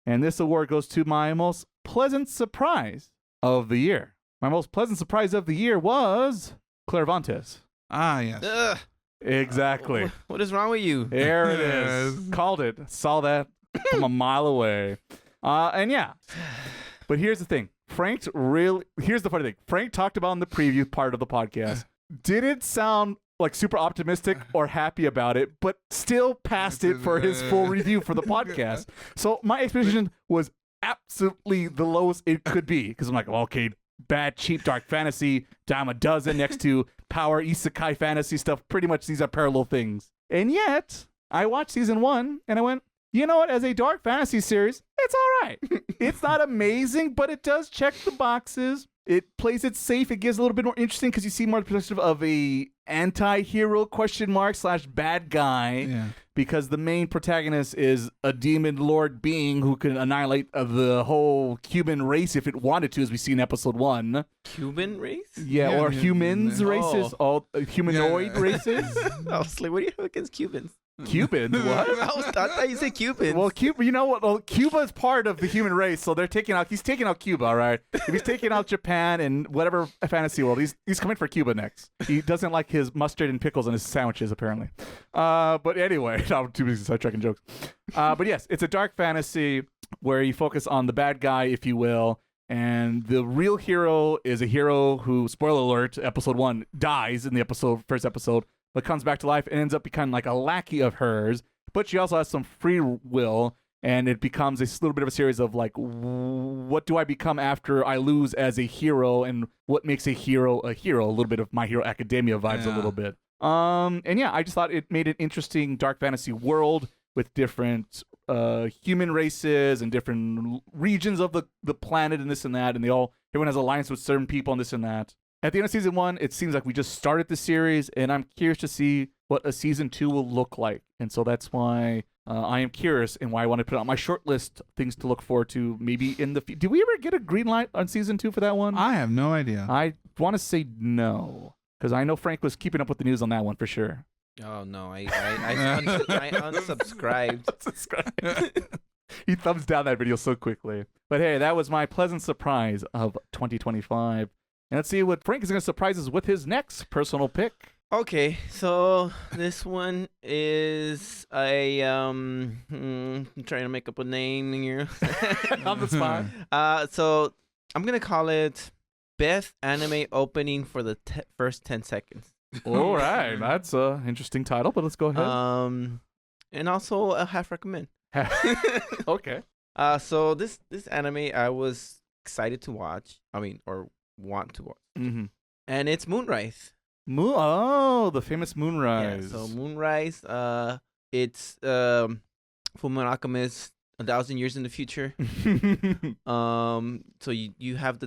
[SPEAKER 2] And this award goes to my most pleasant surprise of the year. My most pleasant surprise of the year was Clairvoyantes.
[SPEAKER 3] Ah, yes.
[SPEAKER 1] Ugh.
[SPEAKER 2] Exactly.
[SPEAKER 1] What is wrong with you?
[SPEAKER 2] There it is. Called it. Saw that from a mile away. And yeah. But here's the thing. Here's the funny thing. Frank talked about in the preview part of the podcast. Didn't sound like super optimistic or happy about it, but still passed it for his full review for the podcast. So my expectation was absolutely the lowest it could be. Because I'm like, well, okay, bad, cheap, dark fantasy, dime a dozen next to power isekai fantasy stuff. Pretty much these are parallel things. And yet, I watched season 1 and I went, you know what? As a dark fantasy series, it's all right. It's not amazing, but it does check the boxes. It plays it safe. It gives a little bit more interesting because you see more perspective of a anti-hero / bad guy.
[SPEAKER 3] Yeah.
[SPEAKER 2] Because the main protagonist is a demon lord being who can annihilate the whole Cuban race if it wanted to, as we see in episode 1.
[SPEAKER 1] Cuban race?
[SPEAKER 2] Yeah, or humans races, all humanoid races.
[SPEAKER 1] I was like, what do you have against Cubans?
[SPEAKER 2] Cubans? What?
[SPEAKER 1] I thought you said Cubans.
[SPEAKER 2] Well, Cuba, you know what? Well, Cuba is part of the human race, so he's taking out Cuba, all right? If he's taking out Japan and whatever fantasy world, he's coming for Cuba next. He doesn't like his mustard and pickles on his sandwiches, apparently. But anyway, I'm too busy sidetracking jokes. But yes, it's a dark fantasy where you focus on the bad guy, if you will, and the real hero is a hero who, spoiler alert, episode 1, dies in the first episode, but comes back to life and ends up becoming like a lackey of hers. But she also has some free will, and it becomes a little bit of a series of like, what do I become after I lose as a hero, and what makes a hero a hero? A little bit of My Hero Academia vibes, a little bit. And yeah, I just thought it made an interesting dark fantasy world with different human races and different regions of the planet and this and that, and everyone has alliance with certain people and this and that. At the end of season 1, it seems like we just started the series, and I'm curious to see what a season 2 will look like. And so that's why I am curious and why I want to put it on my short list things to look forward to maybe in the future. Did we ever get a green light on season 2 for that one?
[SPEAKER 3] I have no idea.
[SPEAKER 2] I want to say no, because I know Frank was keeping up with the news on that one for sure.
[SPEAKER 1] Oh, no. I unsubscribed.
[SPEAKER 2] He thumbs down that video so quickly. But hey, that was my pleasant surprise of 2025. And let's see what Frank is going to surprise us with his next personal pick.
[SPEAKER 1] Okay, so this one is I'm trying to make up a name here.
[SPEAKER 2] On the spot.
[SPEAKER 1] So I'm going to call it Best Anime Opening for the first 10 seconds.
[SPEAKER 2] All right, that's an interesting title, but let's go ahead.
[SPEAKER 1] And also a half recommend.
[SPEAKER 2] Okay.
[SPEAKER 1] So this anime I was excited to watch. Or want to watch.
[SPEAKER 2] Mm-hmm.
[SPEAKER 1] And it's Moonrise.
[SPEAKER 2] The famous Moonrise.
[SPEAKER 1] Yeah, so Moonrise, it's Fullmetal Alchemist 1,000 years in the future. So you have the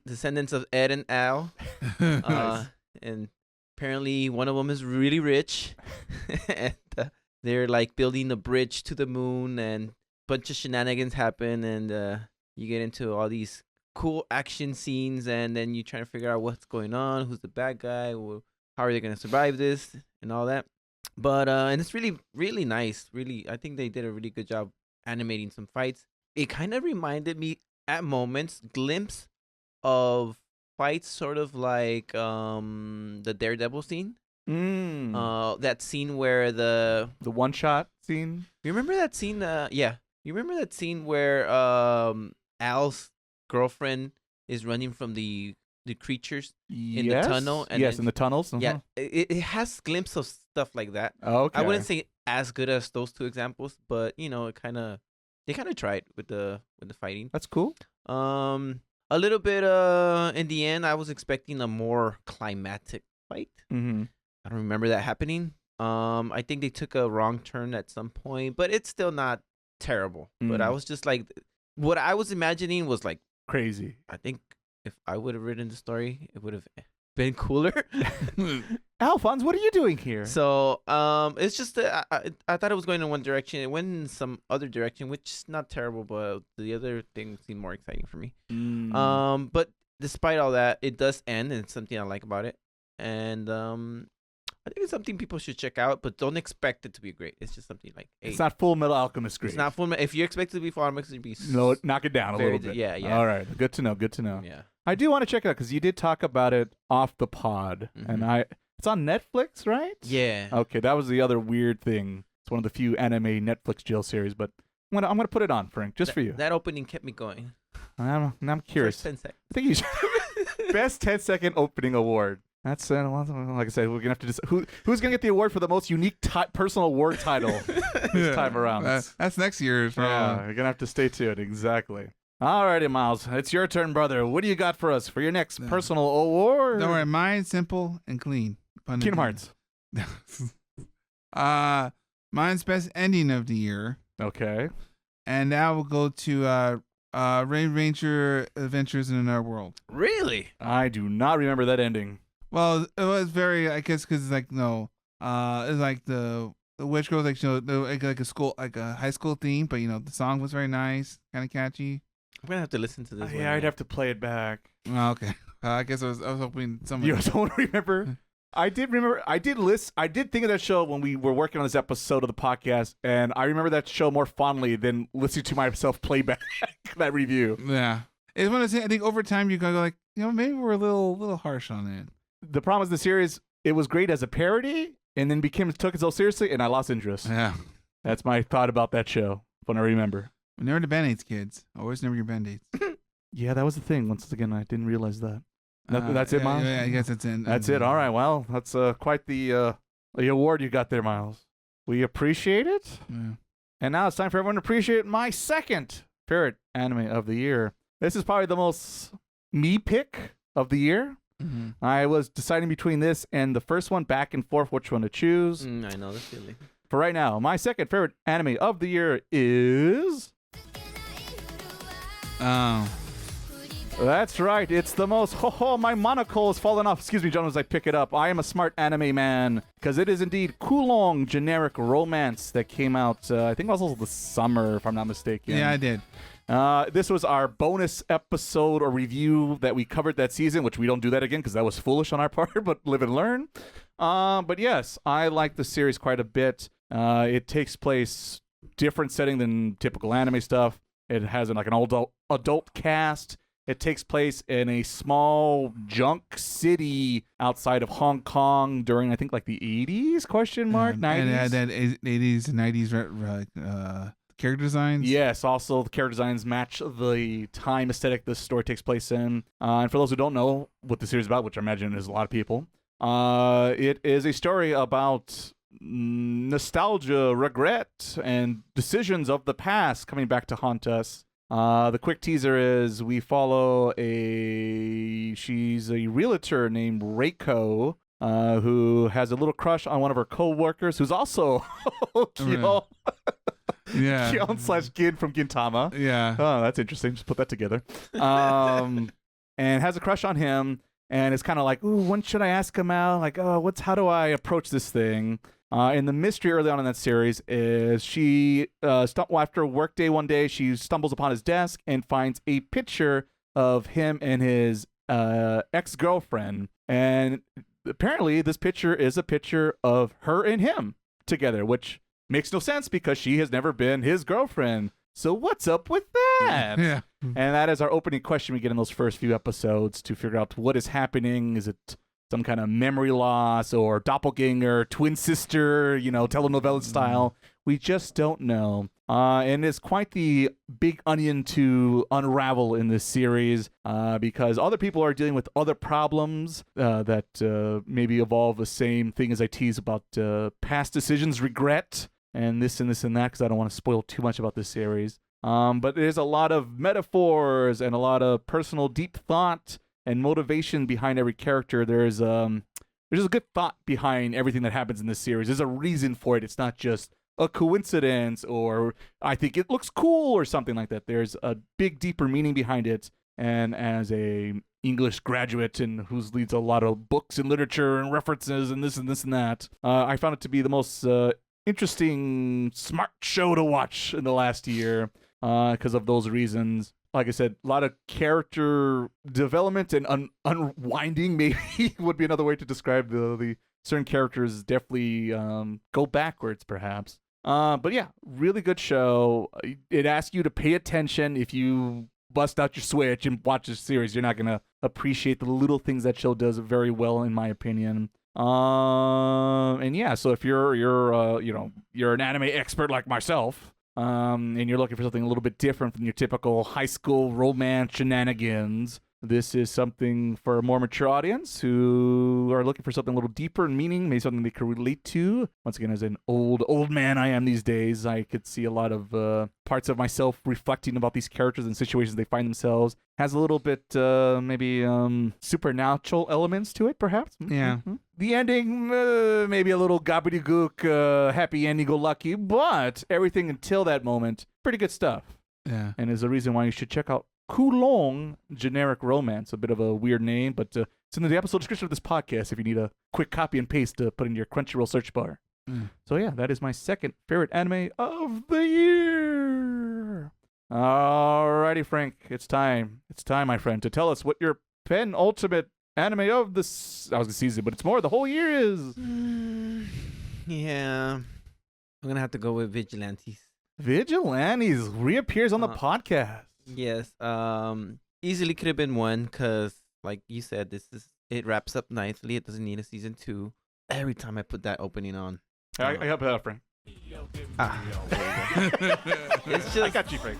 [SPEAKER 1] descendants of Ed and Al.
[SPEAKER 2] Nice.
[SPEAKER 1] And apparently one of them is really rich. And they're like building a bridge to the moon, and a bunch of shenanigans happen, and you get into all these cool action scenes, and then you try to figure out what's going on, who's the bad guy, how are they going to survive this, and all that. But and it's really, really nice. Really, I think they did a really good job animating some fights. It kind of reminded me at moments, glimpse of fights sort of like the Daredevil scene. That scene where the
[SPEAKER 2] one-shot scene.
[SPEAKER 1] You remember that scene? Yeah. You remember that scene where Al's girlfriend is running from the creatures in the tunnel, and
[SPEAKER 2] in the tunnels.
[SPEAKER 1] Yeah, it has glimpses of stuff like that.
[SPEAKER 2] Okay.
[SPEAKER 1] I wouldn't say as good as those two examples, but you know, they kind of tried with the fighting.
[SPEAKER 2] That's cool.
[SPEAKER 1] A little bit in the end, I was expecting a more climatic fight.
[SPEAKER 2] Mm-hmm.
[SPEAKER 1] I don't remember that happening. I think they took a wrong turn at some point, but it's still not terrible. But I was just like, what I was imagining was like
[SPEAKER 2] crazy.
[SPEAKER 1] I think if I would have written the story, it would have been cooler.
[SPEAKER 2] Alphonse, what are you doing here?
[SPEAKER 1] So, it's just that I thought it was going in one direction. It went in some other direction, which is not terrible, but the other thing seemed more exciting for me. But despite all that, it does end, and it's something I like about it. And I think it's something people should check out, but don't expect it to be great. It's just something like, hey,
[SPEAKER 2] it's not Full Metal Alchemist great.
[SPEAKER 1] It's not Full Metal. If you expect it to be Full Metal Alchemist, it'd be
[SPEAKER 2] no, knock it down a little bit.
[SPEAKER 1] Yeah.
[SPEAKER 2] All right, good to know. Good to know.
[SPEAKER 1] Yeah,
[SPEAKER 2] I do want to check it out because you did talk about it off the pod, and it's on Netflix, right?
[SPEAKER 1] Yeah.
[SPEAKER 2] Okay, that was the other weird thing. It's one of the few anime Netflix jail series, but I'm gonna put it on, Frank, just for you.
[SPEAKER 1] That opening kept me going.
[SPEAKER 2] I'm curious.
[SPEAKER 1] First 10 seconds.
[SPEAKER 2] I think you should best 10-second opening award. That's like I said, we're gonna have to decide who's gonna get the award for the most unique personal award title this time around.
[SPEAKER 3] That's next year's.
[SPEAKER 2] Yeah, you're gonna have to stay tuned. Exactly. Alrighty, Miles, it's your turn, brother. What do you got for us for your next personal award?
[SPEAKER 3] Don't worry, mine's simple and clean.
[SPEAKER 2] Kingdom Hearts.
[SPEAKER 3] Mine's best ending of the year.
[SPEAKER 2] Okay.
[SPEAKER 3] And that will go to Rain Ranger Adventures in Another World.
[SPEAKER 1] Really?
[SPEAKER 2] I do not remember that ending.
[SPEAKER 3] Well, it was very, I guess, because it's like it's like the witch girl, like like a school, like a high school theme, but the song was very nice, kind of catchy.
[SPEAKER 1] I'm gonna have to listen to this.
[SPEAKER 2] Yeah, I'd have to play it back.
[SPEAKER 3] Oh, okay. I guess I was hoping someone.
[SPEAKER 2] You don't remember? I did remember. I did think of that show when we were working on this episode of the podcast, and I remember that show more fondly than listening to myself play back that review.
[SPEAKER 3] Yeah, it's one of the things. I think over time you gotta go like, maybe we're a little harsh on it.
[SPEAKER 2] The problem is the series. It was great as a parody, and then took itself seriously, and I lost interest.
[SPEAKER 3] Yeah,
[SPEAKER 2] that's my thought about that show. When I remember.
[SPEAKER 3] Never the Band-Aids, kids. Always never your Band-Aids.
[SPEAKER 2] Yeah, that was the thing. Once again, I didn't realize that. That's it, Miles?
[SPEAKER 3] Yeah, I guess that's it.
[SPEAKER 2] That's it. All right. Well, that's quite the award you got there, Miles. We appreciate it.
[SPEAKER 3] Yeah.
[SPEAKER 2] And now it's time for everyone to appreciate my second favorite anime of the year. This is probably the most me pick of the year.
[SPEAKER 3] Mm-hmm.
[SPEAKER 2] I was deciding between this and the first one, back and forth, which one to choose.
[SPEAKER 1] I know this feeling. For
[SPEAKER 2] right now, my second favorite anime of the year is... That's right. It's the most... my monocle has fallen off. Excuse me, gentlemen, as I pick it up. I am a smart anime man, because it is indeed Kulong Generic Romance that came out, I think also this summer, if I'm not mistaken.
[SPEAKER 3] Yeah, I did.
[SPEAKER 2] This was our bonus episode or review that we covered that season, which we don't do that again because that was foolish on our part, but live and learn. But yes, I like the series quite a bit. It takes place different setting than typical anime stuff. It has like an adult cast. It takes place in a small junk city outside of Hong Kong during, I think, like the 80s, 90s?
[SPEAKER 3] And that 80s and 90s character designs?
[SPEAKER 2] Yes, also the character designs match the time aesthetic this story takes place in. And for those who don't know what the series is about, which I imagine is a lot of people, it is a story about nostalgia, regret, and decisions of the past coming back to haunt us. The quick teaser is we follow she's a realtor named Reiko, who has a little crush on one of her co-workers, who's also Kyon.
[SPEAKER 3] Yeah.
[SPEAKER 2] Kyon/Gin from Gintama.
[SPEAKER 3] Yeah.
[SPEAKER 2] Oh, that's interesting. Just put that together. And has a crush on him, and it's kind of like, ooh, when should I ask him out? Like, oh, how do I approach this thing? And the mystery early on in that series is she, after a work day one day, she stumbles upon his desk and finds a picture of him and his ex-girlfriend. And apparently this picture is a picture of her and him together, which makes no sense because she has never been his girlfriend. So what's up with that?
[SPEAKER 3] Yeah.
[SPEAKER 2] And that is our opening question we get in those first few episodes to figure out what is happening. Is it some kind of memory loss or doppelganger, twin sister, telenovela style? We just don't know. And it's quite the big onion to unravel in this series because other people are dealing with other problems that maybe evolve the same thing as I tease about past decisions, regret, and this and this and that because I don't want to spoil too much about this series. But there's a lot of metaphors and a lot of personal deep thought and motivation behind every character. There's a good thought behind everything that happens in this series. There's a reason for it. It's not just a coincidence or I think it looks cool or something like that. There's a big, deeper meaning behind it. And as a English graduate and who leads a lot of books and literature and references and this and this and that, I found it to be the most interesting, smart show to watch in the last year because of those reasons. Like I said, a lot of character development and unwinding maybe would be another way to describe the certain characters definitely go backwards perhaps. But yeah, really good show. It asks you to pay attention. If you bust out your Switch and watch this series, you're not going to appreciate the little things that show does very well, in my opinion. And yeah, so if you're an anime expert like myself, and you're looking for something a little bit different than your typical high school romance shenanigans, this is something for a more mature audience who are looking for something a little deeper in meaning, maybe something they can relate to. Once again, as an old man I am these days, I could see a lot of parts of myself reflecting about these characters and situations they find themselves. Has a little bit maybe supernatural elements to it, perhaps.
[SPEAKER 3] Yeah.
[SPEAKER 2] Mm-hmm. The ending, maybe a little gobbledygook, happy ending-go-lucky, but everything until that moment, pretty good stuff.
[SPEAKER 3] Yeah.
[SPEAKER 2] And is a reason why you should check out Kulong Generic Romance. A bit of a weird name, but it's in the episode description of this podcast if you need a quick copy and paste to put in your Crunchyroll search bar. So yeah, that is my second favorite anime of the year. Alrighty, Frank, it's time. It's time, my friend, to tell us what your penultimate anime of this, I was gonna season, but it's more the whole year is.
[SPEAKER 1] Yeah, I'm gonna have to go with Vigilantes.
[SPEAKER 2] Vigilantes reappears on the podcast.
[SPEAKER 1] Yes, easily could have been one because, like you said, it wraps up nicely. It doesn't need a season 2. Every time I put that opening on,
[SPEAKER 2] I help it out, Frank.
[SPEAKER 1] It's just,
[SPEAKER 2] I got you, Frank.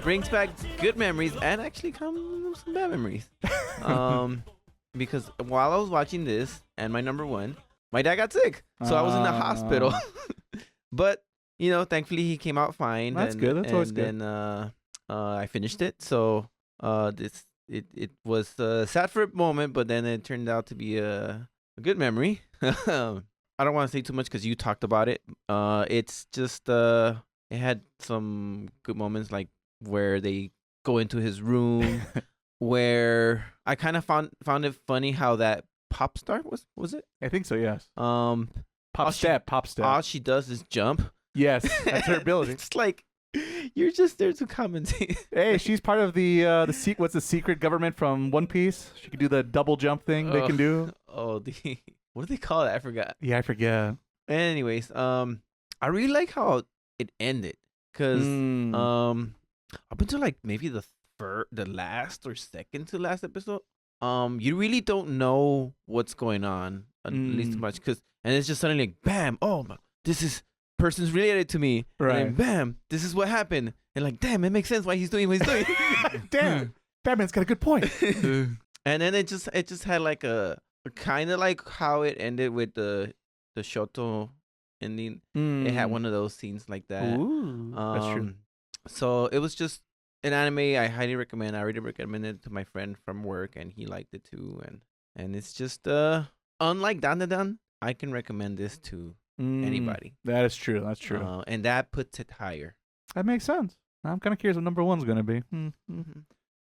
[SPEAKER 1] Brings back good memories and actually some bad memories. Because while I was watching this and my number one, my dad got sick, so I was in the hospital. But thankfully he came out fine.
[SPEAKER 2] That's good. That's always good.
[SPEAKER 1] Then I finished it, so it was sad for a moment, but then it turned out to be a good memory. I don't want to say too much because you talked about it. It's just it had some good moments, like where they go into his room, where I kind of found it funny how that pop star was it?
[SPEAKER 2] I think so. Yes.
[SPEAKER 1] Pop
[SPEAKER 2] step.
[SPEAKER 1] All she does is jump.
[SPEAKER 2] Yes, that's her ability.
[SPEAKER 1] It's like you're just there to commentate.
[SPEAKER 2] Hey, she's part of what's the secret government from One Piece? She can do the double jump thing they can do.
[SPEAKER 1] Oh, what do they call it? I forgot.
[SPEAKER 2] Yeah, I forget.
[SPEAKER 1] Anyways, I really like how it ended because up until like maybe the last or second to last episode, you really don't know what's going on at least much and it's just suddenly like bam, oh this person's related to me,
[SPEAKER 2] right?
[SPEAKER 1] And then, bam, this is what happened, and like damn, it makes sense why he's doing what he's doing.
[SPEAKER 2] Damn, Batman's got a good point.
[SPEAKER 1] And then it just had like a kind of like how it ended with the Shoto ending. It had one of those scenes like that.
[SPEAKER 2] Ooh, that's true.
[SPEAKER 1] So it was just an anime I highly recommend. I already recommended it to my friend from work, and he liked it too. And it's just unlike Dandadan, I can recommend this to anybody.
[SPEAKER 2] That is true. That's true.
[SPEAKER 1] And that puts it higher.
[SPEAKER 2] That makes sense. I'm kind of curious what number one's gonna be. We'll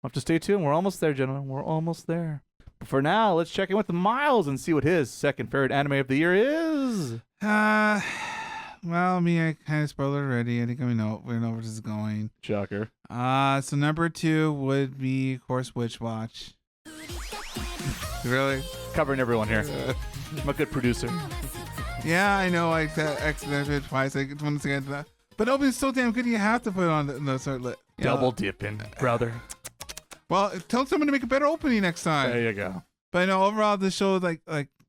[SPEAKER 2] have to stay tuned. We're almost there, gentlemen. We're almost there. But for now, let's check in with Miles and see what his second favorite anime of the year is.
[SPEAKER 3] Well, I kind of spoiled it already. I think we know where this is going.
[SPEAKER 2] Shocker.
[SPEAKER 3] So number 2 would be, of course, Witch Watch. Really?
[SPEAKER 2] Covering everyone here. I'm a good producer.
[SPEAKER 3] Yeah, I know. I accidentally twice. I want to get into that. But opening's so damn good, you have to put it on the sort of
[SPEAKER 2] double dipping, brother.
[SPEAKER 3] Well, tell someone to make a better opening next time.
[SPEAKER 2] There you go.
[SPEAKER 3] But overall, the show, like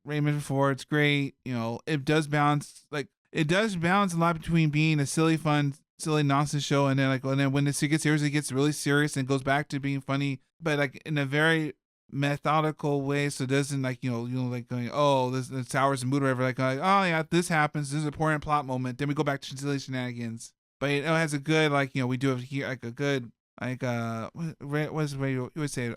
[SPEAKER 3] Ray mentioned before, it's great. It does balance a lot between being a silly, fun, silly nonsense show, and then when it gets serious, it gets really serious and goes back to being funny, but like in a very methodical way, so it doesn't like like going, oh, this sours the mood or whatever, like oh yeah, this happens, this is an important plot moment, then we go back to silly shenanigans. But it has a good we do have here like a good what's the way you would say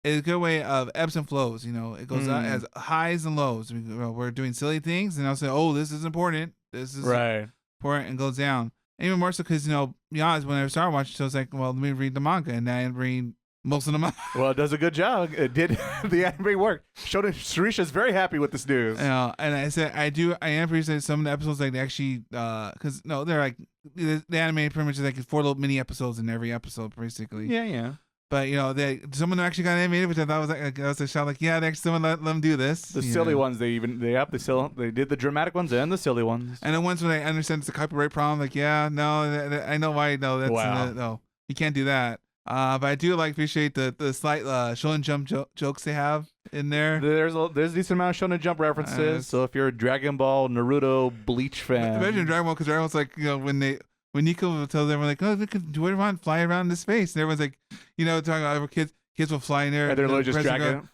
[SPEAKER 3] it's a good way of ebbs and flows. It goes out, it has highs and lows. We're doing silly things, and I'll say, oh, this is important, this is important, and goes down. And even more so because be honest, when I started watching shows, like, well, let me read the manga, and I read most of the manga.
[SPEAKER 2] Well, it does a good job. It did. The anime worked. Surisha's very happy with this news.
[SPEAKER 3] And I said I am appreciate some of the episodes, like they actually because they're like the anime pretty much is like 4 little mini episodes in every episode basically.
[SPEAKER 2] Yeah.
[SPEAKER 3] But someone actually got animated, which I thought was a shout. Like, yeah, they actually someone let them do this.
[SPEAKER 2] The silly ones, they did the dramatic ones and the silly ones.
[SPEAKER 3] And the ones when I understand it's a copyright problem, like, yeah, no, I know why. No, that's no, you can't do that. But I do appreciate the slight Shonen Jump jokes they have in there.
[SPEAKER 2] There's a decent amount of Shonen Jump references. So if you're a Dragon Ball, Naruto, Bleach fan,
[SPEAKER 3] imagine Dragon Ball, because everyone's like, when Nico tells everyone like, oh, look at do everyone fly around into space, and everyone's like, talking about other kids will fly in there,
[SPEAKER 2] and they're literally just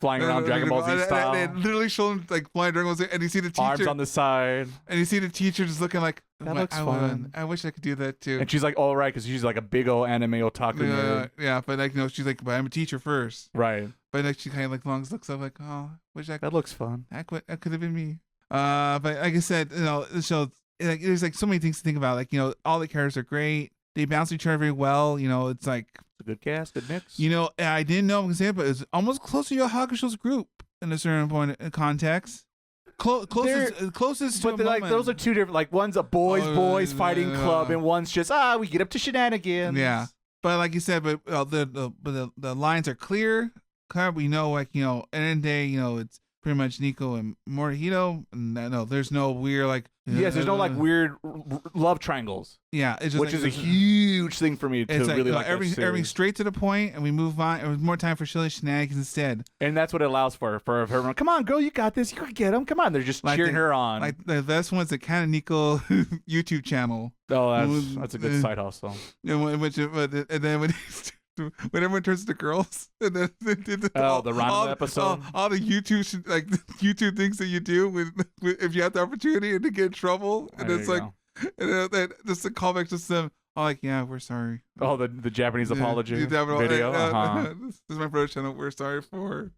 [SPEAKER 2] flying around Dragon Ball Z style.
[SPEAKER 3] And literally showing like flying Dragon Ball Z, and you see the teacher
[SPEAKER 2] arms on the side,
[SPEAKER 3] and you see the teacher just looking like,
[SPEAKER 2] that looks fun.
[SPEAKER 3] I wish I could do that too.
[SPEAKER 2] And she's like, all right, because she's like a big old anime otaku nerd.
[SPEAKER 3] Yeah, but she's like, but I'm a teacher first,
[SPEAKER 2] right?
[SPEAKER 3] But she kind of looks up like, oh, wish I could.
[SPEAKER 2] That looks fun.
[SPEAKER 3] That could have been me. But like I said, the show, there's like so many things to think about. Like all the characters are great. They balance each other very well. It's like
[SPEAKER 2] a good cast, good mix.
[SPEAKER 3] I didn't know I was gonna say it, but it's almost close to Yu Hakusho's group in a certain point in context. Closest to
[SPEAKER 2] but like those are two different. Like one's a boys fighting club, and one's just we get up to shenanigans.
[SPEAKER 3] Yeah, but like you said, but the lines are clear. We know, end of the day, it's pretty much Nico and Morihito. No, there's no weird
[SPEAKER 2] yes, there's no weird love triangles.
[SPEAKER 3] Yeah, it's just
[SPEAKER 2] which is a huge thing for me to really like.
[SPEAKER 3] Everything straight to the point, and we move on. It was more time for silly shenanigans instead.
[SPEAKER 2] And that's what it allows for her. Come on, girl, you got this. You can get them. Come on, they're just cheering her on.
[SPEAKER 3] Like the best one's the Kind of Nico YouTube channel.
[SPEAKER 2] Oh, that's a good side hustle.
[SPEAKER 3] And then when when everyone turns to girls, and then they did the
[SPEAKER 2] Ranma episode,
[SPEAKER 3] all the YouTube things that you do if you have the opportunity and to get in trouble, and it's like, and then just a callback to them. Like, yeah, we're sorry.
[SPEAKER 2] Oh, the Japanese apology video.
[SPEAKER 3] This is my brother's channel. We're sorry for.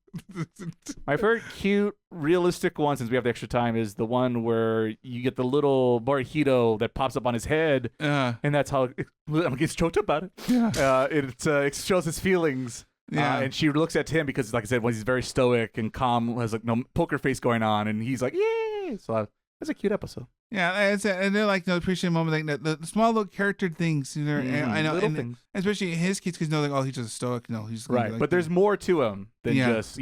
[SPEAKER 2] My favorite cute, realistic one, since we have the extra time, is the one where you get the little Morihito that pops up on his head, and that's how I'm getting choked up about it.
[SPEAKER 3] Yeah,
[SPEAKER 2] it shows his feelings. Yeah, and she looks at him because, like I said, when he's very stoic and calm, has no poker face going on, and he's like, "Yay!" So it's a cute episode.
[SPEAKER 3] Yeah, and they're like appreciate moment, like the small little character things. I know, and especially his kids, because he's just stoic. No, he's
[SPEAKER 2] right. But there's more to him than just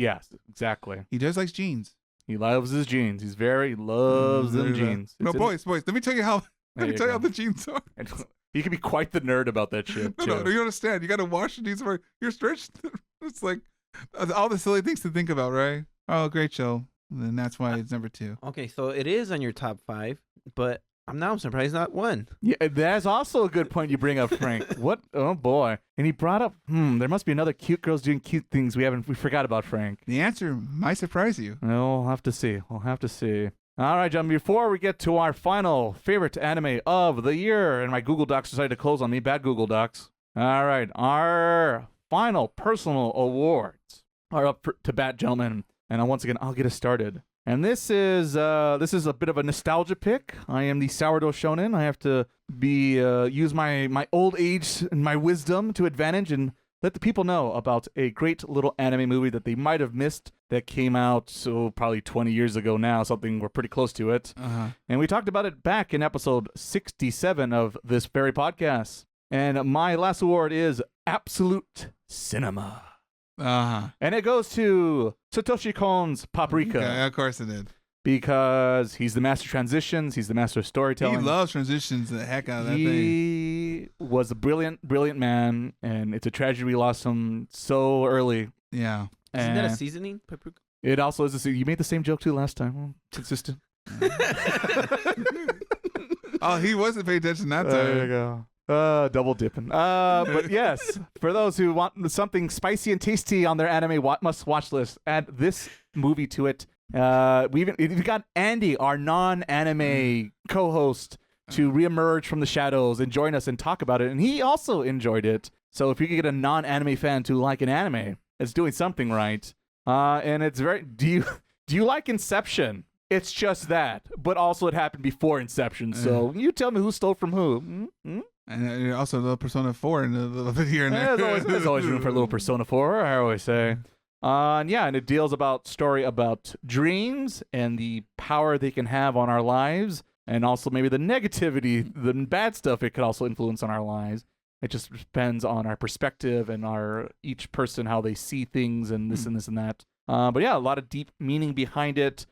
[SPEAKER 2] exactly.
[SPEAKER 3] He does like jeans.
[SPEAKER 2] He loves his jeans. He loves them jeans.
[SPEAKER 3] No, boys. Let me tell you how. Let me tell you how the jeans are.
[SPEAKER 2] And he can be quite the nerd about that shit.
[SPEAKER 3] No, you understand. You got to wash the jeans. You're stretched. It's like all the silly things to think about, right? Oh, great show. And that's why it's number 2.
[SPEAKER 1] Okay, so it is on your top 5, but I'm surprised not 1.
[SPEAKER 2] Yeah, that's also a good point you bring up, Frank. What? Oh boy! And he brought up, there must be another cute girls doing cute things we forgot about, Frank.
[SPEAKER 3] The answer might surprise you.
[SPEAKER 2] We'll have to see. All right, John. Before we get to our final favorite anime of the year, and my Google Docs decided to close on me, bad Google Docs. All right, our final personal awards are up to bat, gentlemen. And once again, I'll get us started. And this is a bit of a nostalgia pick. I am the Sourdough Shonen. I have to use my old age and my wisdom to advantage and let the people know about a great little anime movie that they might have missed that came out probably 20 years ago now. We're pretty close to it. And we talked about it back in episode 67 of this very podcast. And my last award is Absolute Cinema. And it goes to Satoshi Kon's Paprika.
[SPEAKER 3] Okay, of course it did.
[SPEAKER 2] Because he's the master of transitions. He's the master of storytelling.
[SPEAKER 3] He loves transitions the heck out of that thing.
[SPEAKER 2] He was a brilliant, brilliant man, and it's a tragedy we lost him so early.
[SPEAKER 3] Yeah.
[SPEAKER 1] Isn't that a seasoning, paprika?
[SPEAKER 2] It also is a seasoning. You made the same joke too last time. Well, consistent.
[SPEAKER 3] Oh, he wasn't paying attention that time.
[SPEAKER 2] There you go. Double dipping. But yes, for those who want something spicy and tasty on their anime must-watch list, add this movie to it. We got Andy, our non-anime co-host, to reemerge from the shadows and join us and talk about it, and he also enjoyed it. So if you can get a non-anime fan to like an anime, it's doing something right. And it's very. Do you like Inception? It's just that, but also it happened before Inception. So you tell me who stole from who. Mm-hmm.
[SPEAKER 3] And also a little Persona 4 and a little bit here and there.
[SPEAKER 2] There's always room for a little Persona 4, I always say. And it deals about story about dreams and the power they can have on our lives, and also maybe the negativity, the bad stuff it could also influence on our lives. It just depends on our perspective and each person, how they see things and this and this and that. But yeah, a lot of deep meaning behind it.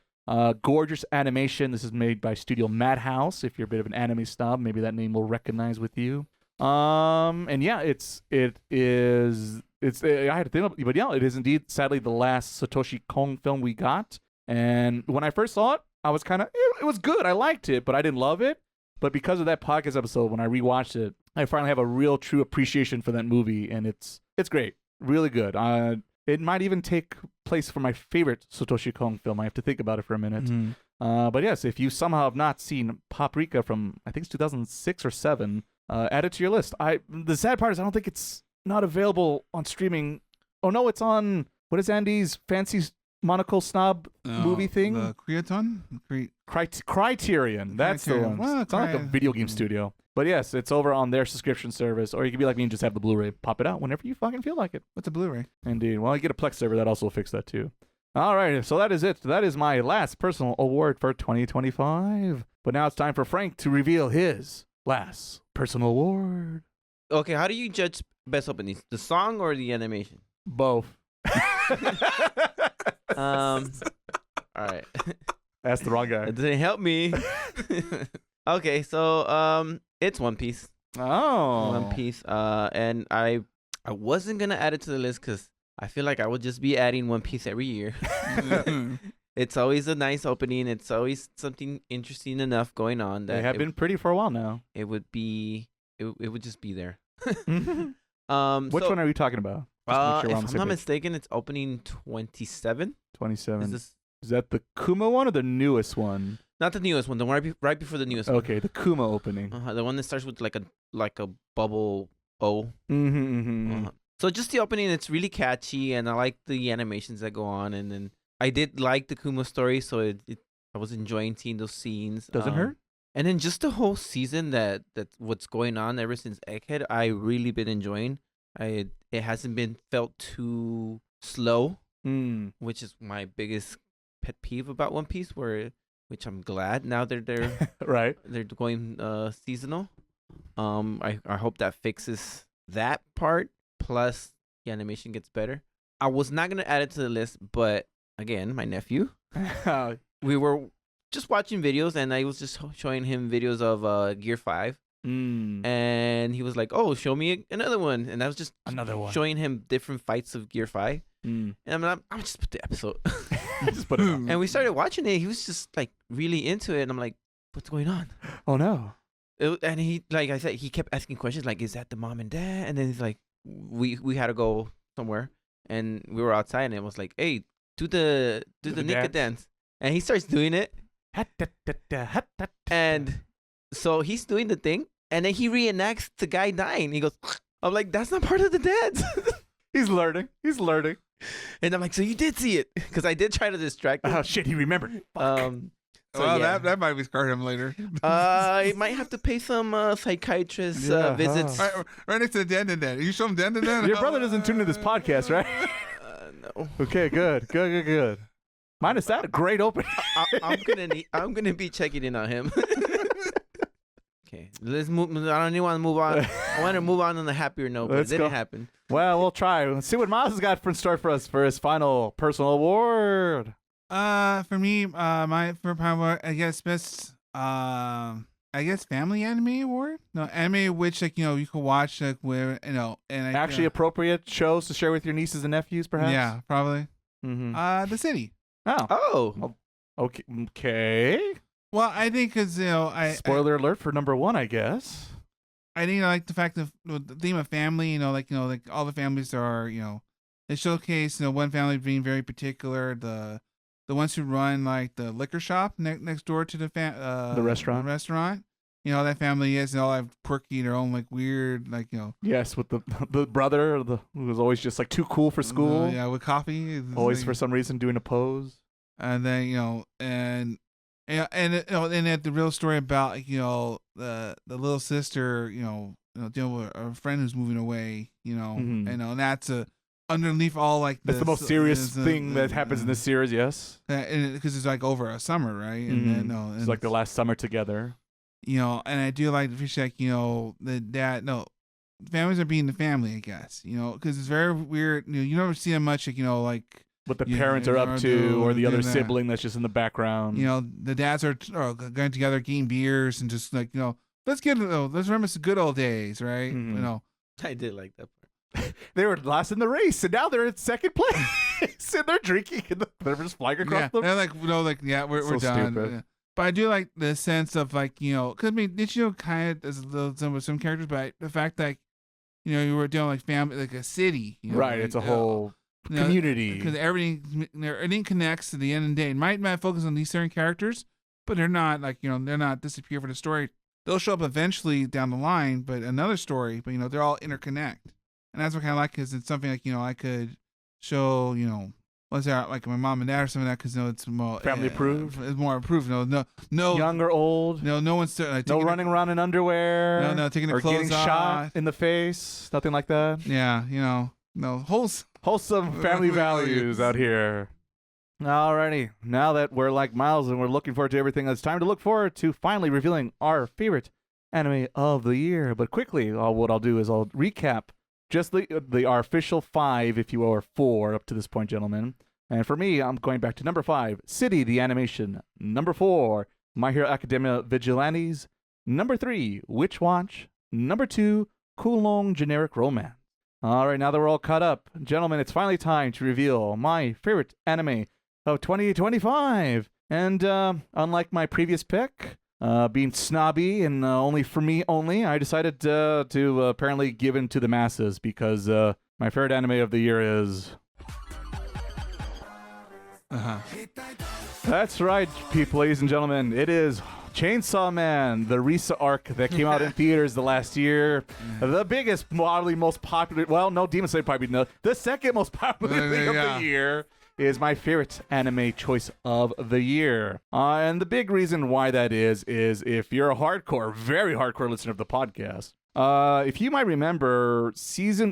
[SPEAKER 2] Gorgeous animation. This is made by Studio Madhouse. If you're a bit of an anime snob, maybe that name will recognize with you. And yeah, it is. I had to think, but yeah, it is indeed sadly the last Satoshi Kon film we got. And when I first saw it, I was kind of it was good. I liked it, but I didn't love it. But because of that podcast episode, when I rewatched it, I finally have a real true appreciation for that movie, and it's great, really good. It might even take place for my favorite Satoshi Kon film. I have to think about it for a minute. Mm-hmm. But yes, if you somehow have not seen Paprika from, I think it's 2006 or 7, add it to your list. The sad part is I don't think it's not available on streaming. Oh no, it's on, what is Andy's fancy monocle snob movie thing?
[SPEAKER 3] The Criterion?
[SPEAKER 2] Criterion. That's the one. Well, it's not like a video game studio. But yes, it's over on their subscription service, or you can be like me and just have the Blu-ray, pop it out whenever you fucking feel like it.
[SPEAKER 3] What's a Blu-ray?
[SPEAKER 2] Indeed. Well, you get a Plex server, that also will fix that too. All right, so that is it. That is my last personal award for 2025. But now it's time for Frank to reveal his last personal award.
[SPEAKER 1] Okay, how do you judge best openings? The song or the animation?
[SPEAKER 2] Both.
[SPEAKER 1] All right.
[SPEAKER 2] That's the wrong guy.
[SPEAKER 1] It didn't help me. Okay, so it's One Piece.
[SPEAKER 2] Oh.
[SPEAKER 1] One Piece. And I wasn't gonna add it to the list because I feel like I would just be adding One Piece every year. It's always a nice opening. It's always something interesting enough going on that
[SPEAKER 2] they have been pretty for a while now.
[SPEAKER 1] It would just be there.
[SPEAKER 2] Which one are we talking about?
[SPEAKER 1] If I'm not mistaken, it's opening 27.
[SPEAKER 2] 27. Is that the Kuma one or the newest one?
[SPEAKER 1] Not the newest one. The one right before the newest one.
[SPEAKER 2] Okay, the Kuma opening.
[SPEAKER 1] The one that starts with like a bubble O. So just the opening, it's really catchy, and I like the animations that go on. And then I did like the Kuma story, so I was enjoying seeing those scenes.
[SPEAKER 2] Doesn't hurt.
[SPEAKER 1] And then just the whole season that what's going on ever since Egghead, I really been enjoying. It hasn't been felt too slow, which is my biggest pet peeve about One Piece. Which I'm glad now they're
[SPEAKER 2] right.
[SPEAKER 1] They're going seasonal. I hope that fixes that part. Plus, the animation gets better. I was not gonna add it to the list, but again, my nephew, we were just watching videos, and I was just showing him videos of Gear 5. And he was like, "Oh, show me another one." And I was just showing him different fights of Gear 5. And I'm just put the episode.
[SPEAKER 2] Just put it on.
[SPEAKER 1] And we started watching it. He was just like really into it, and I'm like, "What's going on?"
[SPEAKER 2] Oh no!
[SPEAKER 1] And he, like I said, he kept asking questions like, "Is that the mom and dad?" And then he's like, "We had to go somewhere, and we were outside, and it was like, hey, do the Nika dance." And he starts doing it, and so he's doing the thing, and then he reenacts the guy dying. He goes, I'm like, that's not part of the dance.
[SPEAKER 2] He's learning.
[SPEAKER 1] And I'm like, so you did see it? Because I did try to distract him.
[SPEAKER 2] Oh, shit, he remembered.
[SPEAKER 1] So
[SPEAKER 3] well,
[SPEAKER 1] yeah.
[SPEAKER 3] that might be scar him later.
[SPEAKER 1] I might have to pay some psychiatrist visits.
[SPEAKER 3] Right next to the Dandadan. You show him Dandadan?
[SPEAKER 2] Your brother doesn't tune into this podcast, right?
[SPEAKER 1] No.
[SPEAKER 2] Okay, good. Minus that, great opening.
[SPEAKER 1] I'm gonna be checking in on him. Okay, let's move. I don't even want to move on. I want to move on a happier note, but it didn't happen.
[SPEAKER 2] Well, we'll try. Let's see what Miles has got in store for us for his final personal award.
[SPEAKER 3] For me, my for award, I guess best, family anime award. No, anime which you can watch where and
[SPEAKER 2] actually appropriate shows to share with your nieces and nephews, perhaps.
[SPEAKER 3] Yeah, probably.
[SPEAKER 2] Mm-hmm.
[SPEAKER 3] The City.
[SPEAKER 2] Oh. Okay.
[SPEAKER 3] Well, I think because
[SPEAKER 2] spoiler alert for number 1, I guess.
[SPEAKER 3] I think I like the fact of the theme of family. Like all the families are. They showcase one family being very particular. The ones who run like the liquor shop next door to the
[SPEAKER 2] restaurant.
[SPEAKER 3] The restaurant. That family is, and all have quirky, their own like weird,
[SPEAKER 2] Yes, with the brother who was always just like too cool for school.
[SPEAKER 3] Yeah, with coffee.
[SPEAKER 2] Always for some reason doing a pose.
[SPEAKER 3] And then and at the real story about the little sister dealing with a friend who's moving away. And that's underneath all like
[SPEAKER 2] that's the most serious thing that happens in this series. Yes,
[SPEAKER 3] because it's like over a summer, right? And then
[SPEAKER 2] it's like the last summer together.
[SPEAKER 3] And I do like the fish like the dad. No, families are being the family, I guess. Because it's very weird. You never see them much, like
[SPEAKER 2] what the parents are up to, or the other sibling that's just in the background.
[SPEAKER 3] The dads are going together, getting beers, and just like let's remember some good old days, right?
[SPEAKER 1] I did like that part.
[SPEAKER 2] They were last in the race, and now they're in second place, and they're drinking, and they're just flying across them.
[SPEAKER 3] They're like, we're done.
[SPEAKER 2] Stupid.
[SPEAKER 3] But I do like the sense of like because I mean, Nichio kind of does a little with some characters, but the fact that you were doing like family, like a city,
[SPEAKER 2] right?
[SPEAKER 3] Like,
[SPEAKER 2] it's a whole community
[SPEAKER 3] because everything connects to the end of the day. It might focus on these certain characters, but they're not like they're not disappear for the story. They'll show up eventually down the line, but another story. But they're all interconnect, and that's what I kind of like because it's something like I could show what's that like my mom and dad or something like that because it's more
[SPEAKER 2] family approved.
[SPEAKER 3] It's more approved. No,
[SPEAKER 2] young or old.
[SPEAKER 3] No one's
[SPEAKER 2] no running around in underwear.
[SPEAKER 3] No, taking the
[SPEAKER 2] or
[SPEAKER 3] clothes
[SPEAKER 2] getting
[SPEAKER 3] off.
[SPEAKER 2] Shot in the face. Nothing like that.
[SPEAKER 3] Yeah, no
[SPEAKER 2] wholesome family values out here. Alrighty, now that we're like Miles and we're looking forward to everything, it's time to look forward to finally revealing our favorite anime of the year. But quickly, what I'll do is I'll recap just our official 5, if you will, or 4 up to this point, gentlemen. And for me, I'm going back to number 5, City the Animation. Number 4, My Hero Academia Vigilantes. Number 3, Witch Watch. Number 2, Kulong Generic Romance. All right, now that we're all caught up, gentlemen, it's finally time to reveal my favorite anime of 2025. And unlike my previous pick, being snobby and only for me only, I decided to apparently give in to the masses because my favorite anime of the year is... That's right, ladies and gentlemen. It is Chainsaw Man, the Risa arc that came out in theaters the last year. The biggest, probably most popular... Well, no, Demon Slayer probably no. The second most popular thing of the year is my favorite anime choice of the year. And the big reason why that is if you're a very hardcore listener of the podcast, if you might remember,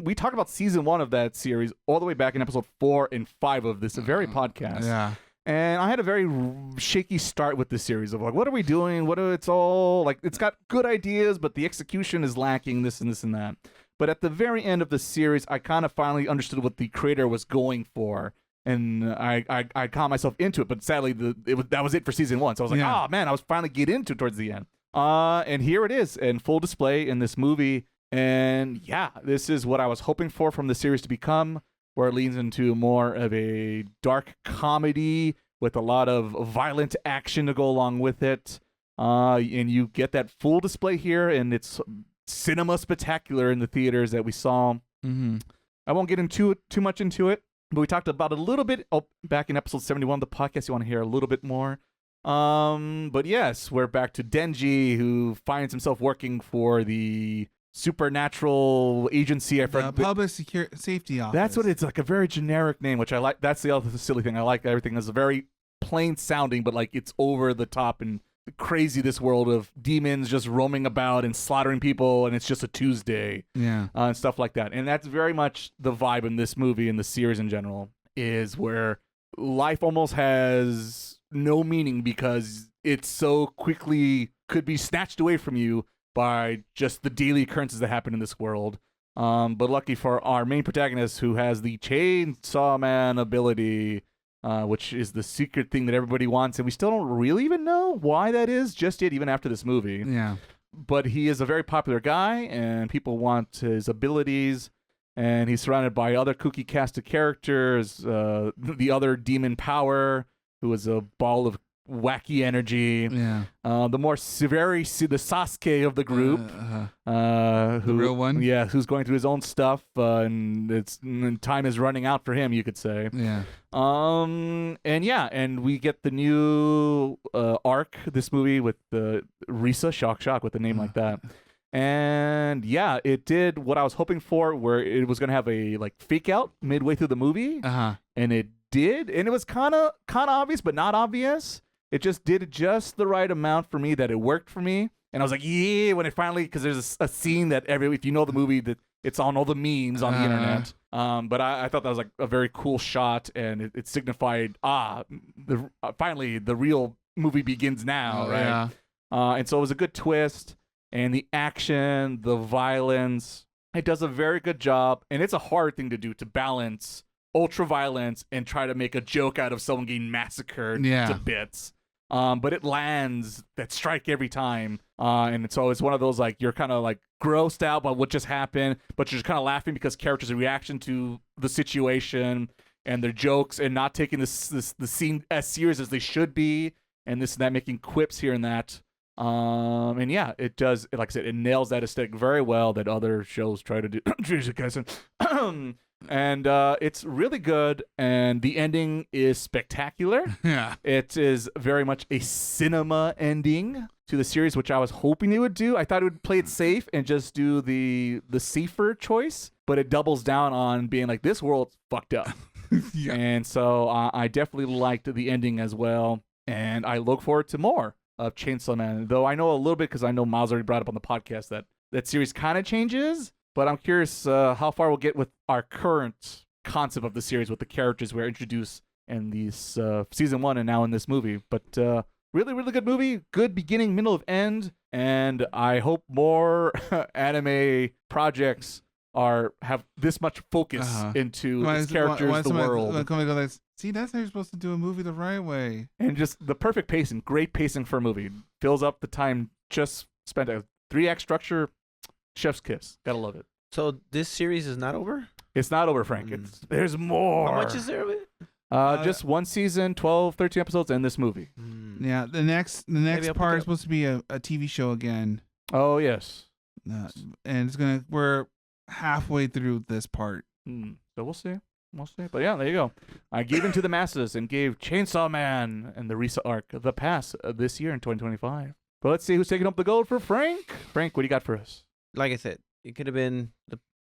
[SPEAKER 2] we talked about season 1 of that series all the way back in episode 4 and 5 of this very podcast.
[SPEAKER 3] Yeah.
[SPEAKER 2] And I had a very shaky start with this series of like, what are we doing? It's all like, it's got good ideas, but the execution is lacking this and this and that. But at the very end of the series, I kind of finally understood what the creator was going for. And I caught myself into it, but sadly, that was it for season 1. So I was like, oh man, I was finally get into it towards the end. And here it is in full display in this movie. And yeah, this is what I was hoping for from the series to become, where it leans into more of a dark comedy with a lot of violent action to go along with it. And you get that full display here, and it's cinema spectacular in the theaters that we saw.
[SPEAKER 3] Mm-hmm.
[SPEAKER 2] I won't get into it too much into it, but we talked about it a little bit back in episode 71 of the podcast. You want to hear a little bit more. But yes, we're back to Denji, who finds himself working for the supernatural agency.
[SPEAKER 3] Public safety office.
[SPEAKER 2] That's what it's like, a very generic name, which I like. That's the other silly thing. I like everything is very plain sounding, but like it's over the top and crazy. This world of demons just roaming about and slaughtering people, and it's just a Tuesday, and stuff like that. And that's very much the vibe in this movie and the series in general, is where life almost has no meaning because it so quickly could be snatched away from you by just the daily occurrences that happen in this world. But lucky for our main protagonist, who has the Chainsaw Man ability, which is the secret thing that everybody wants, and we still don't really even know why that is just yet, even after this movie.
[SPEAKER 3] Yeah.
[SPEAKER 2] But he is a very popular guy, and people want his abilities, and he's surrounded by other kooky cast of characters, the other demon Power, who is a ball of wacky energy.
[SPEAKER 3] Yeah.
[SPEAKER 2] The more very the Sasuke of the group,
[SPEAKER 3] The real one.
[SPEAKER 2] Yeah, who's going through his own stuff, and time is running out for him, you could say.
[SPEAKER 3] Yeah.
[SPEAKER 2] And we get the new arc, this movie with the Risa, shock with a name like that. And yeah, it did what I was hoping for, where it was gonna have a like fake out midway through the movie, and it did, and it was kind of obvious, but not obvious. It just did just the right amount for me that it worked for me, and I was like, yeah, when it finally, because there's a scene that if you know the movie, that it's on all the memes on the internet. But I thought that was like a very cool shot, and it signified finally the real movie begins now, right?
[SPEAKER 3] Yeah.
[SPEAKER 2] And so it was a good twist. And the action, the violence, it does a very good job. And it's a hard thing to do, to balance ultra violence and try to make a joke out of someone getting massacred to bits. But it lands that strike every time. And so it's one of those, like, you're kind of like grossed out by what just happened, but you're just kind of laughing because characters' reaction to the situation and their jokes, and not taking the scene as serious as they should be, and this and that, making quips here and that. And yeah, it does, like I said, it nails that aesthetic very well that other shows try to do. Jesus Christ. And it's really good, and the ending is spectacular.
[SPEAKER 3] Yeah.
[SPEAKER 2] It is very much a cinema ending to the series, which I was hoping it would do. I thought it would play it safe and just do the safer choice, but it doubles down on being like, this world's fucked up.
[SPEAKER 3] Yeah.
[SPEAKER 2] And so I definitely liked the ending as well, and I look forward to more of Chainsaw Man, though I know a little bit because I know Miles already brought up on the podcast that series kind of changes, but I'm curious how far we'll get with our current concept of the series with the characters we're introduced in these season 1 and now in this movie. But really, really good movie, good beginning, middle, of end, and I hope more anime projects have this much focus into its characters, the world.
[SPEAKER 3] See, that's how you're supposed to do a movie the right way.
[SPEAKER 2] And just the perfect pacing, great pacing for a movie. Fills up the time just spent. A 3-act structure, chef's kiss. Gotta love it.
[SPEAKER 1] So this series is not over?
[SPEAKER 2] It's not over, Frank. There's more.
[SPEAKER 1] How much is there of it?
[SPEAKER 2] Just one season, 12, 13 episodes, and this movie.
[SPEAKER 3] Yeah, the next part is supposed to be a TV show again.
[SPEAKER 2] Oh, yes.
[SPEAKER 3] And we're halfway through this part.
[SPEAKER 2] So we'll see. But yeah, there you go. I gave in to the masses and gave Chainsaw Man and the Risa arc the pass this year in 2025. But let's see who's taking up the gold for Frank. Frank, what do you got for us?
[SPEAKER 1] Like I said, it could have been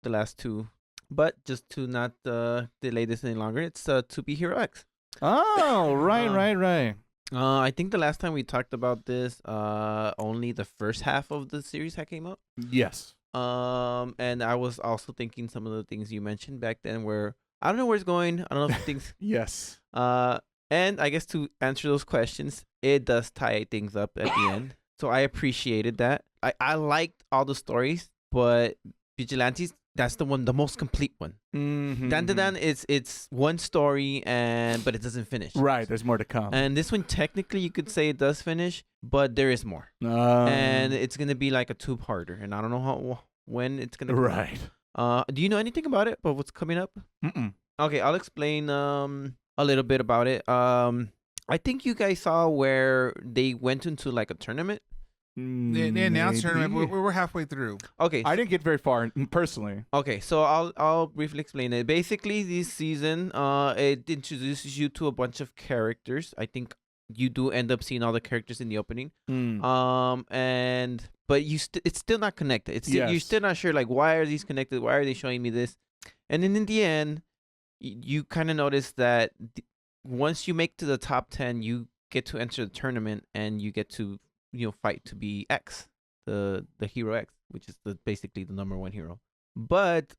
[SPEAKER 1] the last two, but just to not delay this any longer, it's To Be Hero X.
[SPEAKER 2] Oh, right.
[SPEAKER 1] I think the last time we talked about this, only the first half of the series had came out.
[SPEAKER 2] Yes.
[SPEAKER 1] And I was also thinking some of the things you mentioned back then where I don't know where it's going. I don't know if things.
[SPEAKER 2] Yes.
[SPEAKER 1] And I guess to answer those questions, it does tie things up at the end. So I appreciated that. I liked all the stories, but Vigilantes, that's the most complete one.
[SPEAKER 2] Mm-hmm.
[SPEAKER 1] Dandadan, it's one story, but it doesn't finish.
[SPEAKER 2] Right, there's more to come.
[SPEAKER 1] And this one, technically, you could say it does finish, but there is more. And it's going to be like a 2-parter, and I don't know when it's going to come.
[SPEAKER 2] Right.
[SPEAKER 1] Do you know anything about it, about what's coming up?
[SPEAKER 2] Mm-mm.
[SPEAKER 1] Okay, I'll explain a little bit about it. I think you guys saw where they went into like a tournament.
[SPEAKER 3] They announced tournament. We're halfway through.
[SPEAKER 1] Okay,
[SPEAKER 2] I didn't get very far personally.
[SPEAKER 1] Okay, so I'll briefly explain it. Basically, this season, it introduces you to a bunch of characters. I think you do end up seeing all the characters in the opening. But it's still not connected. You're still not sure, like, why are these connected? Why are they showing me this? And then in the end, you kind of notice that once you make to the top 10, you get to enter the tournament and you get to fight to be X, the hero X, which is basically the number 1 hero. But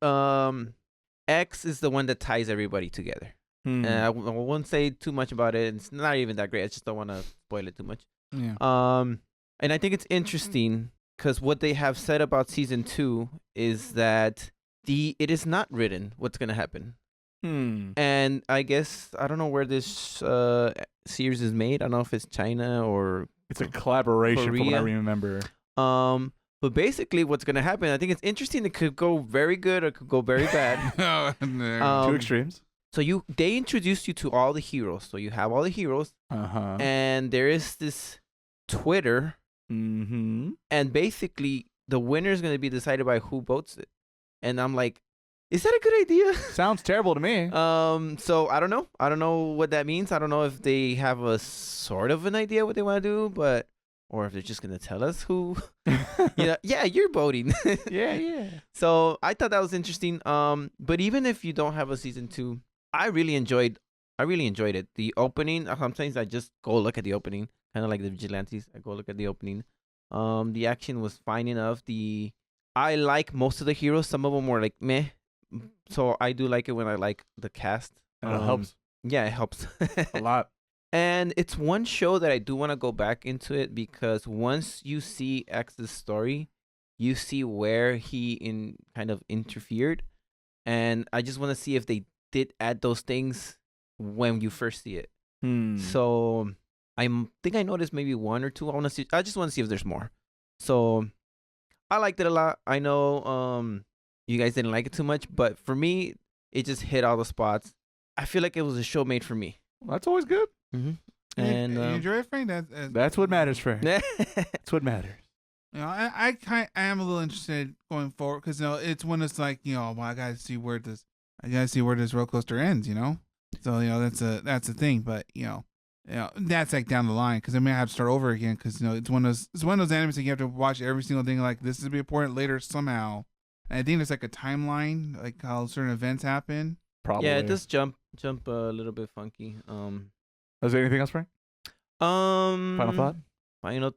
[SPEAKER 1] X is the one that ties everybody together. I won't say too much about it. It's not even that great. I just don't want to spoil it too much.
[SPEAKER 3] Yeah.
[SPEAKER 1] And I think it's interesting because what they have said about season 2 is that it is not written what's gonna happen. And I guess I don't know where this series is made. I don't know if it's China or
[SPEAKER 2] it's a collaboration
[SPEAKER 1] Korea.
[SPEAKER 2] from what I remember.
[SPEAKER 1] But basically, what's gonna happen? I think it's interesting. It could go very good or it could go very bad.
[SPEAKER 2] Two extremes.
[SPEAKER 1] So they introduced you to all the heroes. So you have all the heroes, and there is this Twitter, and basically the winner is going to be decided by who votes it. And I'm like, is that a good idea?
[SPEAKER 2] Sounds terrible to me.
[SPEAKER 1] So I don't know. I don't know what that means. I don't know if they have a sort of an idea what they want to do, or if they're just gonna tell us who. Yeah, you're voting.
[SPEAKER 2] yeah.
[SPEAKER 1] So I thought that was interesting. But even if you don't have a season 2, I really enjoyed it. The opening. Sometimes I just go look at the opening, kind of like the Vigilantes. I go look at the opening. The action was fine enough. I like most of the heroes. Some of them were like meh. So I do like it when I like the cast.
[SPEAKER 2] It helps.
[SPEAKER 1] Yeah, it helps
[SPEAKER 2] a lot.
[SPEAKER 1] And it's one show that I do want to go back into it because once you see X's story, you see where he kind of interfered, and I just want to see if they did add those things when you first see it. So I think I noticed maybe 1 or 2. I just want to see if there's more. So I liked it a lot. I know you guys didn't like it too much, but for me, it just hit all the spots. I feel like it was a show made for me.
[SPEAKER 2] Well, that's always good.
[SPEAKER 1] And
[SPEAKER 3] you enjoy it, Frank?
[SPEAKER 2] That's what matters, Frank. That's what matters.
[SPEAKER 3] I am a little interested going forward because it's when it's like well, I gotta see where this roller coaster ends. So that's a thing, but that's like down the line because I may have to start over again because it's one of those animes that you have to watch every single thing. Like this is be important later somehow. And I think there's like a timeline, like how certain events happen.
[SPEAKER 2] Probably.
[SPEAKER 1] Yeah, it does jump a little bit funky.
[SPEAKER 2] Is there anything else, Frank? Final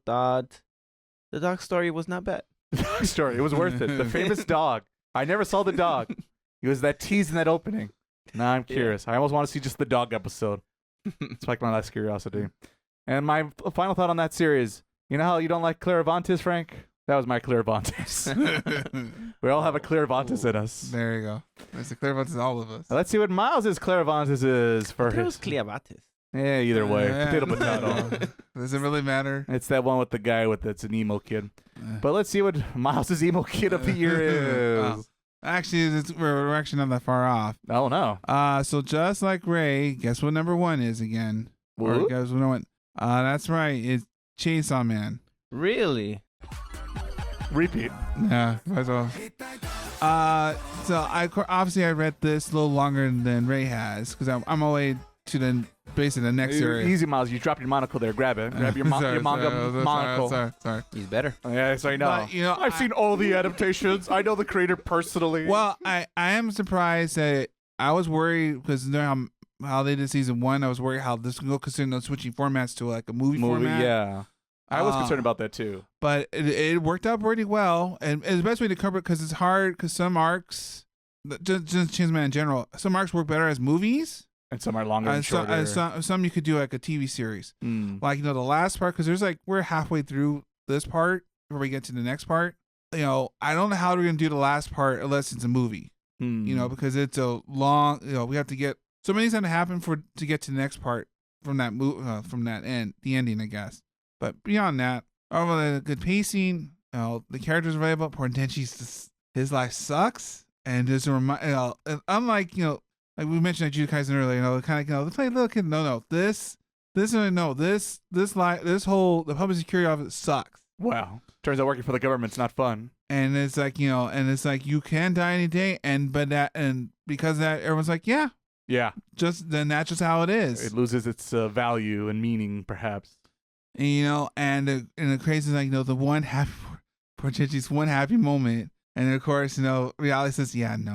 [SPEAKER 2] thought.
[SPEAKER 1] The dog story was not bad.
[SPEAKER 2] The dog story. It was worth it. The famous dog. I never saw the dog. It was that tease in that opening. Now I'm curious. Yeah. I almost want to see just the dog episode. It's like my last curiosity. And my final thought on that series. You know how you don't like Clairvoyantis, Frank? That was my Clairvoyantis. We all have a Clairvoyantis in us.
[SPEAKER 3] There you go. There's a Clairvoyantis in all of us.
[SPEAKER 2] Let's see what Miles' Clairvoyantis is for his.
[SPEAKER 1] It was Clairvoyantis.
[SPEAKER 2] Yeah, either way. Potato.
[SPEAKER 3] Does it really matter?
[SPEAKER 2] It's that one with the guy that's an emo kid. But let's see what Miles' emo kid of the year is.
[SPEAKER 3] Actually, we're actually not that far off.
[SPEAKER 2] Oh, no.
[SPEAKER 3] So just like Ray, guess what number 1 is again?
[SPEAKER 2] What?
[SPEAKER 3] Or guess what number 1? That's right. It's Chainsaw Man.
[SPEAKER 1] Really?
[SPEAKER 2] Repeat.
[SPEAKER 3] Yeah, might as well. So I read this a little longer than Ray has because I'm on my way to the next series.
[SPEAKER 2] Easy, Miles. You dropped your monocle there. Grab it. Grab your manga monocle.
[SPEAKER 3] Sorry.
[SPEAKER 1] He's better.
[SPEAKER 2] Yeah, so I know.
[SPEAKER 3] But,
[SPEAKER 2] I've seen all the adaptations. I know the creator personally.
[SPEAKER 3] Well, I am surprised that I was worried because how they did season 1. I was worried how this would go considering switching formats to like a movie format.
[SPEAKER 2] Yeah. I was concerned about that too.
[SPEAKER 3] But it worked out pretty well. And it's the best way to cover it because it's hard because some arcs, just Chainsaw Man in general, some arcs work better as movies.
[SPEAKER 2] And some are longer and shorter.
[SPEAKER 3] Some you could do like a TV series. Like, the last part, because there's we're halfway through this part before we get to the next part. I don't know how we're going to do the last part unless it's a movie. Because it's a long, we have to get so many things to happen to get to the next part from that from that the ending, I guess. But beyond that, the good pacing, the characters are available. Poor Denji's his life sucks, and just unlike like we mentioned at Jujutsu Kaisen earlier, kind of play little kid. No, the public security office sucks.
[SPEAKER 2] Wow, turns out working for the government's not fun.
[SPEAKER 3] And it's like you can die any day, and because of that, everyone's like, yeah, that's just how it is.
[SPEAKER 2] It loses its value and meaning, perhaps.
[SPEAKER 3] And the crazy is the one happy poor Chichi's one happy moment, and of course reality says that ain't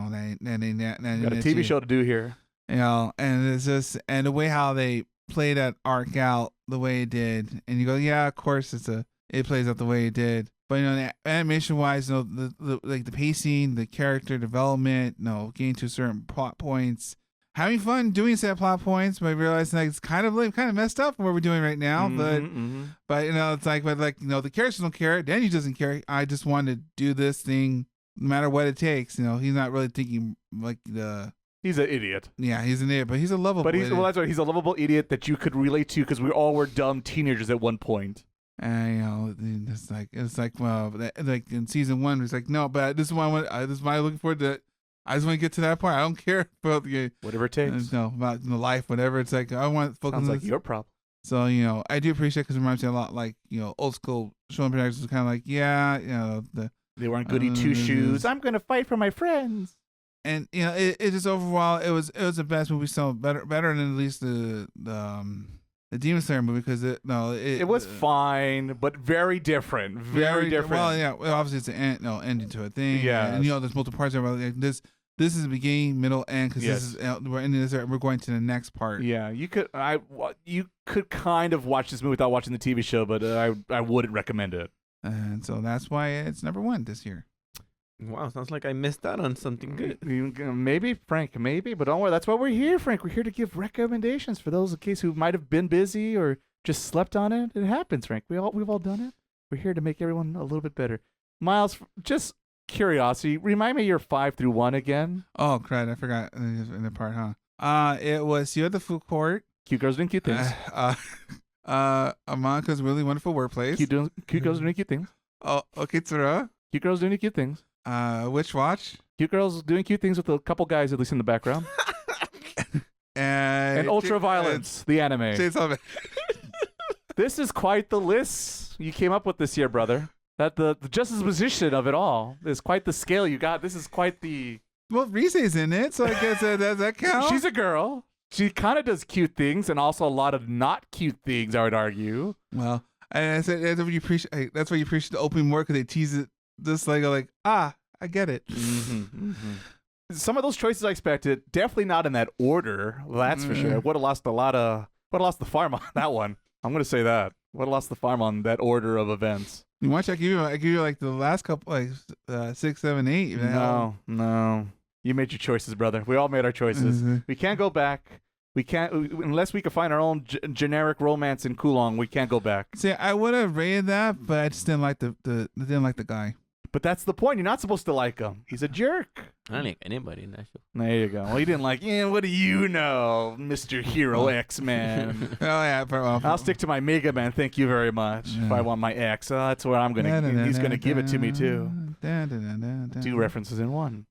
[SPEAKER 2] got a TV show to do here.
[SPEAKER 3] And it's just and the way how they play that arc out the way it did, and you go, yeah, of course it plays out the way it did. But animation wise, the pacing, the character development, getting to certain plot points. Having fun doing set plot points, but realizing it's kind of messed up from what we're doing right now. But it's like, the characters don't care. Danny doesn't care. I just want to do this thing, no matter what it takes. He's not really thinking
[SPEAKER 2] He's an idiot.
[SPEAKER 3] Yeah, he's an idiot, but he's a lovable. But
[SPEAKER 2] that's right. He's a lovable idiot that you could relate to because we all were dumb teenagers at one point.
[SPEAKER 3] And it's like in season 1, it's like, no, but this is why I'm looking forward to. I just want to get to that point. I don't care about the
[SPEAKER 2] Whatever it takes.
[SPEAKER 3] no about the life, whatever. It's like I want to focus
[SPEAKER 2] Sounds
[SPEAKER 3] on
[SPEAKER 2] like
[SPEAKER 3] this.
[SPEAKER 2] your problem.
[SPEAKER 3] So I do appreciate because it reminds me a lot like old school shonen productions. Kind of like
[SPEAKER 2] They weren't goody two shoes. I'm gonna fight for my friends.
[SPEAKER 3] and it just overall it was the best movie. So better than at least the Demon Slayer movie because it
[SPEAKER 2] was fine, but very different. Very different.
[SPEAKER 3] Well, yeah, obviously it's an ending to a thing.
[SPEAKER 2] Yeah,
[SPEAKER 3] and there's multiple parts of it. Like, this is the beginning, middle, end. Because this is we're ending this. We're going to the next part.
[SPEAKER 2] Yeah, you could kind of watch this movie without watching the TV show, but I wouldn't recommend it.
[SPEAKER 3] And so that's why it's number 1 this year.
[SPEAKER 1] Wow, sounds like I missed out on something good.
[SPEAKER 2] Maybe, Frank, maybe, but don't worry. That's why we're here, Frank. We're here to give recommendations for those in case who might have been busy or just slept on it. It happens, Frank. We've all done it. We're here to make everyone a little bit better. Miles, just curiosity, remind me your 5 through 1 again.
[SPEAKER 3] Oh, crap! I forgot in the part, huh? It was the Food Court.
[SPEAKER 2] Cute girls doing cute things.
[SPEAKER 3] Amanka's Really Wonderful Workplace.
[SPEAKER 2] Cute girls doing cute things.
[SPEAKER 3] Oh, Okitsura.
[SPEAKER 2] Cute girls doing cute things.
[SPEAKER 3] Witch Watch.
[SPEAKER 2] Cute girls doing cute things with a couple guys at least in the background. and Ultraviolence, the anime. This is quite the list you came up with this year, brother. That the juxtaposition of it all is quite the scale you got. This is quite the...
[SPEAKER 3] Well, Rise's in it, so I guess does that count?
[SPEAKER 2] She's a girl. She kind of does cute things and also a lot of not cute things, I would argue.
[SPEAKER 3] Well, and I said that's what you appreciate. That's why you appreciate the opening more because they tease it just like I get it.
[SPEAKER 2] Some of those choices I expected, definitely not in that order. That's for sure. Would have lost the farm on that one. I'm gonna say that. Would have lost the farm on that order of events.
[SPEAKER 3] You watch? I give you like the last couple, like 6, 7, 8.
[SPEAKER 2] No. You made your choices, brother. We all made our choices. We can't go back. We can't unless we can find our own generic romance in Kulong. We can't go back.
[SPEAKER 3] See, I would have rated that, but I just didn't like the guy.
[SPEAKER 2] But that's the point. You're not supposed to like him. He's a jerk.
[SPEAKER 1] I don't like anybody in that show.
[SPEAKER 2] There you go. Well, you didn't like. Yeah, what do you know, Mr. Hero X-Man?
[SPEAKER 3] Oh yeah,
[SPEAKER 2] I'll stick to my Mega Man. Thank you very much.
[SPEAKER 3] Yeah.
[SPEAKER 2] If I want my X, that's where I'm gonna. He's gonna give it to me too. 2 references in one.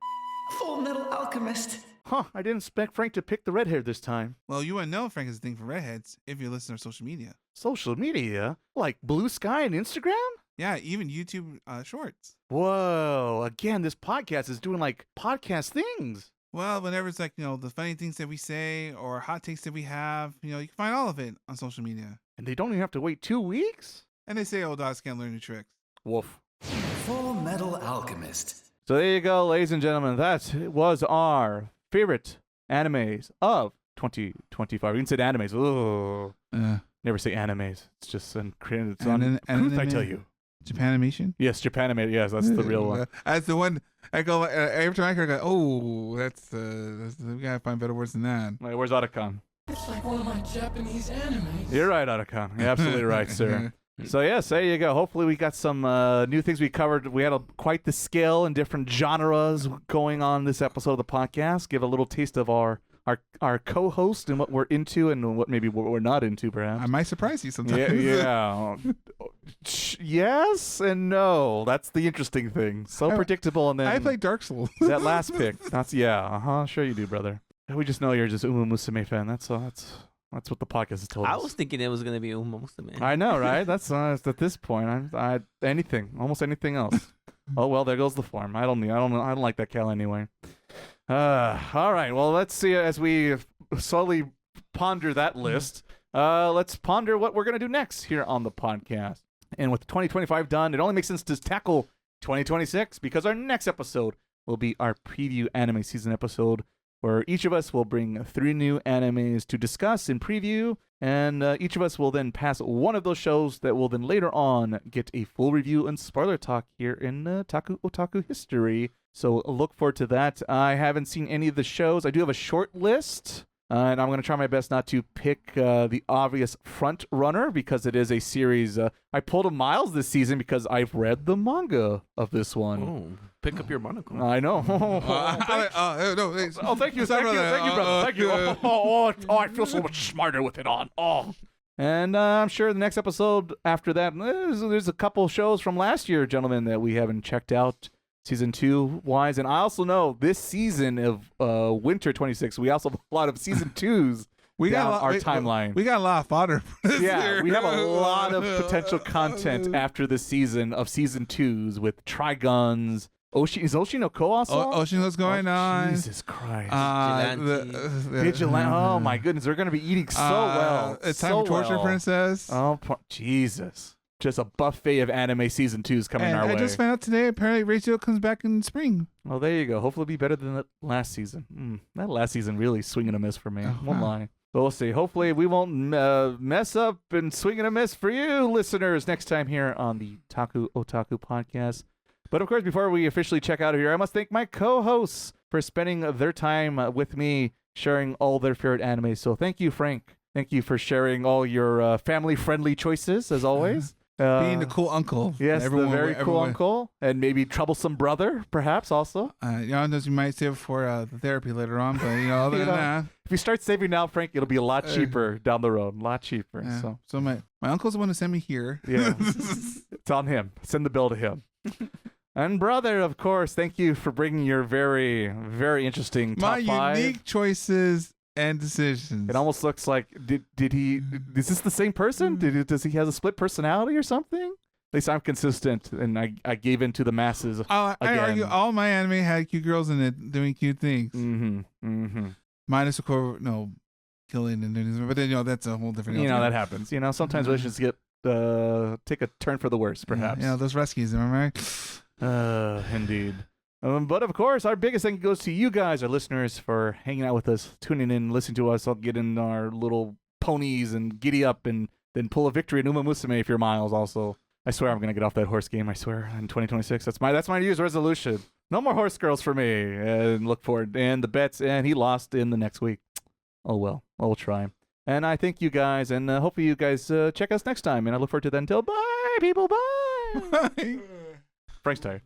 [SPEAKER 4] Full Metal Alchemist.
[SPEAKER 2] Huh, I didn't expect Frank to pick the red hair this time.
[SPEAKER 3] Well, you wouldn't know Frank is a thing for redheads if you listen to our social media.
[SPEAKER 2] Social media? Like Bluesky and Instagram?
[SPEAKER 3] Yeah, even YouTube shorts.
[SPEAKER 2] Whoa, again, this podcast is doing like podcast things.
[SPEAKER 3] Well, whenever it's like, the funny things that we say or hot takes that we have, you can find all of it on social media.
[SPEAKER 2] And they don't even have to wait 2 weeks?
[SPEAKER 3] And they say old dogs can't learn new tricks.
[SPEAKER 2] Woof.
[SPEAKER 4] Full Metal Alchemist.
[SPEAKER 2] So there you go, ladies and gentlemen. That was our favorite animes of 2025. We can say animes. Ugh. Never say animes. It's just on truth, I tell you.
[SPEAKER 3] Japanimation?
[SPEAKER 2] Yes, Japanimation. Yes, that's the real one.
[SPEAKER 3] That's the one. I go every time I go. Oh, that's we gotta find better words than that.
[SPEAKER 2] Wait, where's Otakan?
[SPEAKER 5] It's like one of my Japanese animes.
[SPEAKER 2] You're right, Otakan. You're absolutely right, sir. So yes, there you go. Hopefully we got some new things we covered. We had quite the scale and different genres going on this episode of the podcast. Give a little taste of our co-host and what we're into and what we're not into, perhaps.
[SPEAKER 3] I might surprise you sometimes.
[SPEAKER 2] Yeah. Yes and no. That's the interesting thing. So predictable. And then
[SPEAKER 3] I play Dark Souls.
[SPEAKER 2] That last pick. That's Sure you do, brother. We just know you're just Uma Musume fan. That's what the podcast has told us.
[SPEAKER 1] I was thinking it was gonna be Uma Musume.
[SPEAKER 2] I know, right? That's at this point. I almost anything else. Oh well, there goes the farm. I don't like that cow anyway. All right. Well, let's see as we slowly ponder that list. Let's ponder what we're gonna do next here on the podcast. And with 2025 done, it only makes sense to tackle 2026 because our next episode will be our preview anime season episode, where each of us will bring 3 new animes to discuss and preview, and each of us will then pass one of those shows that will then later on get a full review and spoiler talk here in Otaku history. So look forward to that. I haven't seen any of the shows. I do have a short list, and I'm going to try my best not to pick the obvious front runner because it is a series. I pulled a Miles this season because I've read the manga of this one.
[SPEAKER 1] Oh, pick up your monocle.
[SPEAKER 2] I know.
[SPEAKER 3] No,
[SPEAKER 2] Thank you, brother. Thank you. I feel so much smarter with it on. And I'm sure the next episode after that, there's a couple shows from last year, gentlemen, that we haven't checked out. season 2 wise. And I also know this season of Winter 26, we also have a lot of season 2s.
[SPEAKER 3] We got
[SPEAKER 2] our timeline.
[SPEAKER 3] We got a lot of fodder for this year.
[SPEAKER 2] We have a lot of potential content after this season of season 2s with Triguns. Is Oshinoko also?
[SPEAKER 3] Oshino's going on.
[SPEAKER 2] Jesus Christ.
[SPEAKER 1] Vigilante.
[SPEAKER 2] Oh my goodness, they're going to be eating so well.
[SPEAKER 3] It's Time to Torture Princess.
[SPEAKER 2] Oh, Jesus. Just a buffet of anime season 2s coming our way.
[SPEAKER 3] I just found out today, apparently Rachel comes back in spring.
[SPEAKER 2] Well, there you go. Hopefully it'll be better than that last season. That last season really swing and a miss for me. Won't lie. But we'll see. Hopefully we won't mess up and swing and a miss for you listeners next time here on the Otaku podcast. But of course, before we officially check out of here, I must thank my co-hosts for spending their time with me, sharing all their favorite anime. So thank you, Frank. Thank you for sharing all your family-friendly choices, as always.
[SPEAKER 3] Being the cool uncle.
[SPEAKER 2] Yes, the very cool uncle. And maybe troublesome brother, perhaps, also.
[SPEAKER 3] Y'all knows you might save for the therapy later on, but, other than that.
[SPEAKER 2] If you start saving now, Frank, it'll be a lot cheaper down the road. A lot cheaper.
[SPEAKER 3] So my uncle's the one to send me here.
[SPEAKER 2] Yeah. It's on him. Send the bill to him. And brother, of course, thank you for bringing your very, very interesting top 5.
[SPEAKER 3] My unique choices and decisions.
[SPEAKER 2] It almost looks like did he? Is this the same person? Does he has a split personality or something? At least I'm consistent, and I gave in to the masses.
[SPEAKER 3] I argue all my anime had cute girls in it doing cute things. Minus of course, killing and doing, but then that's a whole different.
[SPEAKER 2] That happens. Sometimes relationships get take a turn for the worse, perhaps.
[SPEAKER 3] Those rescues, am I right?
[SPEAKER 2] Indeed. But of course, our biggest thank you goes to you guys, our listeners, for hanging out with us, tuning in, listening to us, all get in our little ponies and giddy up and then pull a victory in Uma Musume if you're Miles also. I swear I'm going to get off that horse game, I swear, in 2026. That's my New Year's resolution. No more horse girls for me. And look forward. And the bets, and he lost in the next week. Oh well, we'll try. And I thank you guys, and hopefully you guys check us next time. And I look forward to that. Until bye, people, bye.
[SPEAKER 3] Bye.
[SPEAKER 2] Frank's tired.